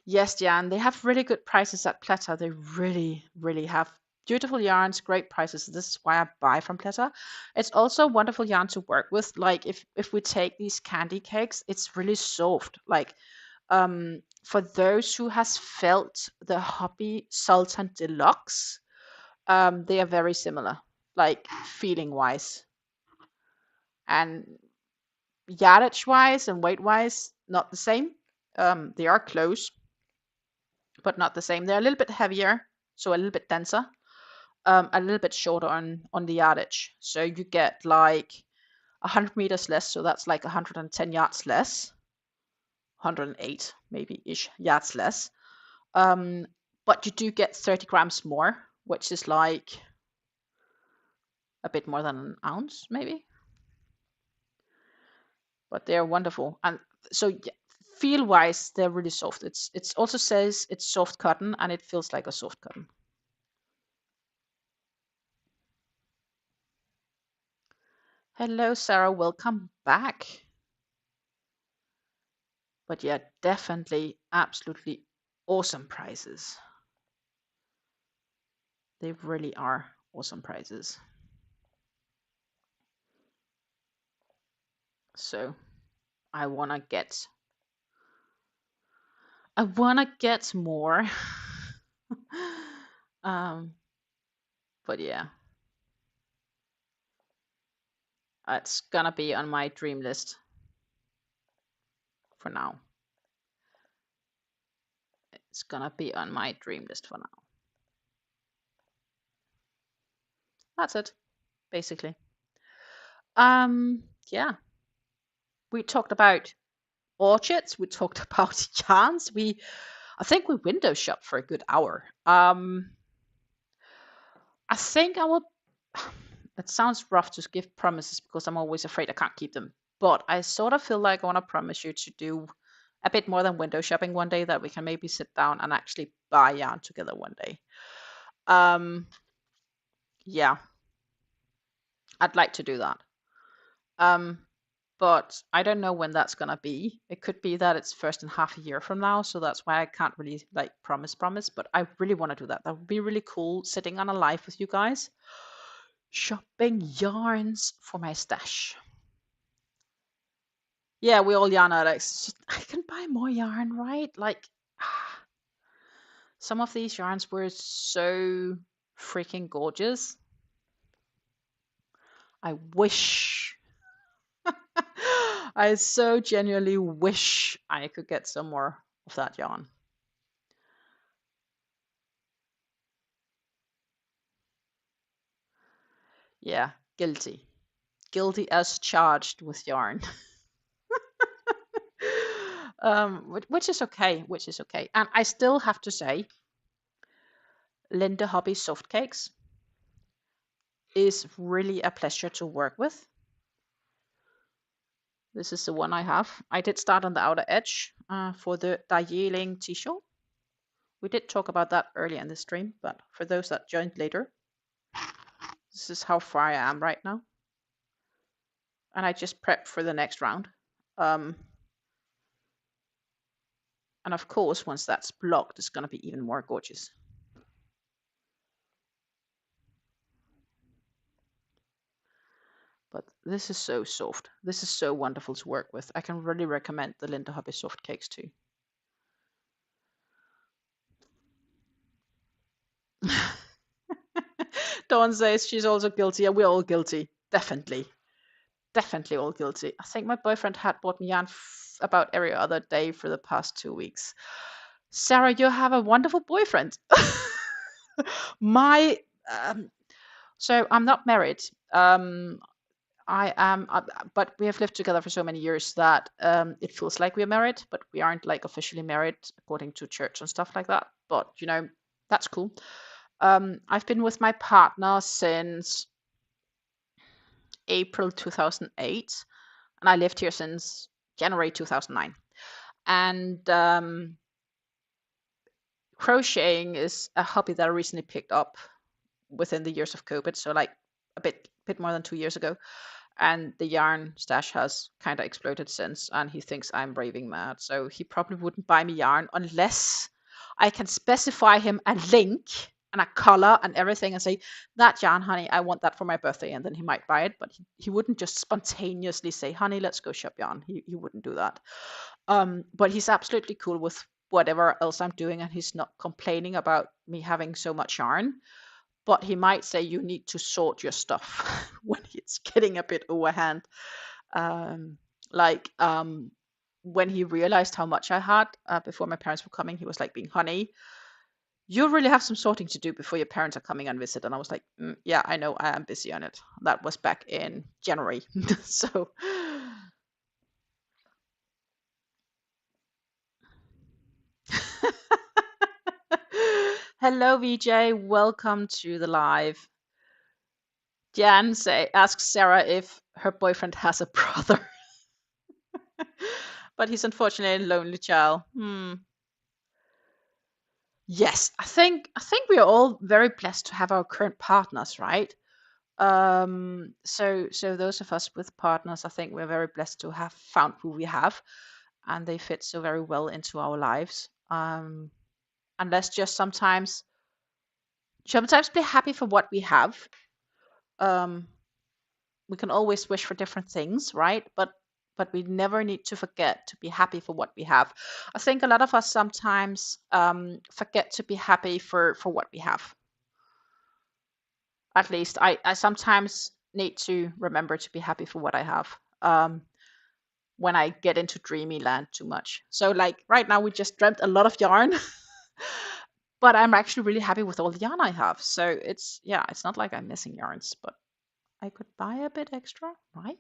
Yes, Jan, they have really good prices at Pleta. They really, really have beautiful yarns, great prices. This is why I buy from Pleta. It's also wonderful yarn to work with. Like if we take these candy cakes, it's really soft. Like for those who has felt the Hobby Sultan Deluxe, they are very similar, like feeling wise. And yardage wise and weight wise, not the same. They are close, but not the same. They're a little bit heavier, so a little bit denser, a little bit shorter on the yardage. So you get like 100 meters less, so that's like 110 yards less, 108 maybe ish yards less. But you do get 30 grams more, which is like a bit more than an ounce, maybe. But they're wonderful, and so feel wise, they're really soft. It also says it's soft cotton, and it feels like a soft cotton. Hello, Sarah. Welcome back. But yeah, definitely, absolutely awesome prices. They really are awesome prices. So I wanna get more. But yeah, it's gonna be on my dream list for now. It's gonna be on my dream list for now. That's it, basically. Yeah, we talked about orchids. We talked about yarns. I think we window shopped for a good hour. I think I will. It sounds rough to give promises because I'm always afraid I can't keep them. But I sort of feel like I want to promise you to do a bit more than window shopping one day, that we can maybe sit down and actually buy yarn together one day. Yeah, I'd like to do that. Um, but I don't know when that's gonna be. It could be that it's first in half a year from now, so that's why I can't really like promise. But I really want to do that. That would be really cool, sitting on a live with you guys, shopping yarns for my stash. Yeah, we all yarn addicts. I can buy more yarn, right? Like some of these yarns were so freaking gorgeous. I wish. I so genuinely wish I could get some more of that yarn. Yeah, guilty. Guilty as charged with yarn. Which is okay, which is okay. And I still have to say, Linda Hobby soft cakes is really a pleasure to work with. This is the one I have. I did start on the outer edge for the Darjeeling t-shirt. We did talk about that earlier in the stream, but for those that joined later, this is how far I am right now. And I just prep for the next round. And of course, once that's blocked, it's going to be even more gorgeous. But this is so soft. This is so wonderful to work with. I can really recommend the Linda Hobby soft cakes too. Dawn says she's also guilty. Yeah, we're all guilty. Definitely. Definitely all guilty. I think my boyfriend had bought me yarn about every other day for the past 2 weeks. Sarah, you have a wonderful boyfriend. my So I'm not married. I am, but we have lived together for so many years that it feels like we're married, but we aren't like officially married according to church and stuff like that. But that's cool. I've been with my partner since April 2008, and I lived here since January 2009. And crocheting is a hobby that I recently picked up within the years of COVID, so like a bit more than 2 years ago. And the yarn stash has kind of exploded since, and he thinks I'm raving mad. So he probably wouldn't buy me yarn unless I can specify him a link and a color and everything and say, that yarn, honey, I want that for my birthday. And then he might buy it, but he wouldn't just spontaneously say, honey, let's go shop yarn. He wouldn't do that. But he's absolutely cool with whatever else I'm doing, and he's not complaining about me having so much yarn. But he might say you need to sort your stuff when it's getting a bit overhand. Like when he realized how much I had before my parents were coming, he was like being, honey, you really have some sorting to do before your parents are coming on visit. And I was like, yeah, I know, I am busy on it. That was back in January. So hello, VJ. Welcome to the live. Jan asks Sarah if her boyfriend has a brother. But he's unfortunately a lonely child. Yes, I think we are all very blessed to have our current partners, right? So those of us with partners, I think we're very blessed to have found who we have, and they fit so very well into our lives. And let's just sometimes be happy for what we have. Um, we can always wish for different things, right? But we never need to forget to be happy for what we have. I think a lot of us sometimes forget to be happy for what we have. At least I sometimes need to remember to be happy for what I have when I get into dreamy land too much. So like right now we just dreamt a lot of yarn, but I'm actually really happy with all the yarn I have. So it's not like I'm missing yarns, but I could buy a bit extra, right?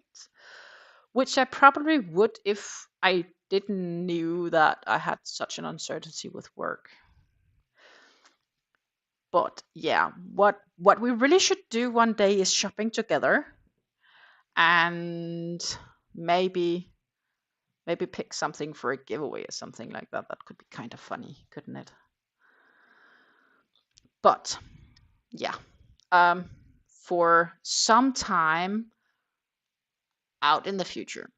Which I probably would if I didn't knew that I had such an uncertainty with work. But yeah, what we really should do one day is shopping together, and maybe pick something for a giveaway or something like that. That could be kind of funny, couldn't it? But yeah, um, for some time out in the future,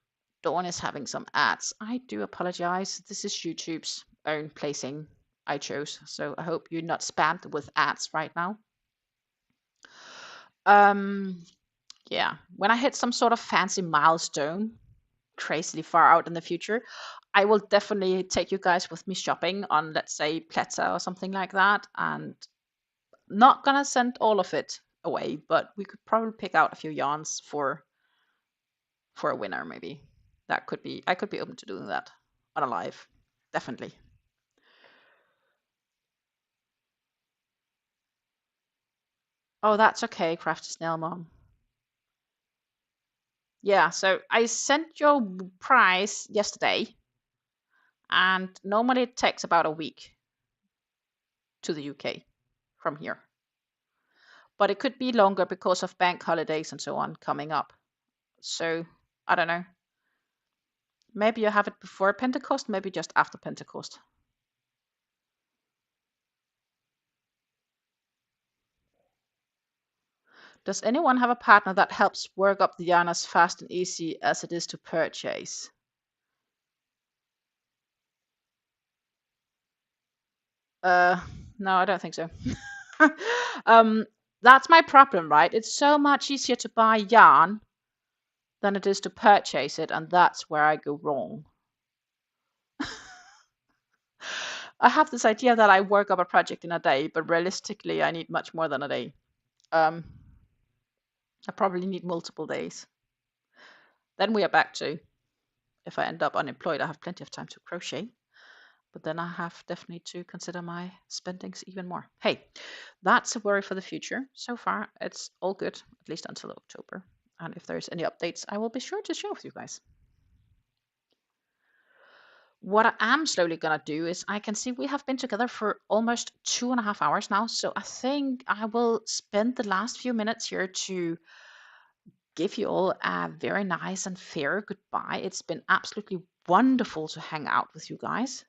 Dawn is having some ads. I do apologize. This is YouTube's own placing I chose, so I hope you're not spammed with ads right now. Yeah, when I hit some sort of fancy milestone, crazily far out in the future, I will definitely take you guys with me shopping on, let's say, Pleta or something like that. And not gonna send all of it away, but we could probably pick out a few yarns for a winner, maybe. That could be, I could be open to doing that on a live, definitely. Oh, that's okay, Crafty Snail Mom. Yeah, so I sent your price yesterday, and normally it takes about a week to the UK from here. But it could be longer because of bank holidays and so on coming up. So I don't know. Maybe you have it before Pentecost, maybe just after Pentecost. Does anyone have a partner that helps work up the yarn as fast and easy as it is to purchase? No, I don't think so. um, that's my problem, right? It's so much easier to buy yarn than it is to purchase it, and that's where I go wrong. I have this idea that I work up a project in a day, but realistically, I need much more than a day. I probably need multiple days. Then we are back to, if I end up unemployed, I have plenty of time to crochet. But then I have definitely to consider my spendings even more. Hey, that's a worry for the future. So far, it's all good, at least until October. And if there's any updates, I will be sure to share with you guys. What I am slowly gonna do is, I can see we have been together for almost 2.5 hours now. So I think I will spend the last few minutes here to give you all a very nice and fair goodbye. It's been absolutely wonderful to hang out with you guys.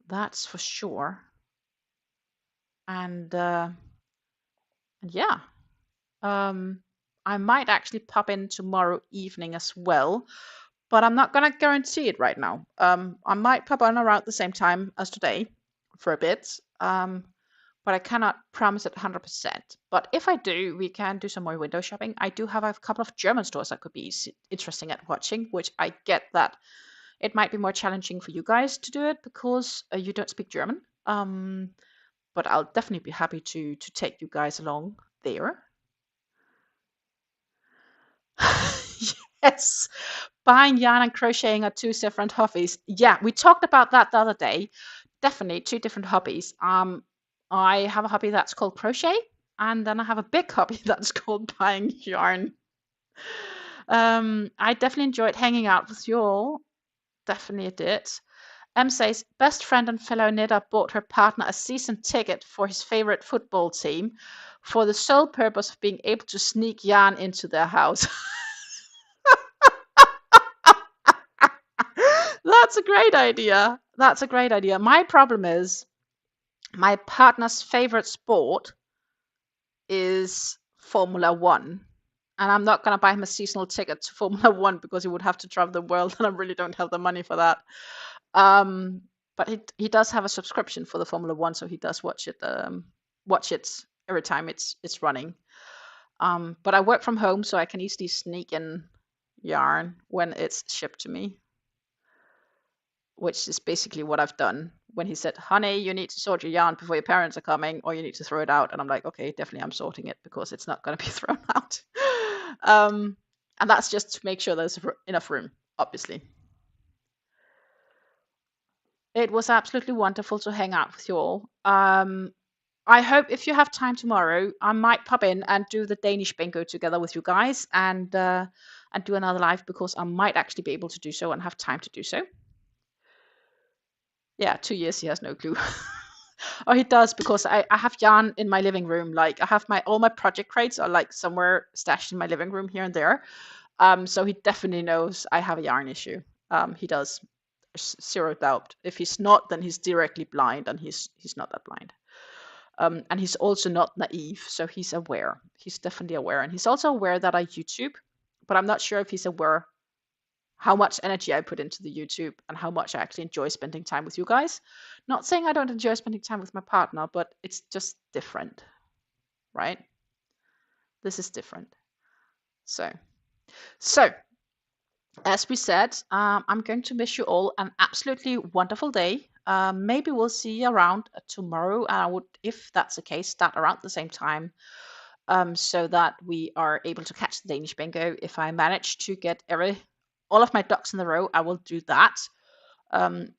That's for sure. And yeah, I might actually pop in tomorrow evening as well, but I'm not gonna guarantee it right now. I might pop on around the same time as today for a bit, but I cannot promise it 100%. But if I do, we can do some more window shopping. I do have a couple of German stores that could be interesting at watching, which I get that it might be more challenging for you guys to do it because you don't speak German. But I'll definitely be happy to take you guys along there. Yes, buying yarn and crocheting are two different hobbies. Yeah, we talked about that the other day. Definitely two different hobbies. I have a hobby that's called crochet, and then I have a big hobby that's called buying yarn. I definitely enjoyed hanging out with you all. Definitely did. M says, best friend and fellow knitter bought her partner a season ticket for his favorite football team for the sole purpose of being able to sneak yarn into their house. That's a great idea. That's a great idea. My problem is my partner's favorite sport is Formula One. And I'm not going to buy him a seasonal ticket to Formula One because he would have to travel the world, and I really don't have the money for that. But he does have a subscription for the Formula One, so he does watch it every time it's running. But I work from home, so I can easily sneak in yarn when it's shipped to me, which is basically what I've done. When he said, honey, you need to sort your yarn before your parents are coming, or you need to throw it out. And I'm like, okay, definitely I'm sorting it because it's not going to be thrown out. And that's just to make sure there's enough room, obviously. It was absolutely wonderful to hang out with you all. I hope if you have time tomorrow, I might pop in and do the Danish bingo together with you guys. And and do another live, because I might actually be able to do so and have time to do so. Yeah, 2 years, he has no clue. Oh, he does, because I have yarn in my living room. Like, I have all my project crates are like somewhere stashed in my living room here and there. So he definitely knows I have a yarn issue. He does. Zero doubt. If he's not, then he's directly blind, and he's not that blind. And he's also not naive, so he's aware. He's definitely aware, and he's also aware that I YouTube, but I'm not sure if he's aware how much energy I put into the YouTube and how much I actually enjoy spending time with you guys. Not saying I don't enjoy spending time with my partner, but it's just different, right? This is different. So as we said, I'm going to wish you all an absolutely wonderful day. Maybe we'll see you around tomorrow. And I would, if that's the case, start around the same time, so that we are able to catch the Danish bingo. If I manage to get all of my ducks in a row, I will do that. And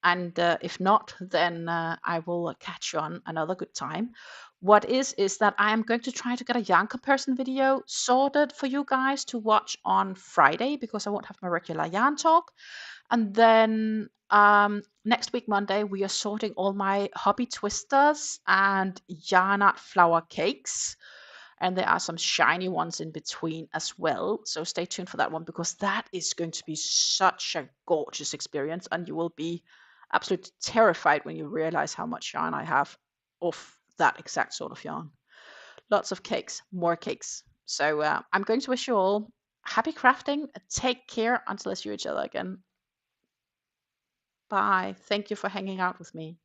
if not, then I will catch you on another good time. What is that I am going to try to get a yarn comparison video sorted for you guys to watch on Friday, because I won't have my regular yarn talk. And then next week, Monday, we are sorting all my hobby twisters and yarn art flower cakes. And there are some shiny ones in between as well. So stay tuned for that one, because that is going to be such a gorgeous experience. And you will be absolutely terrified when you realize how much yarn I have of that exact sort of yarn. Lots of cakes, more cakes. So I'm going to wish you all happy crafting. Take care until I see each other again. Bye. Thank you for hanging out with me.